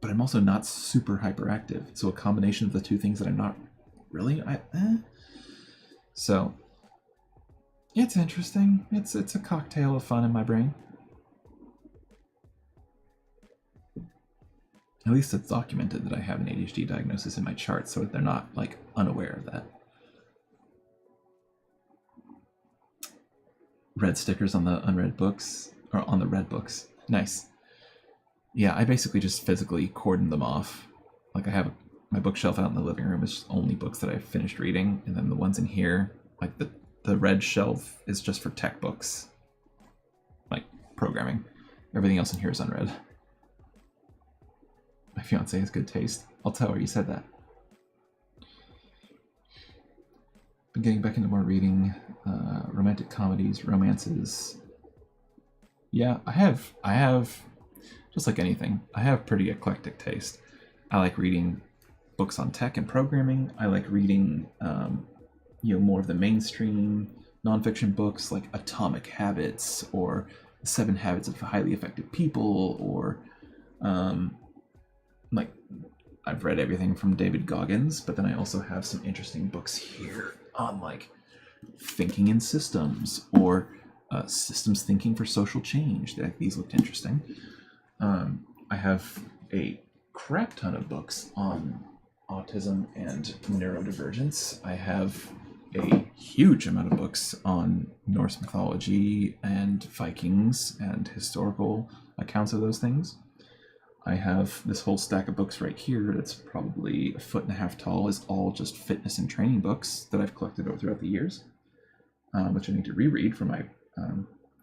but I'm also not super hyperactive. So a combination of the two things that I'm not really, So it's interesting. It's a cocktail of fun in my brain. At least it's documented that I have an ADHD diagnosis in my chart, so they're not like unaware of that. Red stickers on the unread books, or on the read books. Nice. Yeah, I basically just physically cordon them off. Like I have my bookshelf out in the living room is only books that I've finished reading, and then the ones in here, like the red shelf is just for tech books, like programming. Everything else in here is unread. My fiance has good taste. I'll tell her you said that. Been getting back into more reading, romantic comedies, romances. Yeah, I have, just like anything, I have pretty eclectic taste. I like reading books on tech and programming. I like reading, more of the mainstream nonfiction books like Atomic Habits or 7 Habits of Highly Effective People, or like I've read everything from David Goggins, but then I also have some interesting books here on like thinking in systems or systems thinking for social change. These looked interesting. I have a crap ton of books on autism and neurodivergence. I have a huge amount of books on Norse mythology and Vikings and historical accounts of those things. I have this whole stack of books right here that's probably 1.5 feet tall, is all just fitness and training books that I've collected over throughout the years, which I need to reread for my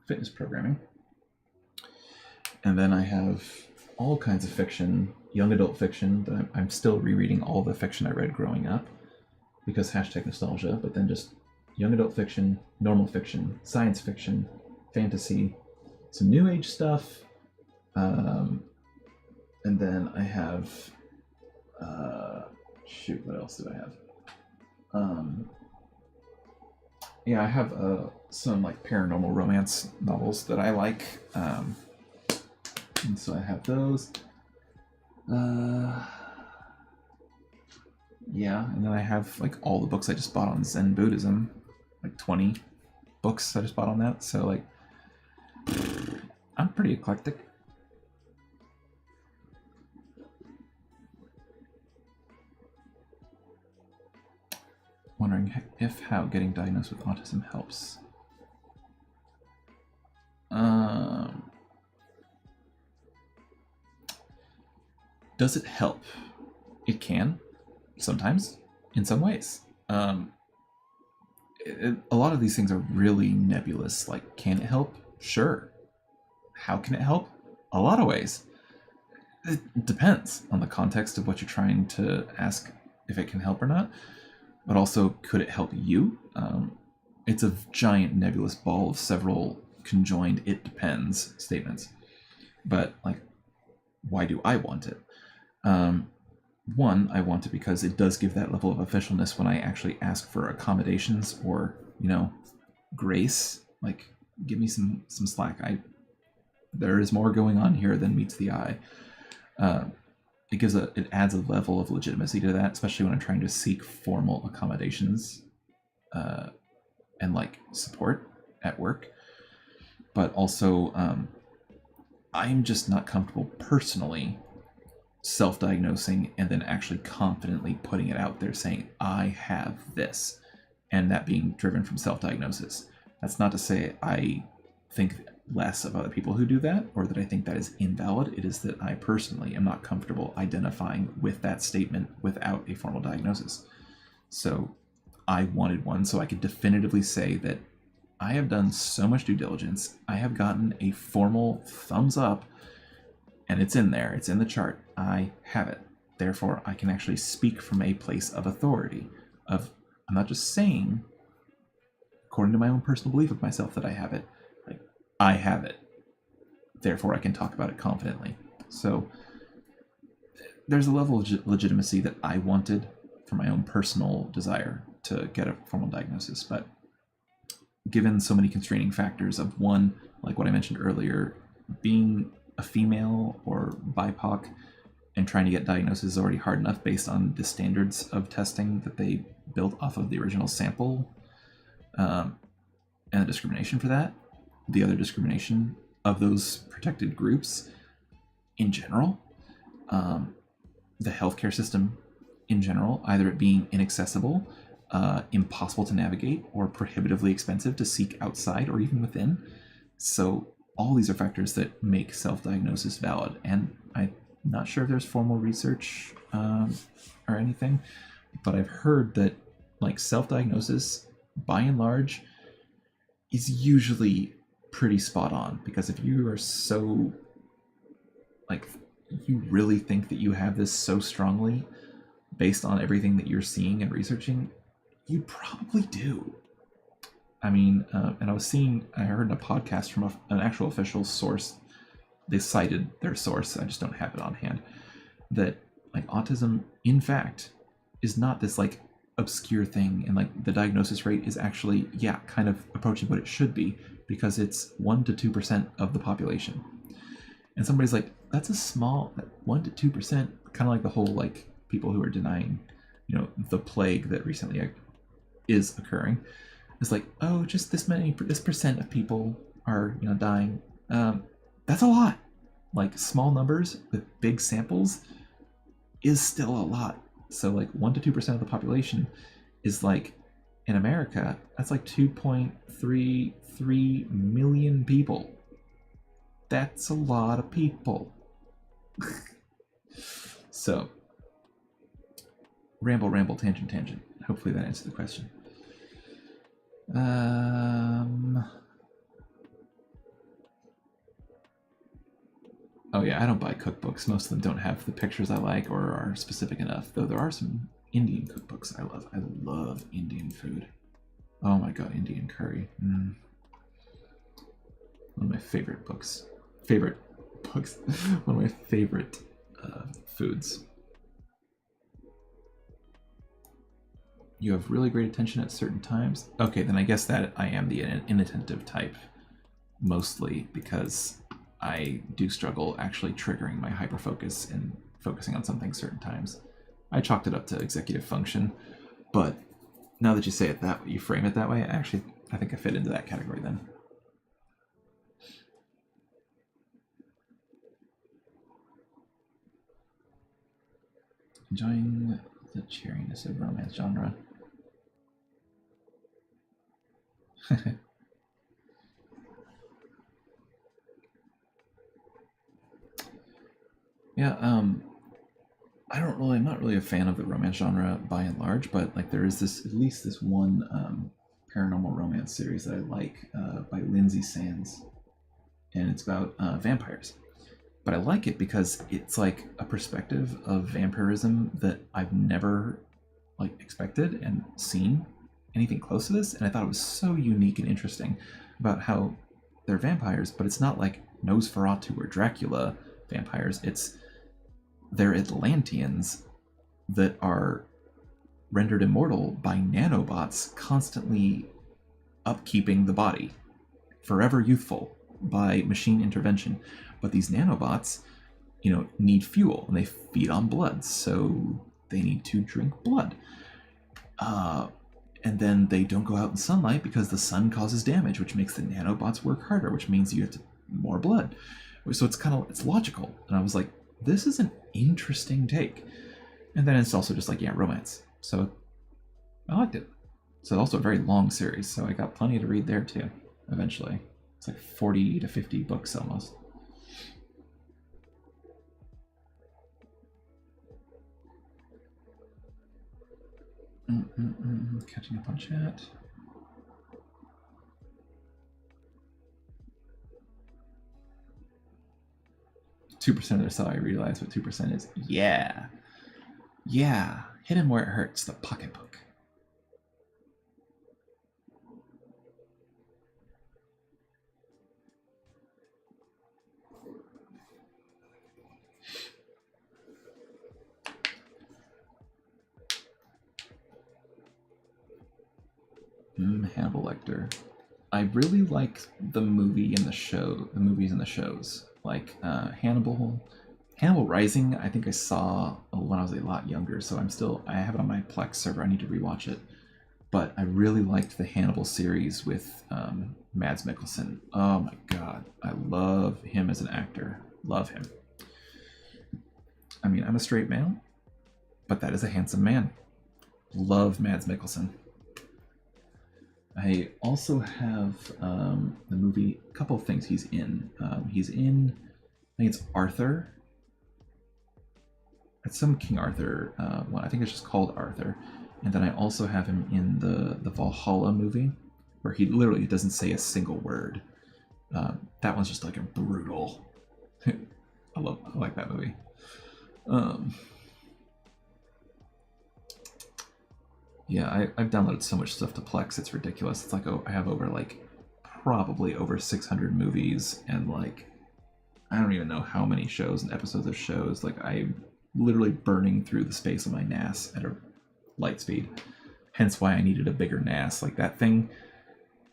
fitness programming. And then I have all kinds of fiction, young adult fiction, that I'm still rereading all the fiction I read growing up, because #nostalgia, but then just young adult fiction, normal fiction, science fiction, fantasy, some new age stuff, and then I have, what else did I have? I have some like paranormal romance novels that I like, and so I have those. And then I have like all the books I just bought on Zen Buddhism, like 20 books I just bought on that. So like, I'm pretty eclectic. Wondering how getting diagnosed with autism helps. Does it help? It can, sometimes, in some ways. A lot of these things are really nebulous. Like, can it help? Sure. How can it help? A lot of ways. It depends on the context of what you're trying to ask, if it can help or not. But also, could it help you? It's a giant nebulous ball of several conjoined "it depends" statements. But, like, why do I want it? One, I want it because it does give that level of officialness when I actually ask for accommodations or, grace. Like, give me some slack. There is more going on here than meets the eye. It adds a level of legitimacy to that, especially when I'm trying to seek formal accommodations and like support at work. But also, I'm just not comfortable personally self-diagnosing and then actually confidently putting it out there saying, I have this, and that being driven from self-diagnosis. That's not to say I think less of other people who do that, or that I think that is invalid. It is that I personally am not comfortable identifying with that statement without a formal diagnosis. So I wanted one so I could definitively say that I have done so much due diligence. I have gotten a formal thumbs up, and it's in there. It's in the chart. I have it. Therefore, I can actually speak from a place of authority. I'm not just saying, according to my own personal belief of myself, that I have it. Like, I have it. Therefore, I can talk about it confidently. So there's a level of legitimacy that I wanted for my own personal desire to get a formal diagnosis. But given so many constraining factors of one, like what I mentioned earlier, being a female or BIPOC and trying to get diagnosis is already hard enough based on the standards of testing that they built off of the original sample, and the discrimination for that, the other discrimination of those protected groups in general, the healthcare system in general, either it being inaccessible, impossible to navigate, or prohibitively expensive to seek outside or even within. So all these are factors that make self-diagnosis valid. And I'm not sure if there's formal research or anything, but I've heard that like self-diagnosis, by and large, is usually pretty spot on. Because if you are so, like, you really think that you have this so strongly based on everything that you're seeing and researching, you probably do. I mean, and I heard in a podcast from an actual official source, they cited their source, I just don't have it on hand, that like autism, in fact, is not this like obscure thing, and like the diagnosis rate is actually, yeah, kind of approaching what it should be, because it's 1 to 2% of the population. And somebody's like, that's a small 1 to 2%, kind of like the whole like people who are denying, you know, the plague that recently is occurring. It's like, oh, just this percent of people are, you know, dying. That's a lot. Like small numbers with big samples is still a lot. So like 1 to 2% of the population is like, in America, that's like 2.33 million people. That's a lot of people. So, ramble, tangent. Hopefully that answered the question. Oh yeah, I don't buy cookbooks. Most of them don't have the pictures I like or are specific enough, though there are some Indian cookbooks I love. I love Indian food. Oh my god, Indian curry. One of my favorite books. One of my favorite foods. You have really great attention at certain times. Okay, then I guess that I am the inattentive type, mostly because I do struggle actually triggering my hyperfocus and focusing on something certain times. I chalked it up to executive function, but now that you say it that way, you frame it that way, I think I fit into that category then. Enjoying the cheeriness of romance genre. Yeah, I'm not really a fan of the romance genre by and large, but like there is at least this one paranormal romance series that I like by Lindsay Sands, and it's about vampires. But I like it because it's like a perspective of vampirism that I've never like expected and seen anything close to this, and I thought it was so unique and interesting about how they're vampires, but it's not like Nosferatu or Dracula vampires. They're Atlanteans that are rendered immortal by nanobots constantly upkeeping the body, forever youthful by machine intervention. But these nanobots, you know, need fuel and they feed on blood, so they need to drink blood. And then they don't go out in sunlight because the sun causes damage, which makes the nanobots work harder, which means you have more blood. So it's logical. And I was like, this is an interesting take. And then it's also just like, yeah, romance. So I liked it. So also a very long series, so I got plenty to read there too, eventually. It's like 40 to 50 books almost. Catching up on chat. "2% of their salary, realize what 2% is." Yeah. Yeah, hit him where it hurts, the pocketbook. Hannibal Lecter. I really like the movie and the movies and the shows. Like Hannibal Rising, I think I saw when I was a lot younger, so I have it on my Plex server. I need to rewatch it. But I really liked the Hannibal series with Mads Mikkelsen. Oh my god, I love him as an actor. Love him. I mean, I'm a straight male, but that is a handsome man. Love Mads Mikkelsen. I also have the movie, a couple of things he's in. He's in, I think it's Arthur. It's some King Arthur one. I think it's just called Arthur. And then I also have him in the Valhalla movie, where he literally doesn't say a single word. That one's just like a brutal. I like that movie. Yeah, I've downloaded so much stuff to Plex, it's ridiculous. It's like, I have probably over 600 movies, and like, I don't even know how many shows and episodes of shows. Like, I'm literally burning through the space of my NAS at a light speed. Hence why I needed a bigger NAS. Like, that thing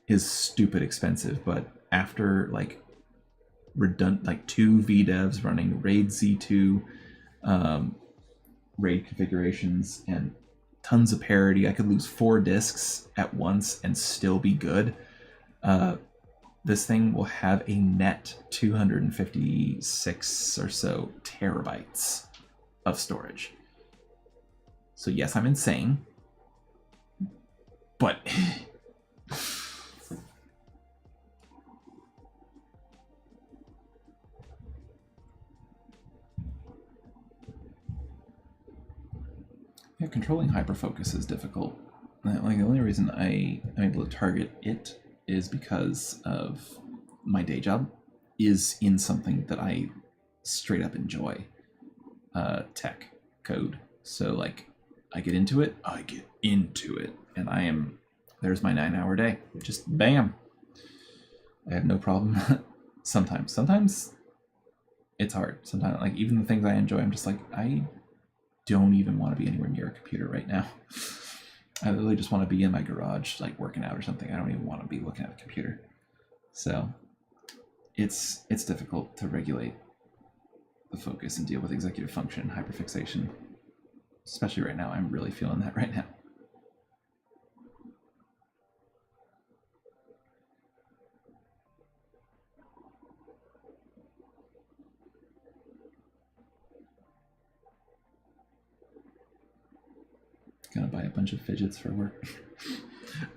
is stupid expensive, but after like two VDEVs running RAID Z2 RAID configurations and tons of parity, I could lose 4 disks at once and still be good. This thing will have a net 256 or so terabytes of storage. So yes, I'm insane, but yeah, controlling hyperfocus is difficult. Like, the only reason I'm able to target it is because of my day job is in something that I straight up enjoy. Tech, code. So like, I get into it, and there's my 9-hour day. Just bam. I have no problem. Sometimes it's hard. Sometimes, like, even the things I enjoy, I'm just like, I don't even want to be anywhere near a computer right now. I literally just want to be in my garage, like working out or something. I don't even want to be looking at a computer. So it's difficult to regulate the focus and deal with executive function and hyperfixation. Especially right now. I'm really feeling that right now. Gonna buy a bunch of fidgets for work.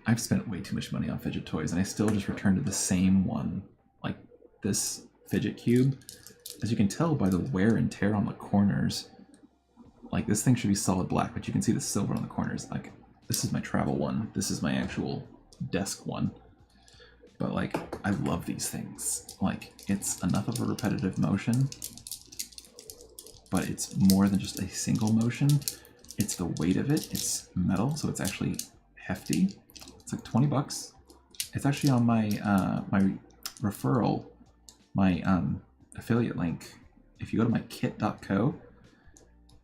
I've spent way too much money on fidget toys, and I still just return to the same one. Like this fidget cube. As you can tell by the wear and tear on the corners, like, this thing should be solid black, but you can see the silver on the corners. Like, this is my travel one. This is my actual desk one. But like, I love these things. Like, it's enough of a repetitive motion, but it's more than just a single motion. It's the weight of it. It's metal, so it's actually hefty. It's like 20 bucks. It's actually on my my referral, my affiliate link. If you go to my kit.co,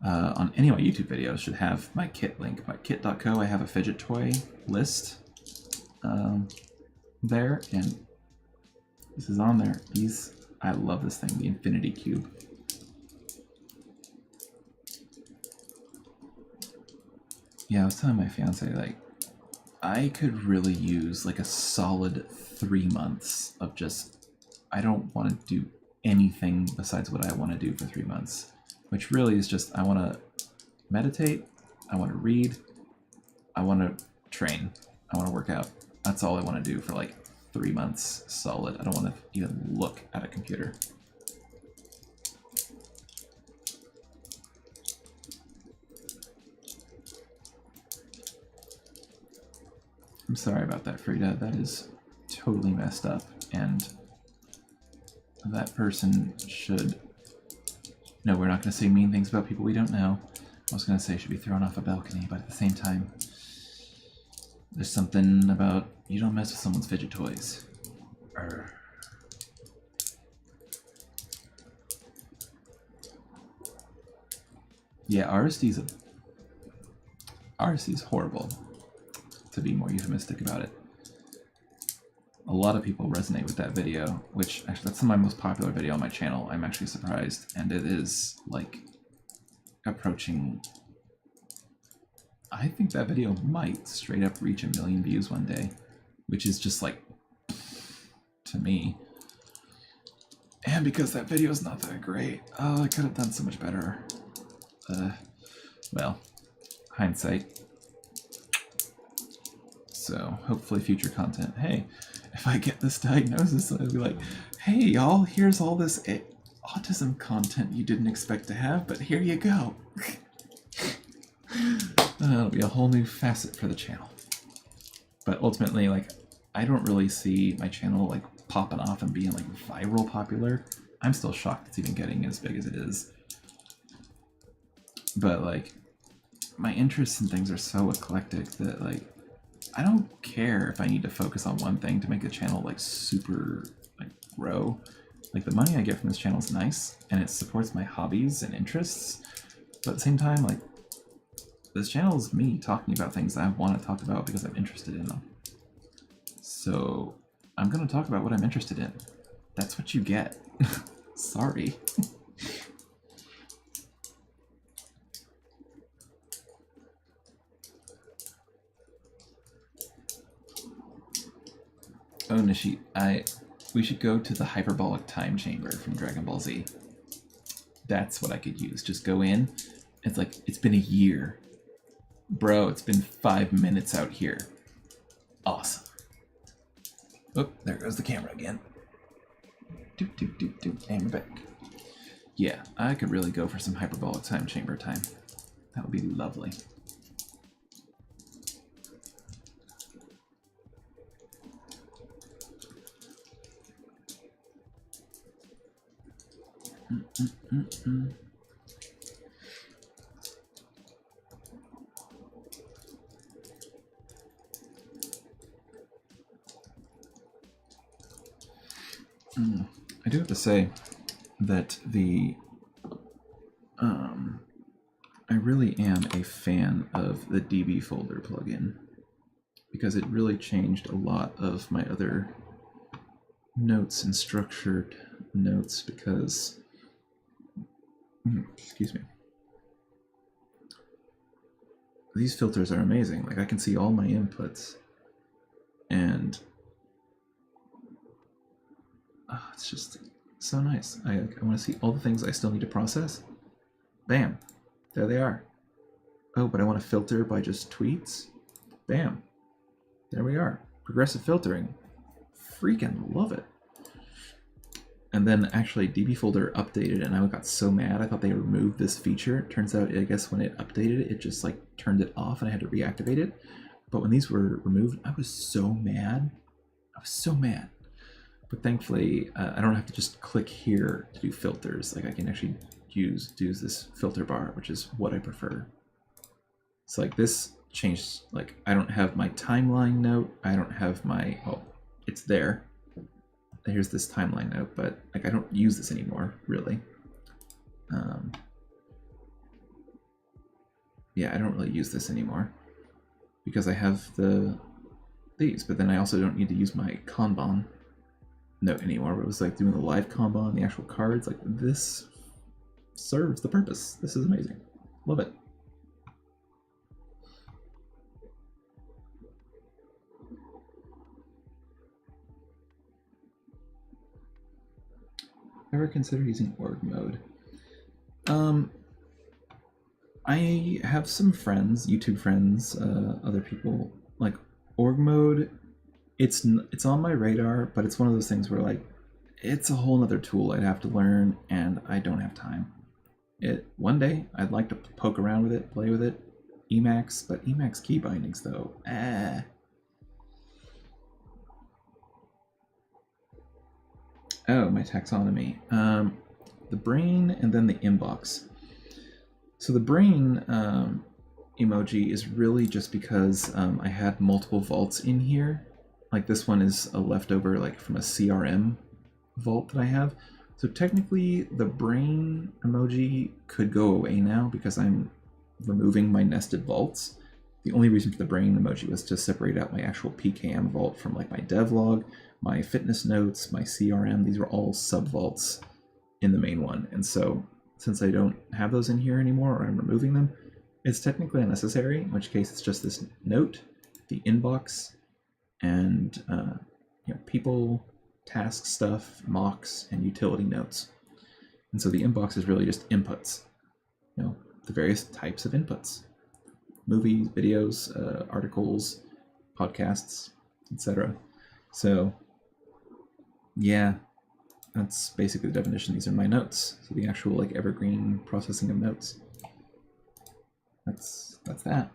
on any of my YouTube videos should have my kit link. My kit.co, I have a fidget toy list there, and this is on there. I love this thing, the Infinity Cube. Yeah, I was telling my fiance, like, I could really use like a solid 3 months of just, I don't want to do anything besides what I want to do for 3 months, which really is just, I want to meditate, I want to read, I want to train, I want to work out. That's all I want to do for like 3 months solid. I don't want to even look at a computer. I'm sorry about that, Frida. That is totally messed up, and that person should... No, we're not going to say mean things about people we don't know. I was gonna say it should be thrown off a balcony, but at the same time, there's something about you don't mess with someone's fidget toys. Urgh. Yeah, RSD's horrible, to be more euphemistic about it. A lot of people resonate with that video, which actually that's my most popular video on my channel. I'm actually surprised, and it is like approaching. I think that video might straight up reach 1 million views one day, which is just like, to me. And because that video is not that great, oh, I could have done so much better. Well, hindsight. So hopefully future content. Hey, if I get this diagnosis, I'll be like, hey y'all, here's all this autism content you didn't expect to have, but here you go. That'll be a whole new facet for the channel. But ultimately, like, I don't really see my channel like popping off and being like viral popular. I'm still shocked it's even getting as big as it is. But like, my interests and things are so eclectic that like, I don't care if I need to focus on one thing to make the channel like super like grow. Like, the money I get from this channel is nice and it supports my hobbies and interests, but at the same time, like, this channel is me talking about things that I want to talk about because I'm interested in them. So I'm going to talk about what I'm interested in. That's what you get. Sorry. Oh, Nishi, we should go to the hyperbolic time chamber from Dragon Ball Z. That's what I could use. Just go in. It's like, it's been a year. Bro, it's been 5 minutes out here. Awesome. Oh, there goes the camera again. Doop, doop, doop, doop. And we're back. Yeah, I could really go for some hyperbolic time chamber time. That would be lovely. I do have to say that I really am a fan of the DB folder plugin because it really changed a lot of my other notes and structured notes because, excuse me, these filters are amazing. Like, I can see all my inputs and it's just so nice. I want to see all the things I still need to process. Bam, there they are. Oh, but I want to filter by just tweets. Bam, there we are. Progressive filtering. Freaking love it. And then actually DB folder updated and I got so mad. I thought they removed this feature. Turns out, I guess when it updated, it just like turned it off and I had to reactivate it. But when these were removed, I was so mad. I was so mad. But thankfully, I don't have to just click here to do filters. Like, I can actually do this filter bar, which is what I prefer. So like this changed, like, I don't have my timeline note. I don't have my, oh, it's there. Here's this timeline note, but like, I don't use this anymore, really. Yeah, I don't really use this anymore because I have these, but then I also don't need to use my Kanban note anymore. But it was like doing the live Kanban, the actual cards, like this serves the purpose. This is amazing. Love it. Ever consider using org mode? I have some friends, YouTube friends, other people, like org mode. It's on my radar, but it's one of those things where like it's a whole other tool I'd have to learn, and I don't have time. One day I'd like to poke around with it, play with it. Emacs, but Emacs key bindings though. Oh, my taxonomy. The brain and then the inbox. So the brain emoji is really just because I had multiple vaults in here. Like this one is a leftover like from a CRM vault that I have. So technically the brain emoji could go away now because I'm removing my nested vaults. The only reason for the brain emoji was to separate out my actual PKM vault from like my devlog, my fitness notes, my CRM. These were all sub vaults in the main one. And so since I don't have those in here anymore, or I'm removing them, it's technically unnecessary, in which case it's just this note, the inbox, and people, task stuff, mocks, and utility notes. And so the inbox is really just inputs, the various types of inputs. Movies, videos, articles, podcasts, etc. So yeah, that's basically the definition. These are my notes. So the actual like evergreen processing of notes. That's that.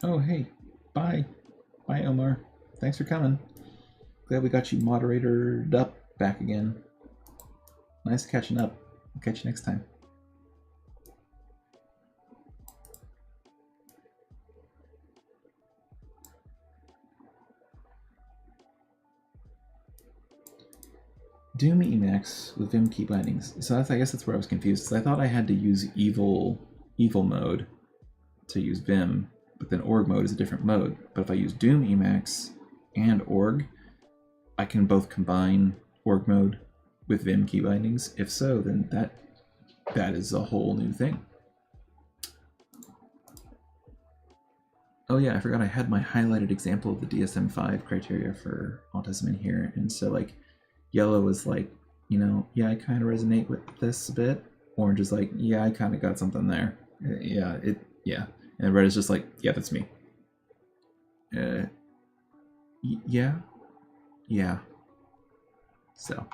Oh hey, bye Omar. Thanks for coming. Glad we got you moderated up back again. Nice catching up. I'll catch you next time. Doom Emacs with Vim key bindings. So I guess that's where I was confused. So I thought I had to use evil mode to use Vim, but then org mode is a different mode. But if I use Doom Emacs and org, I can both combine org mode with Vim key bindings. If so, then that is a whole new thing. Oh yeah, I forgot I had my highlighted example of the DSM-5 criteria for autism in here, and so like yellow is like, yeah, I kind of resonate with this a bit. Orange is like, yeah, I kind of got something there. Yeah. And red is just like, yeah, that's me. Yeah. So.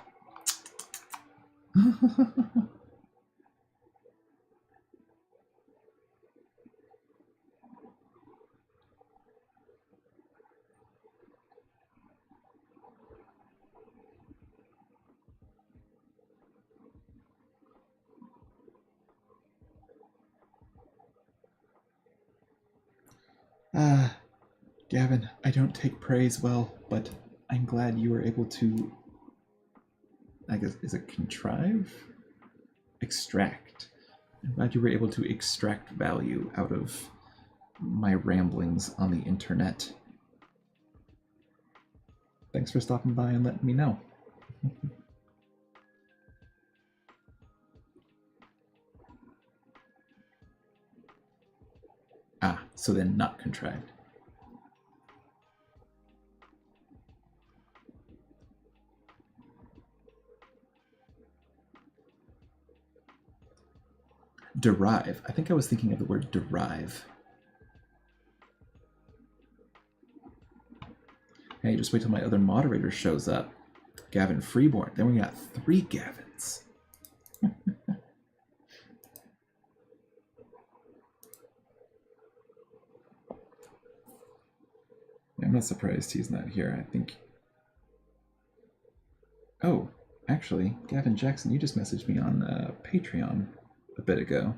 Gavin, I don't take praise well, but I'm glad you were able to, I guess, is it contrive? Extract. I'm glad you were able to extract value out of my ramblings on the internet. Thanks for stopping by and letting me know. So then not contrived. Derive. I think I was thinking of the word derive. Hey, just wait till my other moderator shows up. Gavin Freeborn. Then we got 3 Gavins. I'm not surprised he's not here. I think... Oh, actually, Gavin Jackson, you just messaged me on Patreon a bit ago.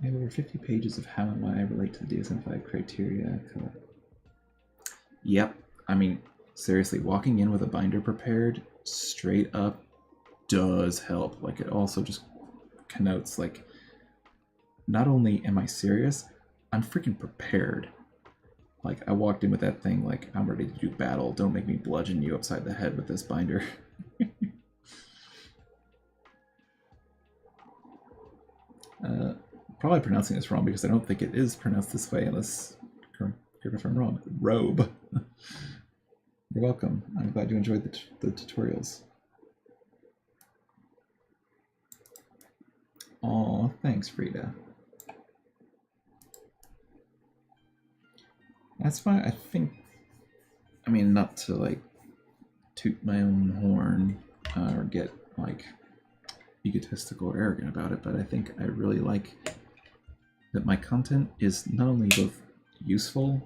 I have over 50 pages of how and why I relate to the DSM-5 criteria. Yep. I mean, seriously, walking in with a binder prepared straight up does help. Like, it also just connotes, like, not only am I serious, I'm freaking prepared. Like, I walked in with that thing like, I'm ready to do battle. Don't make me bludgeon you upside the head with this binder. Probably pronouncing this wrong because I don't think it is pronounced this way unless, correct if I'm wrong, robe. You're welcome. I'm glad you enjoyed the tutorials. Aw, thanks, Frida. That's why I think, I mean, not to like toot my own horn or get like egotistical or arrogant about it, but I think I really like that my content is not only both useful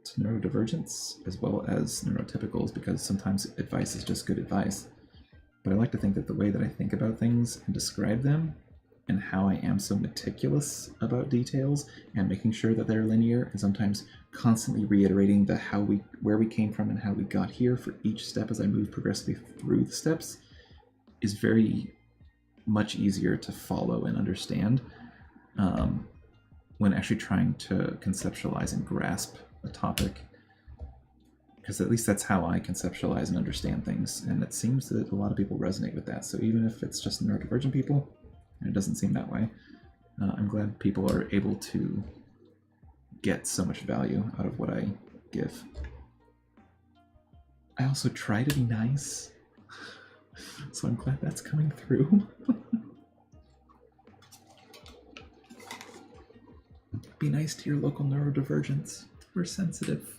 to neurodivergents as well as neurotypicals, because sometimes advice is just good advice. But I like to think that the way that I think about things and describe them, and how I am so meticulous about details and making sure that they're linear, and sometimes constantly reiterating the where we came from and how we got here for each step as I move progressively through the steps, is very much easier to follow and understand when actually trying to conceptualize and grasp a topic. Because at least that's how I conceptualize and understand things, and it seems that a lot of people resonate with that. So even if it's just neurodivergent people, and it doesn't seem that way, I'm glad people are able to get so much value out of what I give. I also try to be nice, so I'm glad that's coming through. Be nice to your local neurodivergents. We're sensitive.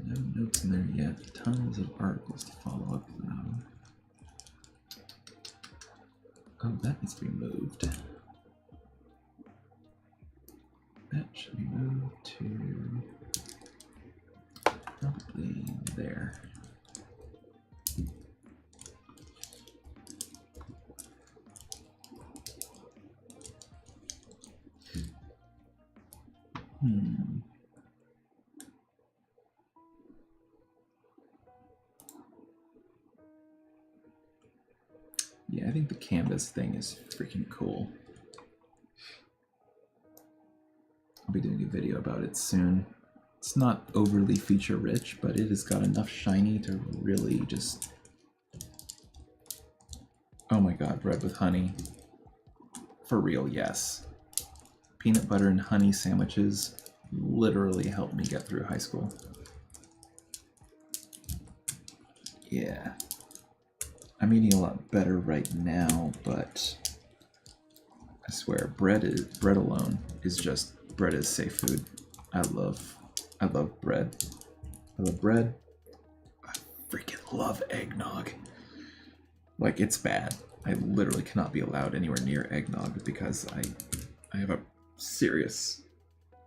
No notes in there yet. Tons of articles to follow up though. Oh, that needs to be moved. That should be moved to probably there. Yeah, I think the canvas thing is freaking cool. I'll be doing a video about it soon. It's not overly feature rich, but it has got enough shiny to really just... Oh my god, bread with honey. For real, yes. Peanut butter and honey sandwiches literally helped me get through high school. Yeah. I'm eating a lot better right now, but I swear, bread alone is just... Bread is safe food. I love bread. I love bread. I freaking love eggnog. Like, it's bad. I literally cannot be allowed anywhere near eggnog because I have a serious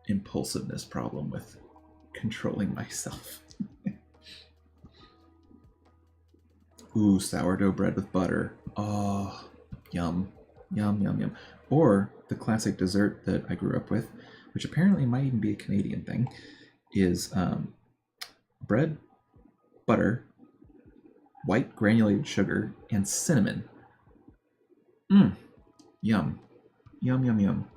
impulsiveness problem with controlling myself. Ooh, sourdough bread with butter. Oh, yum. Yum, yum, yum. Or the classic dessert that I grew up with, which apparently might even be a Canadian thing, is bread, butter, white granulated sugar, and cinnamon. Mmm. Yum. Yum, yum, yum.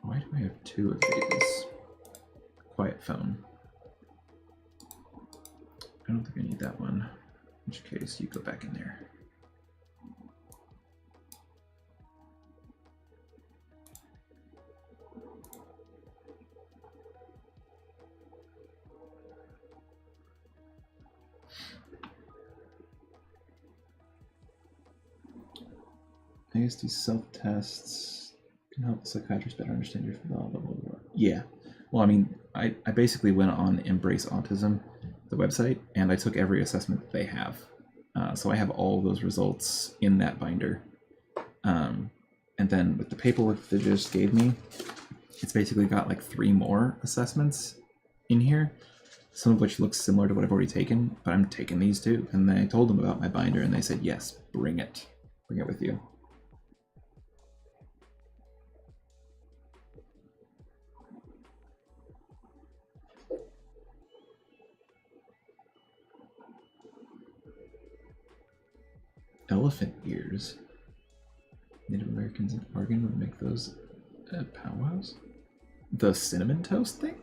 Why do I have two of these? Quiet phone. I don't think I need that one. In which case, you go back in there. ASD self-tests can help the psychiatrist better understand your blah, blah, blah, blah. Yeah. Well, I mean, I basically went on Embrace Autism, the website, and I took every assessment that they have. So I have all those results in that binder. And then with the paperwork that they just gave me, it's basically got like 3 more assessments in here, some of which look similar to what I've already taken, but I'm taking these too. And then I told them about my binder, and they said, yes, bring it. Bring it with you. Elephant ears. Native Americans in Oregon would make those at powwows. The cinnamon toast thing?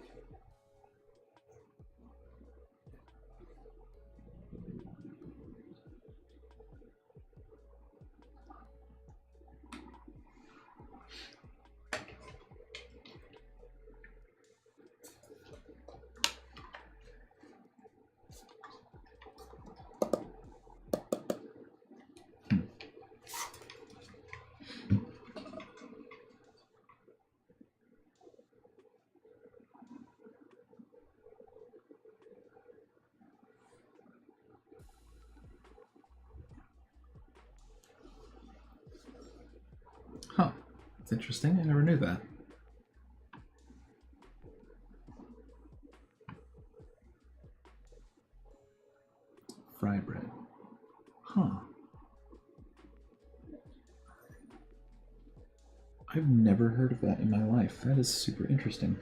It's interesting. I never knew that. Fry bread. Huh. I've never heard of that in my life. That is super interesting.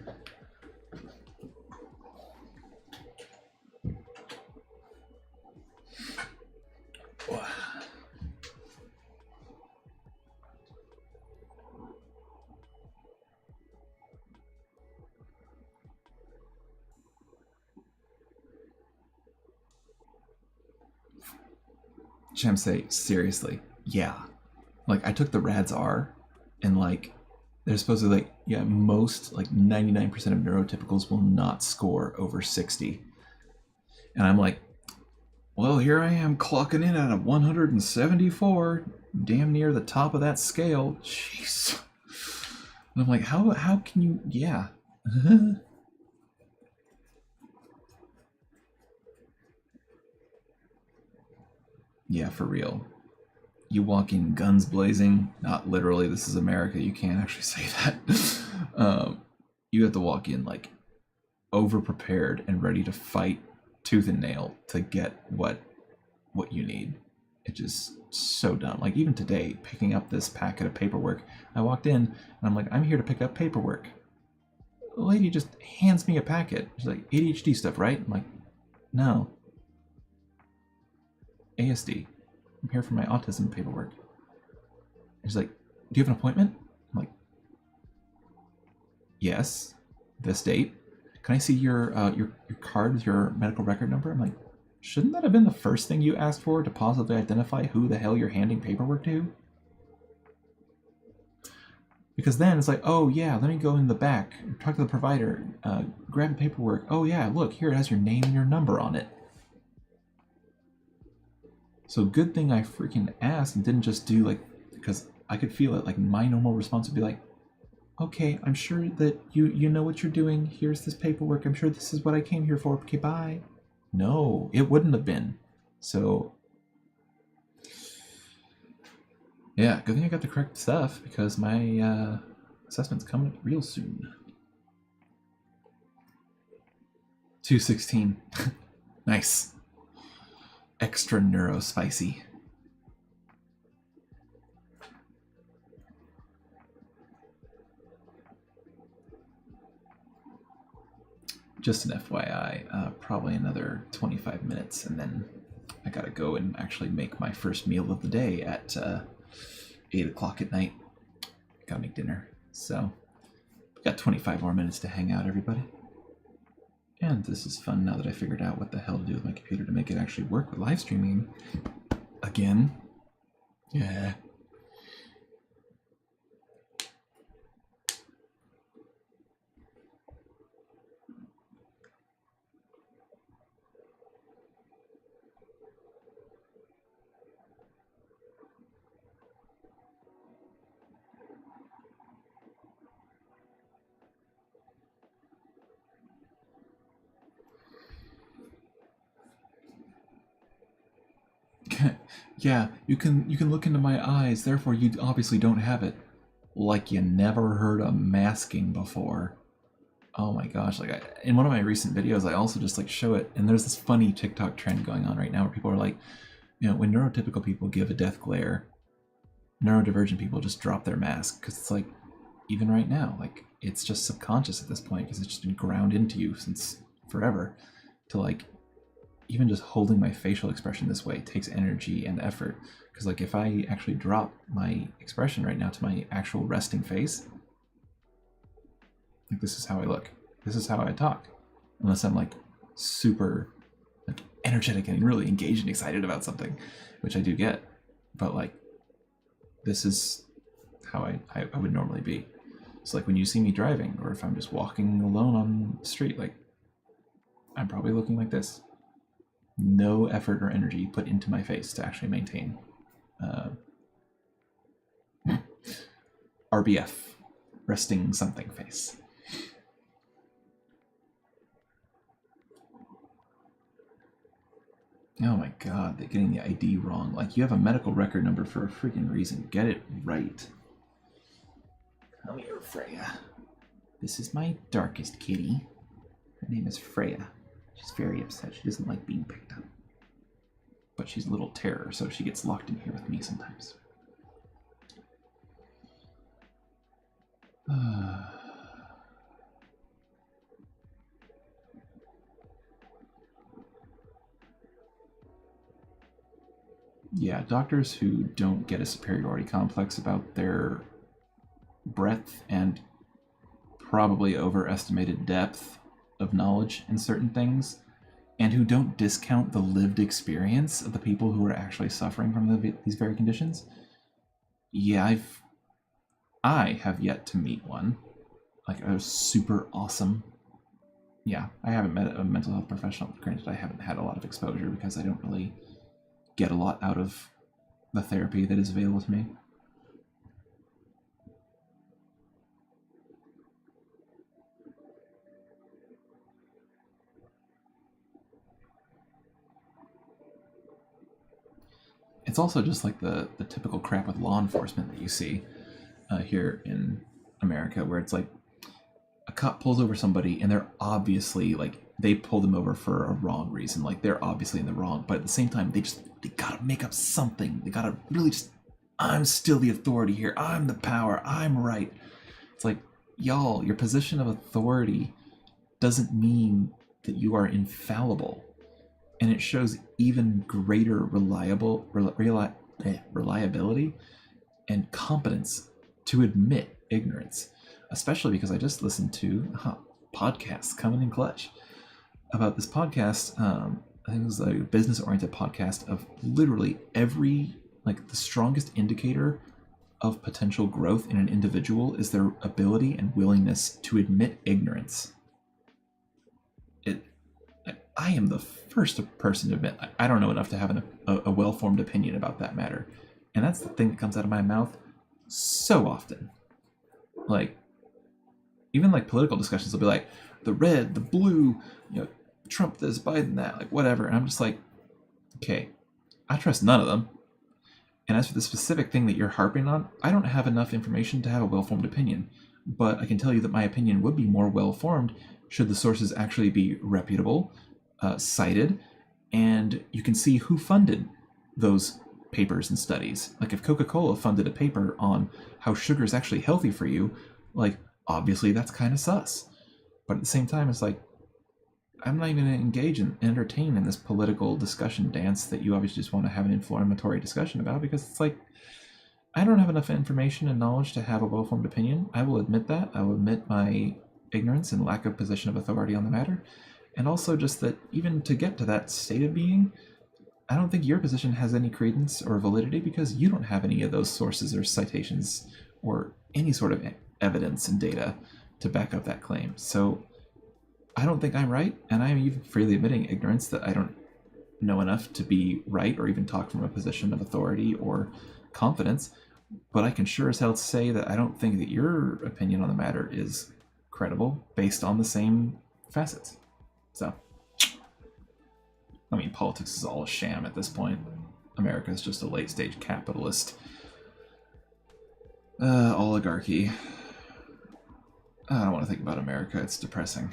Shamsay, seriously, yeah. Like, I took the RADS R, and like, they're supposedly like, yeah, most, like 99% of neurotypicals will not score over 60. And I'm like, well, here I am clocking in at a 174, damn near the top of that scale. Jeez. And I'm like, how can you, yeah. Yeah, for real. You walk in guns blazing, not literally, this is America, you can't actually say that. You have to walk in like over prepared and ready to fight tooth and nail to get what you need. It's just so dumb. Like even today, picking up this packet of paperwork, I walked in and I'm like, I'm here to pick up paperwork. The lady just hands me a packet. She's like, ADHD stuff, right? I'm like, no. ASD. I'm here for my autism paperwork. She's like, do you have an appointment? I'm like, yes. This date. Can I see your card with your medical record number? I'm like, shouldn't that have been the first thing you asked for to positively identify who the hell you're handing paperwork to? Because then it's like, oh yeah, let me go in the back, talk to the provider, grab the paperwork. Oh yeah, look, here it has your name and your number on it. So good thing I freaking asked and didn't just do like, because I could feel it, like my normal response would be like, okay, I'm sure that you know what you're doing. Here's this paperwork. I'm sure this is what I came here for. Okay, bye. No, it wouldn't have been. So, yeah, good thing I got the correct stuff because my assessment's coming up real soon. 216. Nice. Extra neuro spicy. Just an FYI, probably another 25 minutes, and then I gotta go and actually make my first meal of the day at 8 o'clock at night. Gotta make dinner. So, got 25 more minutes to hang out, everybody. And this is fun now that I figured out what the hell to do with my computer to make it actually work with live streaming. Again. Yeah. Yeah, you can look into my eyes, therefore you obviously don't have it. Like you never heard of masking before. Oh my gosh, like in one of my recent videos I also just like show it, and there's this funny TikTok trend going on right now where people are like, you know, when neurotypical people give a death glare, neurodivergent people just drop their mask, because it's like, even right now, like it's just subconscious at this point because it's just been ground into you since forever to like, even just holding my facial expression this way takes energy and effort. Because like if I actually drop my expression right now to my actual resting face, like this is how I look. This is how I talk. Unless I'm like super like energetic and really engaged and excited about something, which I do get. But like this is how I would normally be. It's like when you see me driving, or if I'm just walking alone on the street, like I'm probably looking like this. No effort or energy put into my face to actually maintain RBF, resting something face. Oh my god, they're getting the ID wrong. Like, you have a medical record number for a freaking reason. Get it right. Come here, Freya. This is my darkest kitty. Her name is Freya. She's very upset. She doesn't like being picked up. But she's a little terror, so she gets locked in here with me sometimes. Yeah, doctors who don't get a superiority complex about their breadth and probably overestimated depth of knowledge in certain things, and who don't discount the lived experience of the people who are actually suffering from these very conditions. Yeah, I have yet to meet one. Like a super awesome. Yeah, I haven't met a mental health professional. Granted, I haven't had a lot of exposure because I don't really get a lot out of the therapy that is available to me. It's also just like the typical crap with law enforcement that you see here in America, where it's like a cop pulls over somebody and they're obviously like, they pulled them over for a wrong reason. Like they're obviously in the wrong, but at the same time, they gotta make up something. They gotta really just, I'm still the authority here. I'm the power. I'm right. It's like, y'all, your position of authority doesn't mean that you are infallible. And it shows even greater reliability and competence to admit ignorance, especially because I just listened to podcasts coming in clutch about this podcast. I think it was a business-oriented podcast of literally every, like the strongest indicator of potential growth in an individual is their ability and willingness to admit ignorance. I am the first person to admit I don't know enough to have a well-formed opinion about that matter. And that's the thing that comes out of my mouth so often. Like, even like political discussions will be like, the red, the blue, Trump this, Biden that, like whatever. And I'm just like, okay, I trust none of them. And as for the specific thing that you're harping on, I don't have enough information to have a well-formed opinion. But I can tell you that my opinion would be more well-formed should the sources actually be reputable, cited, and you can see who funded those papers and studies. Like if Coca-Cola funded a paper on how sugar is actually healthy for you, like obviously that's kind of sus. But at the same time, it's like, I'm not even going to engage and entertain in this political discussion dance that you obviously just want to have an inflammatory discussion about, because it's like, I don't have enough information and knowledge to have a well-formed opinion. I will admit that. I will admit my ignorance and lack of position of authority on the matter. And also just that even to get to that state of being, I don't think your position has any credence or validity because you don't have any of those sources or citations or any sort of evidence and data to back up that claim. So I don't think I'm right, and I'm even freely admitting ignorance that I don't know enough to be right or even talk from a position of authority or confidence, but I can sure as hell say that I don't think that your opinion on the matter is credible based on the same facets. So, I mean, politics is all a sham at this point. America is just a late-stage capitalist oligarchy. I don't want to think about America. It's depressing.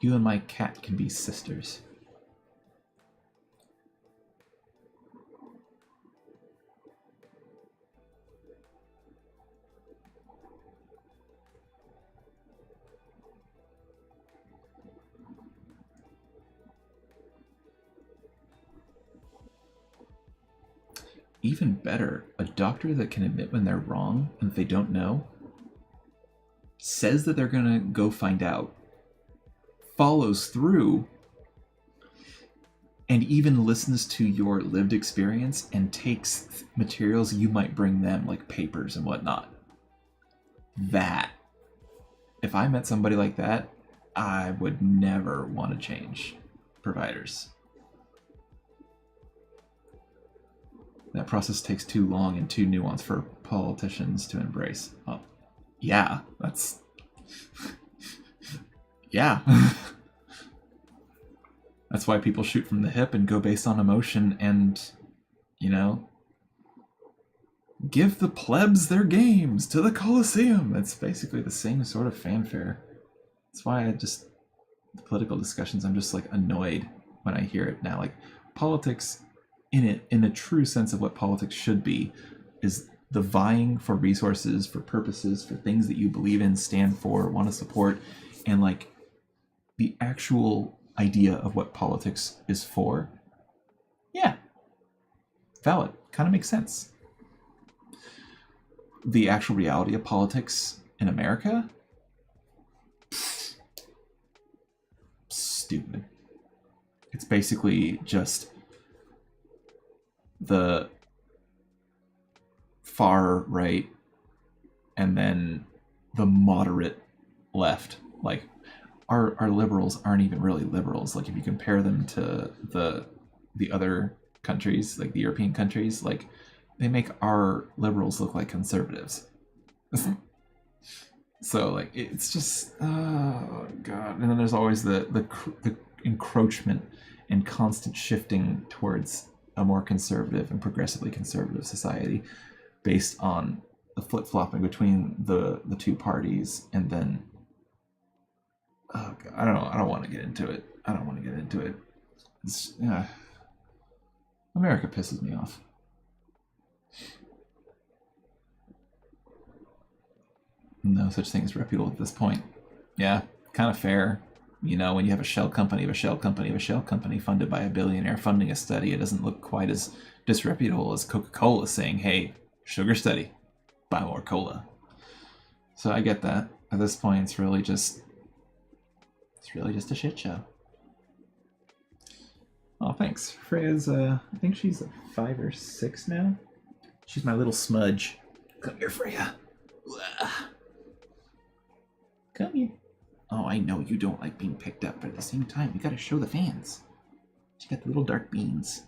You and my cat can be sisters. Even better, a doctor that can admit when they're wrong and if they don't know, says that they're gonna go find out, follows through, and even listens to your lived experience and takes materials you might bring them, like papers and whatnot. That, if I met somebody like that, I would never want to change providers. That process takes too long and too nuanced for politicians to embrace. Oh, yeah, that's... Yeah. That's why people shoot from the hip and go based on emotion and, you know, give the plebs their games to the Colosseum. It's basically the same sort of fanfare. That's why the political discussions, I'm just like annoyed when I hear it now. Like politics in a true sense of what politics should be is the vying for resources, for purposes, for things that you believe in, stand for, want to support, and like the actual idea of what politics is for. Yeah. Valid. Kind of makes sense. The actual reality of politics in America? Stupid. It's basically just the far right and then the moderate left. Like our liberals aren't even really liberals. Like if you compare them to the other countries, like the European countries, like they make our liberals look like conservatives. So like it's just, oh god. And then there's always the encroachment and constant shifting towards a more conservative and progressively conservative society based on the flip-flopping between the two parties. And then oh god, I don't want to get into it. It's, America pisses me off. No such thing as reputable at this point. Yeah, kind of fair. You know, when you have a shell company of a shell company of a shell company funded by a billionaire funding a study, it doesn't look quite as disreputable as Coca-Cola saying, hey, sugar study, buy more cola. So I get that. At this point, it's really just a shit show. Oh, thanks. Freya's, I think she's 5 or 6 now. She's my little smudge. Come here, Freya. Come here. Oh, I know you don't like being picked up, but at the same time, we gotta show the fans. She got the little dark beans.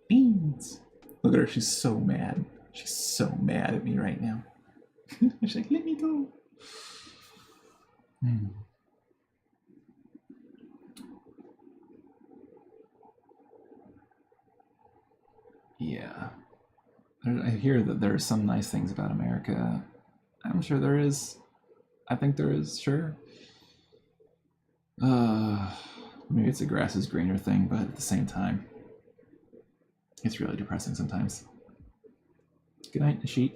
Beans. Look at her, she's so mad. She's so mad at me right now. She's like, let me go. Yeah. I hear that there are some nice things about America. I'm sure there is. I think there is, sure. Maybe it's a grass is greener thing, but at the same time, it's really depressing sometimes. Good night, Nishit.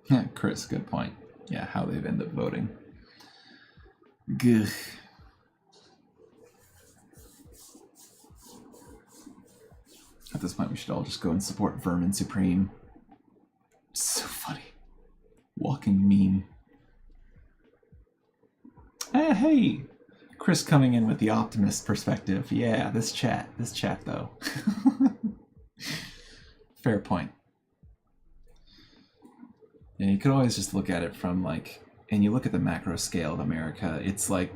Yeah, Chris, good point. Yeah, how they've ended up voting. Gugh. At this point, we should all just go and support Vermin Supreme. So funny. Walking meme. Hey! Chris coming in with the optimist perspective. Yeah, this chat though. Fair point. And you could always just look at it from like, and you look at the macro scale of America, it's like,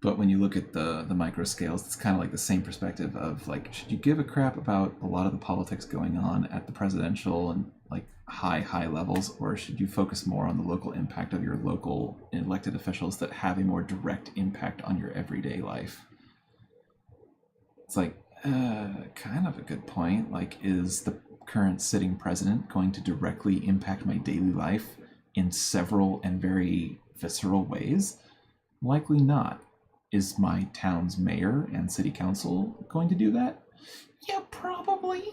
but when you look at the micro scales, it's kind of like the same perspective of like, should you give a crap about a lot of the politics going on at the presidential and like high levels, or should you focus more on the local impact of your local elected officials that have a more direct impact on your everyday life? It's like, kind of a good point. Like, is the current sitting president going to directly impact my daily life in several and very visceral ways? Likely not. Is my town's mayor and city council going to do that? Yeah, probably.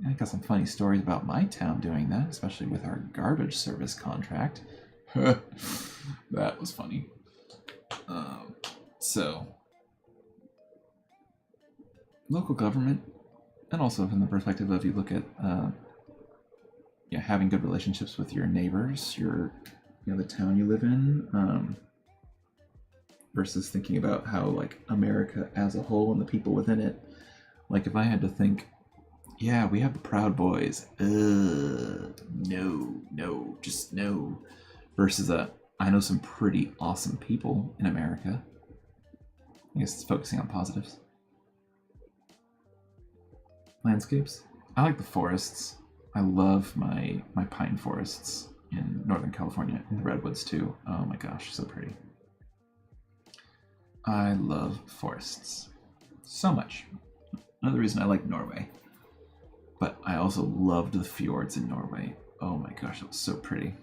I got some funny stories about my town doing that, especially with our garbage service contract. That was funny. So, local government, and also from the perspective of you look at having good relationships with your neighbors, the town you live in, versus thinking about how like America as a whole and the people within it. Like if I had to think Yeah, we have the Proud Boys. No, just no. Versus I know some pretty awesome people in America. I guess it's focusing on positives. Landscapes. I like the forests. I love my pine forests in Northern California, and the redwoods too. Oh my gosh, so pretty. I love forests so much. Another reason I like Norway. But I also loved the fjords in Norway. Oh my gosh, it was so pretty.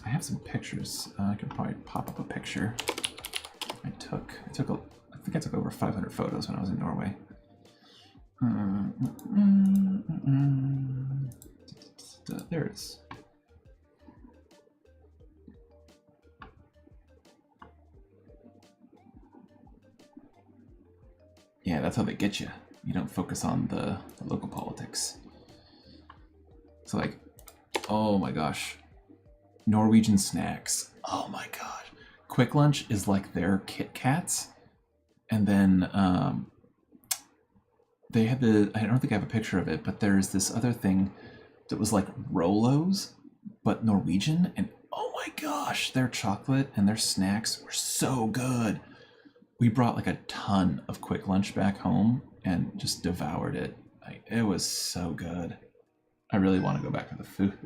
I have some pictures. I could probably pop up a picture. I think I took over 500 photos when I was in Norway. There it is. Yeah, that's how they get you. You don't focus on the local politics. So like, oh my gosh. Norwegian snacks. Oh my god. Quick Lunch is like their Kit Kats. And then they had I don't think I have a picture of it, but there's this other thing that was like Rolos, but Norwegian. And oh my gosh, their chocolate and their snacks were so good. We brought like a ton of Quick Lunch back home and just devoured it. It was so good. I really want to go back for the food.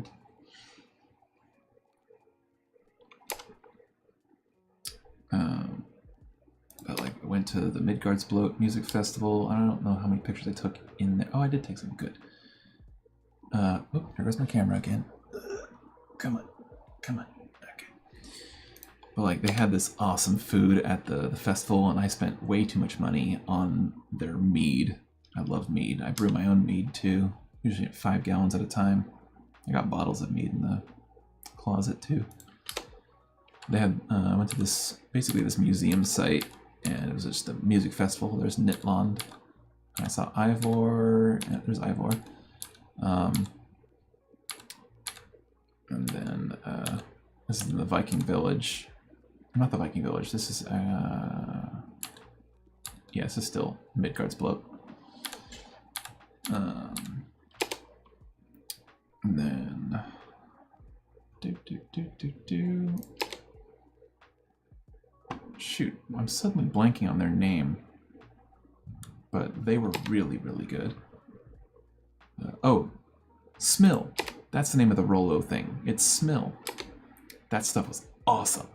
But like, I went to the Midgardsblot Music Festival. I don't know how many pictures I took in there. Oh, I did take some good. Oh, here goes my camera again. Come on. Okay. But like, they had this awesome food at the festival, and I spent way too much money on their mead. I love mead. I brew my own mead too, usually at 5 gallons at a time. I got bottles of mead in the closet too. They had, I went to basically this museum site, and it was just a music festival. There's Nitland. I saw Ivor. Yeah, there's Ivor. And then this is in the Viking village. Not the Viking village. This is yeah, this is still Midgardsblot. And then shoot, I'm suddenly blanking on their name, but they were really, really good. Oh, Smill. That's the name of the Rolo thing. It's Smill. That stuff was awesome.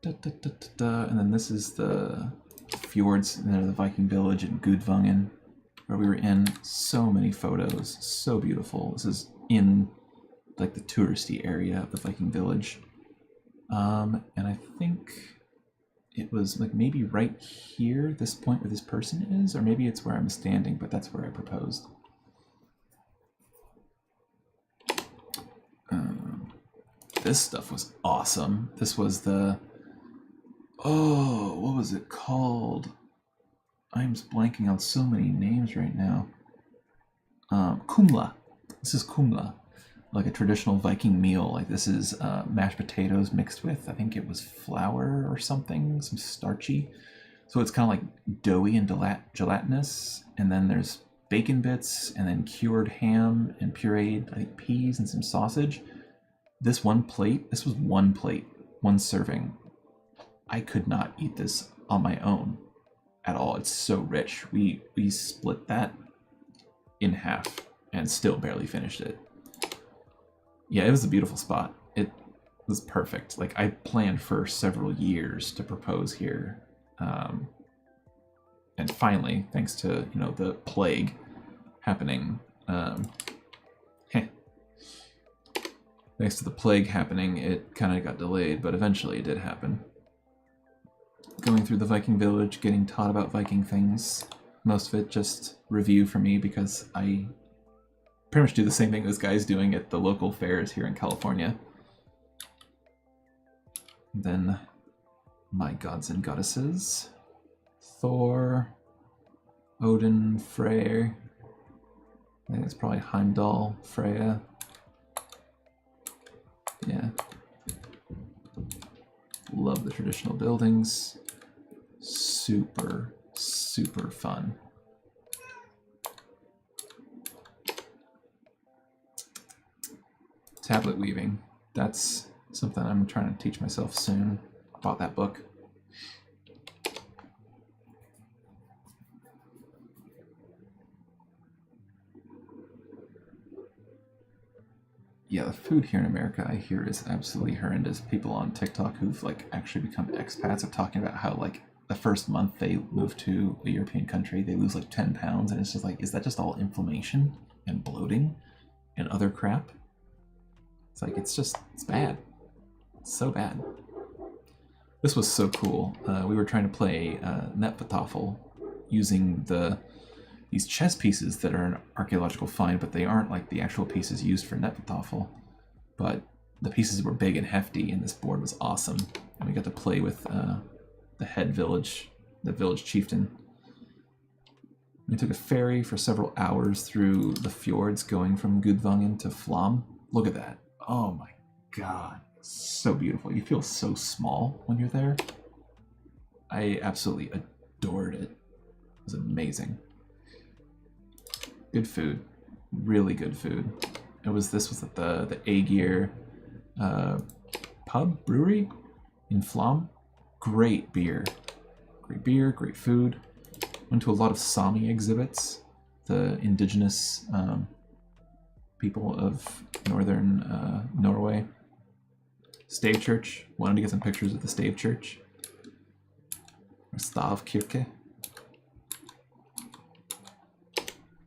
And then this is the fjords near the Viking village in Gudvangen, where we were in. So many photos, so beautiful. This is in like the touristy area of the Viking village. And I think it was like maybe right here, this point where this person is, or maybe it's where I'm standing, but that's where I proposed. This stuff was awesome. This was the, oh, what was it called? I'm just blanking on so many names right now. Kumla. This is kumla, like a traditional Viking meal. Like this is mashed potatoes mixed with, I think it was flour or something, some starchy. So it's kind of like doughy and gelatinous. And then there's bacon bits, and then cured ham and pureed, I think, peas and some sausage. This one plate, this was one plate, one serving. I could not eat this on my own at all. It's so rich. We split that in half and still barely finished it. Yeah, it was a beautiful spot. It was perfect. Like, I planned for several years to propose here. And finally, thanks to, you know, the plague happening, thanks to the plague happening, it kind of got delayed, but eventually it did happen. Going through the Viking village, getting taught about Viking things. Most of it just review for me, because I pretty much do the same thing this guy's doing at the local fairs here in California. Then my gods and goddesses. Thor, Odin, Freyr. I think it's probably Heimdall, Freya. Yeah. Love the traditional buildings. Super super fun. Tablet weaving. That's something I'm trying to teach myself soon. I bought that book. Yeah, the food here in America, I hear, is absolutely horrendous. People on TikTok who've like actually become expats are talking about how like the first month they move to a European country, they lose like 10 pounds, and it's just like, is that just all inflammation and bloating and other crap? It's like, it's bad. It's so bad. This was so cool. We were trying to play Netvertafel using these chess pieces that are an archaeological find, but they aren't like the actual pieces used for Netvertafel. But the pieces were big and hefty, and this board was awesome. And we got to play with the head village, the village chieftain. We took a ferry for several hours through the fjords going from Gudvangen to Flam. Look at that. Oh my god. So beautiful. You feel so small when you're there. I absolutely adored it. It was amazing. Good food. Really good food. This was at the Aegir pub, brewery in Flam. Great beer. Great beer, great food. Went to a lot of Sami exhibits, the indigenous people of northern Norway. Stave Church. Wanted to get some pictures of the Stave Church. Stavkirke.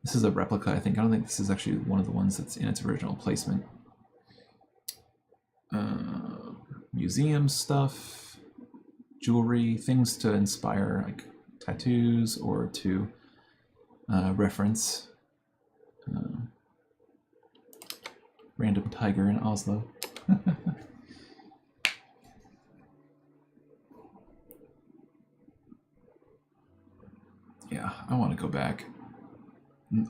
This is a replica, I think. I don't think this is actually one of the ones that's in its original placement. Museum stuff, jewelry, things to inspire, like tattoos or to reference. Random tiger in Oslo. Yeah, I want to go back.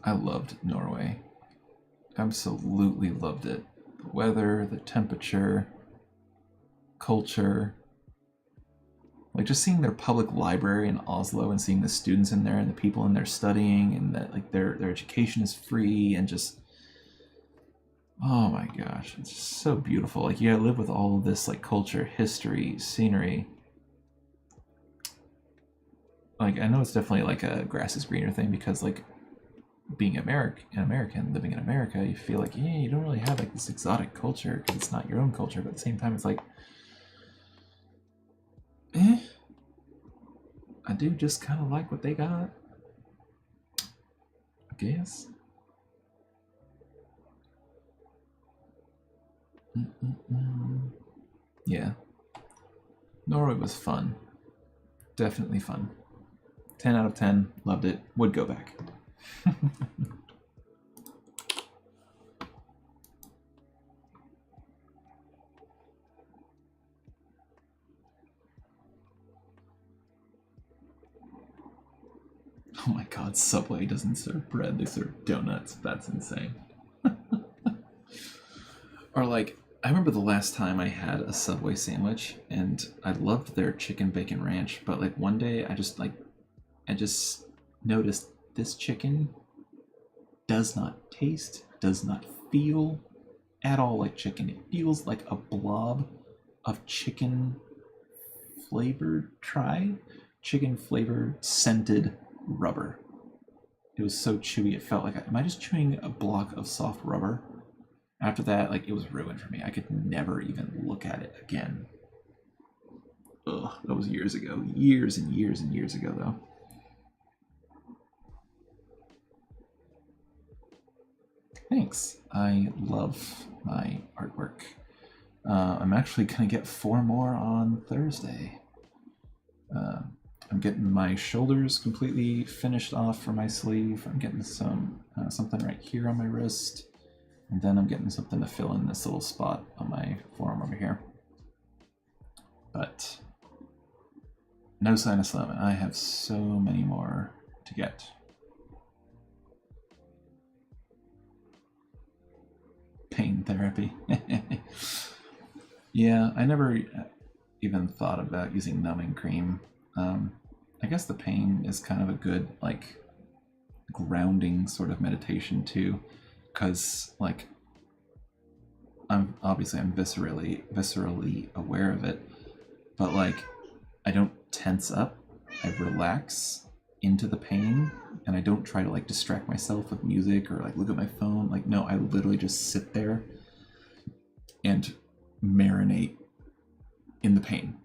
I loved Norway. Absolutely loved it. The weather, the temperature, culture. Like just seeing their public library in Oslo and seeing the students in there and the people in there studying, and that like their education is free, and just, oh my gosh, it's just so beautiful. Like you gotta live with all of this like culture, history, scenery. Like I know it's definitely like a grass is greener thing, because like being American, living in America, you feel like, yeah, you don't really have like this exotic culture because it's not your own culture, but at the same time it's like, I do just kind of like what they got, I guess. Yeah, Norway was fun. Definitely fun. 10 out of 10. Loved it. Would go back. Oh my god, Subway doesn't serve bread, they serve donuts. That's insane. Or like, I remember the last time I had a Subway sandwich, and I loved their chicken bacon ranch, but like one day I just noticed this chicken does not taste, does not feel at all like chicken. It feels like a blob of chicken flavored scented rubber. It was so chewy, it felt like, am I just chewing a block of soft rubber? After that, like, it was ruined for me. I could never even look at it again. Ugh, that was years ago. Years and years and years ago, though. Thanks. I love my artwork. I'm actually going to get 4 more on Thursday. I'm getting my shoulders completely finished off for my sleeve. I'm getting something right here on my wrist. And then I'm getting something to fill in this little spot on my forearm over here. But no sign of slowing. I have so many more to get. Pain therapy. Yeah, I never even thought about using numbing cream. I I guess the pain is kind of a good, like, grounding sort of meditation too, because, like, I'm viscerally aware of it, but, like, I don't tense up. I relax into the pain, and I don't try to, like, distract myself with music or, like, look at my phone. Like, no, I literally just sit there and marinate in the pain.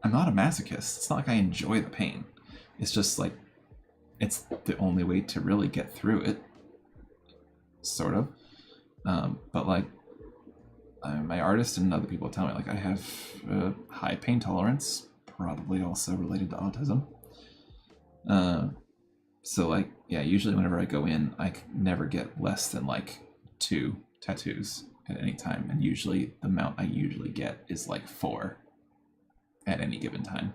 I'm not a masochist. It's not like I enjoy the pain. It's just, like, it's the only way to really get through it, sort of. But, like, my artist and other people tell me, like, I have a high pain tolerance, probably also related to autism. So, like, yeah, usually whenever I go in, I never get less than, like, 2 tattoos at any time, and usually the amount I usually get is, like, 4 at any given time.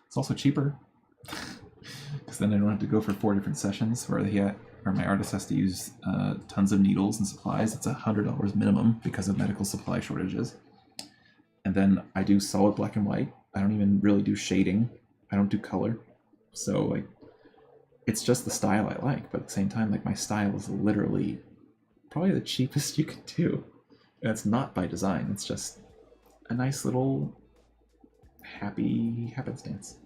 It's also cheaper, because then I don't have to go for 4 different sessions where my artist has to use tons of needles and supplies. It's $100 minimum because of medical supply shortages. And then I do solid black and white. I don't even really do shading. I don't do color. So, like, it's just the style I like, but at the same time, like, my style is literally probably the cheapest you can do. And it's not by design. It's just a nice little happy happenstance.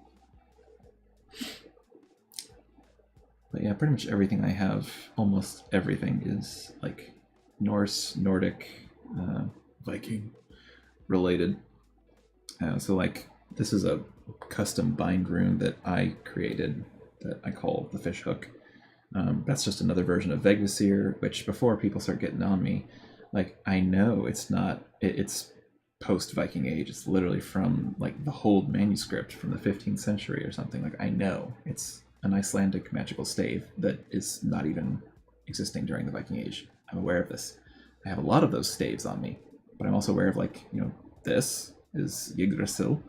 But yeah, pretty much everything I have, almost everything, is, like, Norse, Nordic, Viking related. So, like, this is a custom bind rune that I created that I call the fish hook. That's just another version of Vegvisir, which, before people start getting on me, like, I know it's not, it's post-Viking age. It's literally from, like, the Hold manuscript from the 15th century or something. Like, I know it's an Icelandic magical stave that is not even existing during the Viking age. I'm aware of this. I have a lot of those staves on me, but I'm also aware of, like, you know, this is Yggdrasil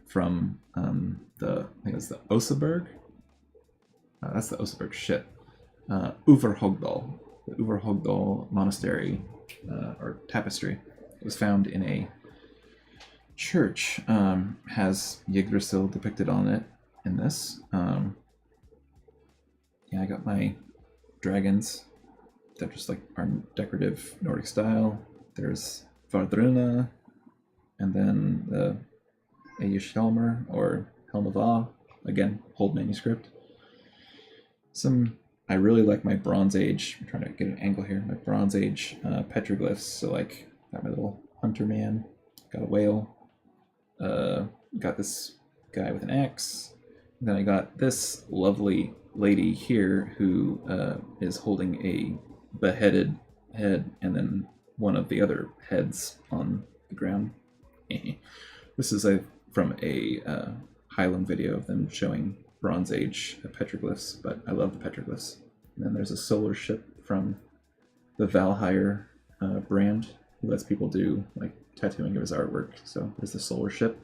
from I think it's the Oseberg. That's the Oseberg ship. Uverhogdal, the Uverhogdal monastery or tapestry. It was found in a church. Has Yggdrasil depicted on it in this. Yeah, I got my dragons. They're just, like, our decorative Nordic style. There's Vardruna, and then the Eyjolfur, or Helm of Ah, again, Hold manuscript. I really like my Bronze Age, I'm trying to get an angle here, my Bronze Age petroglyphs. So, like, got my little hunter man, got a whale, got this guy with an axe, and then I got this lovely lady here who is holding a beheaded head and then one of the other heads on the ground. This is from a Highland video of them showing Bronze Age petroglyphs, but I love the petroglyphs. And then there's a solar ship from the Valhire brand who lets people do, like, tattooing of his artwork. So there's the solar ship.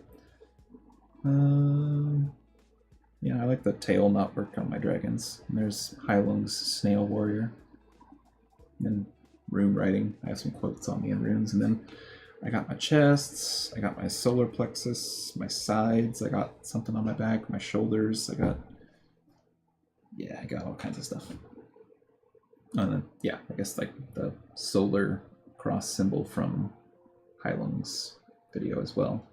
Yeah, I like the tail knotwork on my dragons. And there's Heilung's Snail Warrior. And then rune writing. I have some quotes on me in runes. And then I got my chests, I got my solar plexus, my sides, I got something on my back, my shoulders, I got all kinds of stuff. And then, yeah, I guess, like, the solar cross symbol from Heilung's video as well.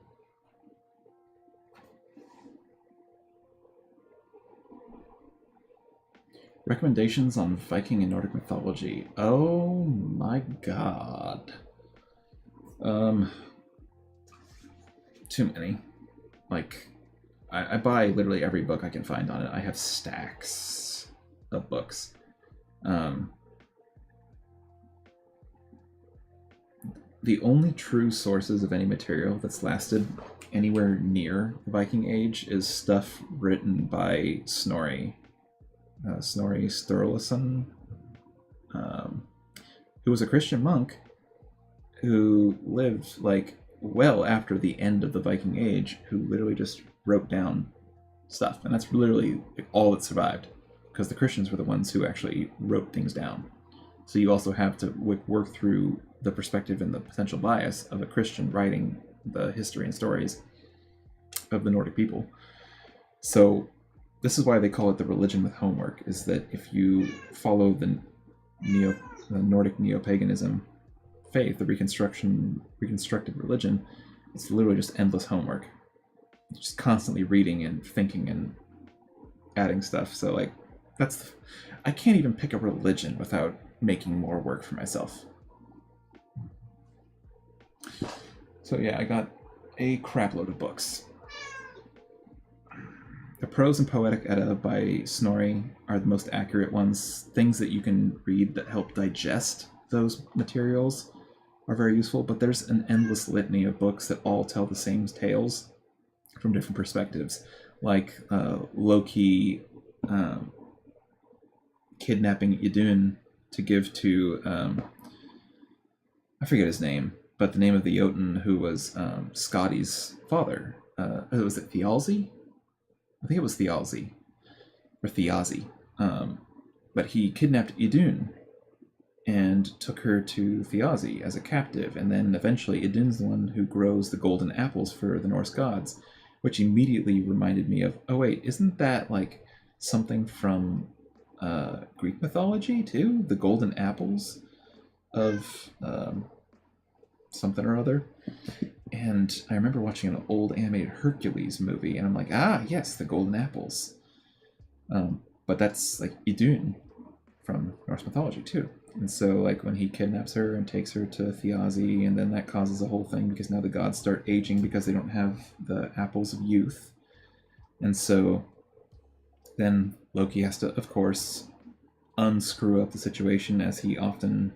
Recommendations on Viking and Nordic mythology. Oh my god. Too many. Like, I buy literally every book I can find on it. I have stacks of books. The only true sources of any material that's lasted anywhere near the Viking Age is stuff written by Snorri. Snorri Sturluson, who was a Christian monk who lived, like, well after the end of the Viking Age, who literally just wrote down stuff. And that's literally, like, all that survived, because the Christians were the ones who actually wrote things down. So you also have to work through the perspective and the potential bias of a Christian writing the history and stories. of the Nordic people. So this is why they call it the religion with homework, is that if you follow the Nordic neo-paganism faith, the reconstructed religion, it's literally just endless homework. Just constantly reading and thinking and adding stuff. So like, I can't even pick a religion without making more work for myself. So yeah, I got a crapload of books. The prose and poetic Edda by Snorri are the most accurate ones. Things that you can read that help digest those materials are very useful, but there's an endless litany of books that all tell the same tales from different perspectives, like Loki kidnapping Idun to give to, I forget his name, but the name of the Jotun who was Scotty's father. Was it Thialzi? I think it was Thialzi, or Thiazi. But he kidnapped Idun and took her to Thiazi as a captive, and then eventually Idun's the one who grows the golden apples for the Norse gods, which immediately reminded me of, oh wait, isn't that like something from Greek mythology too? The golden apples of something or other. And I remember watching an old animated Hercules movie, and I'm like, ah, yes, the golden apples. But that's like Idun from Norse mythology too. And so like when he kidnaps her and takes her to Thiazi, and then that causes a whole thing because now the gods start aging because they don't have the apples of youth. And so then Loki has to, of course, unscrew up the situation, as he often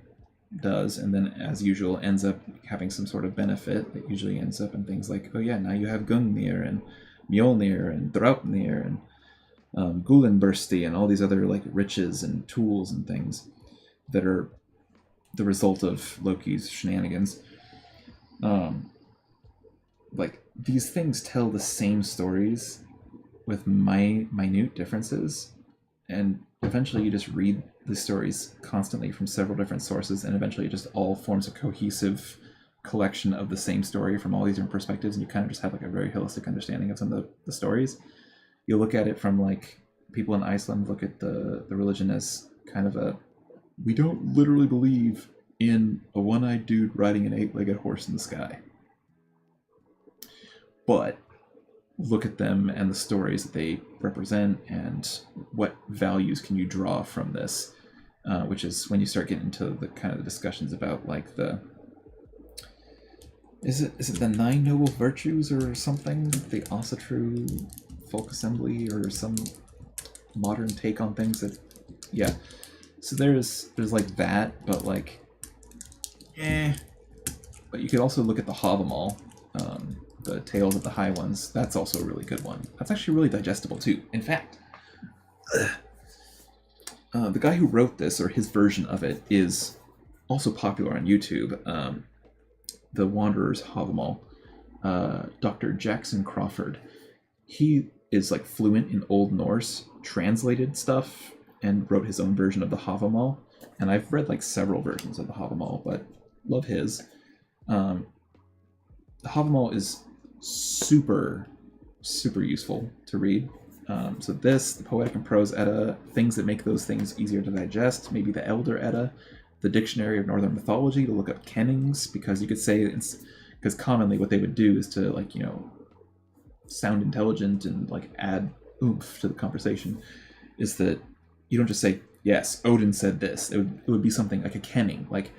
does, and then as usual ends up having some sort of benefit that usually ends up in things like, oh yeah, now you have Gungnir and Mjolnir and Draupnir and Gulenbursti and all these other like riches and tools and things that are the result of Loki's shenanigans. Like these things tell the same stories with minute differences, and eventually you just read the stories constantly from several different sources, and eventually it just all forms a cohesive collection of the same story from all these different perspectives, and you kind of just have like a very holistic understanding of some of the stories. You look at it from like people in Iceland look at the religion as kind of a, we don't literally believe in a one-eyed dude riding an 8-legged horse in the sky, but look at them and the stories that they represent and what values can you draw from this, which is when you start getting into the kind of the discussions about like the, is it the 9 noble virtues or something, the Asatru folk assembly, or some modern take on things that, yeah. So there's like that, but like, but you could also look at the Havamal, the Tales of the High Ones. That's also a really good one. That's actually really digestible too. In fact, the guy who wrote this, or his version of it, is also popular on YouTube. The Wanderer's Havamal, Dr. Jackson Crawford. He is like fluent in Old Norse, translated stuff, and wrote his own version of the Havamal. And I've read like several versions of the Havamal, but love his. The Havamal is super useful to read. So this, the Poetic and Prose Edda, things that make those things easier to digest, maybe the Elder Edda, the Dictionary of Northern Mythology to look up kennings, because you could say it's, because commonly what they would do is to like, you know, sound intelligent and like add oomph to the conversation, is that you don't just say, yes, Odin said this. It would be something like a kenning, like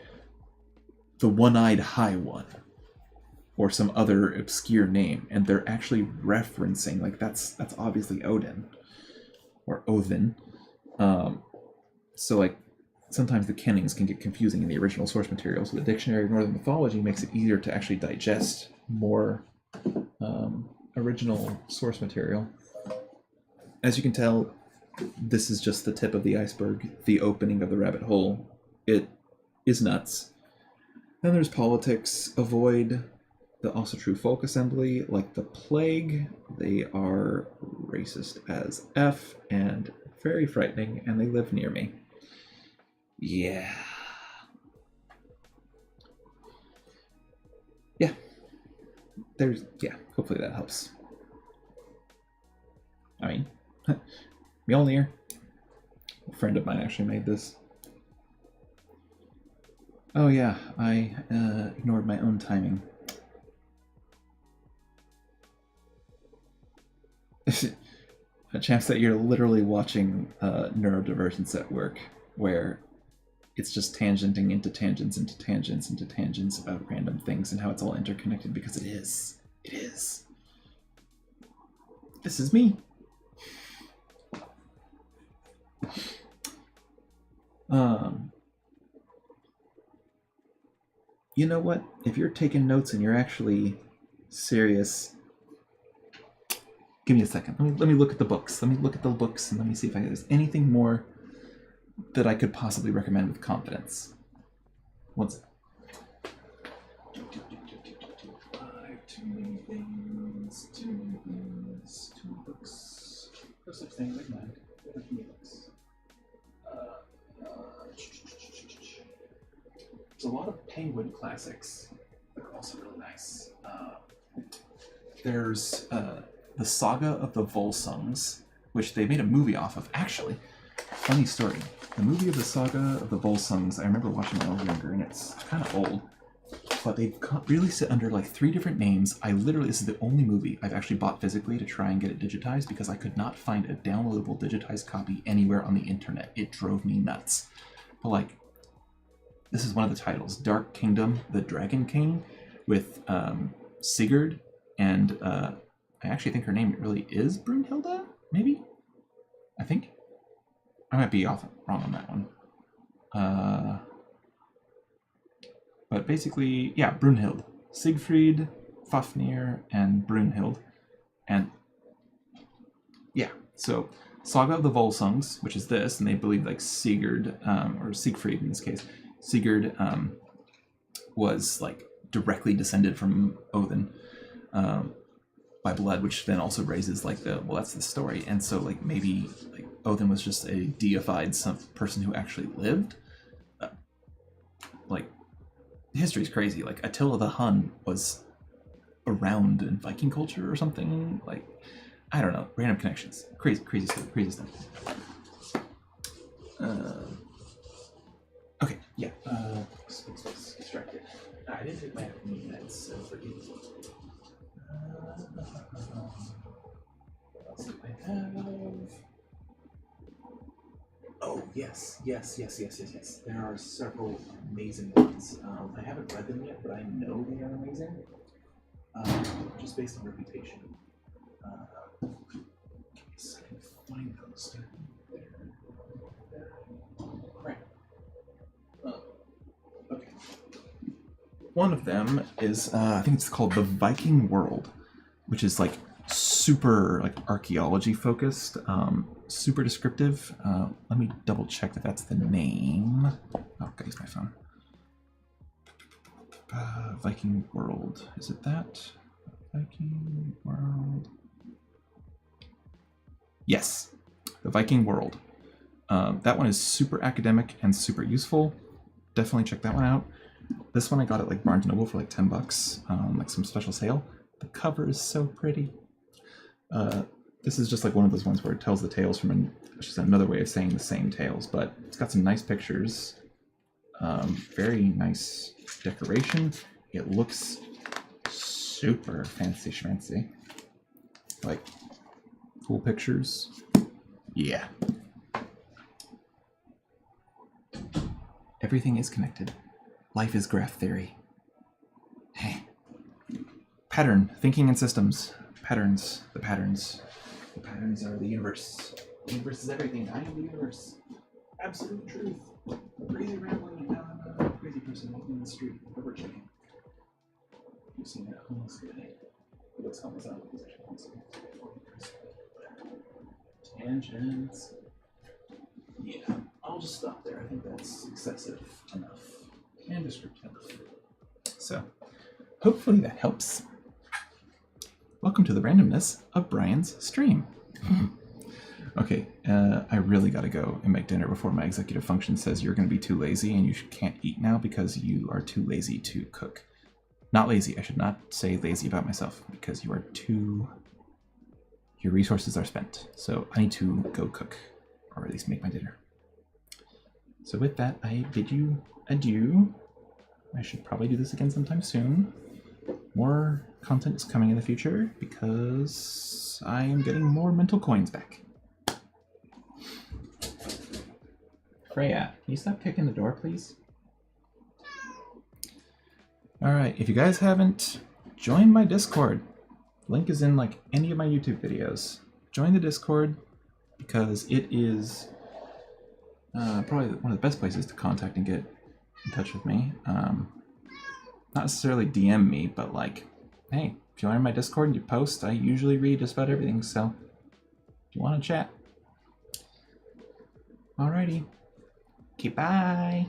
the one-eyed high one, or some other obscure name, and they're actually referencing, like, that's obviously Odin, or Odin. So, like, sometimes the kennings can get confusing in the original source material, so the Dictionary of Northern Mythology makes it easier to actually digest more original source material. As you can tell, this is just the tip of the iceberg, the opening of the rabbit hole. It is nuts. Then there's politics. Avoid the Asatru Folk Assembly like the plague. They are racist as F and very frightening, and they live near me. Yeah. Yeah. Hopefully that helps. I mean, Mjolnir. A friend of mine actually made this. Oh yeah, I ignored my own timing. A chance that you're literally watching neurodivergence at work, where it's just tangenting into tangents, into tangents, into tangents about random things and how it's all interconnected, because it is. It is. This is me. You know what? If you're taking notes and you're actually serious, give me a second. Let me look at the books. Let me look at the books and let me see if there's anything more that I could possibly recommend with confidence. One second. Too many things. Too many things. Too many books. No such thing. Never mind. There are too many books. There's a lot of Penguin classics that are also really nice. There's the Saga of the Volsungs, which they made a movie off of. Actually, funny story. The movie of the Saga of the Volsungs, I remember watching when I was younger, and it's kind of old. But they've released it under like 3 different names. This is the only movie I've actually bought physically to try and get it digitized, because I could not find a downloadable digitized copy anywhere on the internet. It drove me nuts. But like, this is one of the titles, Dark Kingdom, the Dragon King, with Sigurd, and I actually think her name really is Brunhilde, maybe? I think. I might be wrong on that one. But basically, yeah, Brunhild. Siegfried, Fafnir, and Brunhild. And yeah, so Saga of the Volsungs, which is this, and they believe like Sigurd, or Siegfried in this case, Sigurd was like directly descended from Odin by blood, which then also raises like that's the story. And so like maybe like Odin was just a deified person who actually lived. Like, history's crazy. Like Attila the Hun was around in Viking culture or something. Like, I don't know, random connections. Crazy stuff. Okay, yeah. Distracted. I didn't take my meds, so forgive me. What else do I have? Oh, yes. There are several amazing ones. I haven't read them yet, but I know they are amazing. Just based on reputation. Give me a second to find those. Right. Okay. One of them is, I think it's called The Viking World, which is like super like archaeology focused, super descriptive. Let me double check that that's the name. Oh, gotta use my phone. Viking World. Is it that? Viking World. Yes, The Viking World. That one is super academic and super useful. Definitely check that one out. This one I got at like Barnes & Noble for like $10, like some special sale. The cover is so pretty. This is just like one of those ones where it tells the tales from which is another way of saying the same tales, but it's got some nice pictures. Very nice decoration. It looks super fancy schmancy. Like, cool pictures. Yeah. Everything is connected. Life is graph theory. Hey. Pattern, thinking in systems. Patterns, the patterns. The patterns are the universe. The universe is everything. I am the universe. Absolute truth. Crazy rambling, and now I'm a crazy person walking in the street. Rubber chicken. You've seen that homeless guy. It looks homeless out. He's actually homeless. Tangents. Yeah, I'll just stop there. I think that's excessive enough and descriptive. So, hopefully that helps. Welcome to the randomness of Bryan's stream. Okay, I really gotta go and make dinner before my executive function says you're gonna be too lazy and you can't eat now because you are too lazy to cook. Not lazy, I should not say lazy about myself because you are too your resources are spent. So I need to go cook, or at least make my dinner. So with that, I bid you adieu. I should probably do this again sometime soon. More content is coming in the future because I am getting more mental coins back. Freya, can you stop kicking the door, please? Alright, if you guys haven't, join my Discord. Link is in like any of my YouTube videos. Join the Discord because it is probably one of the best places to contact and get in touch with me. Not necessarily DM me, but like, hey, if you are in my Discord and you post, I usually read just about everything, so if you want to chat. Alrighty. Okay, bye.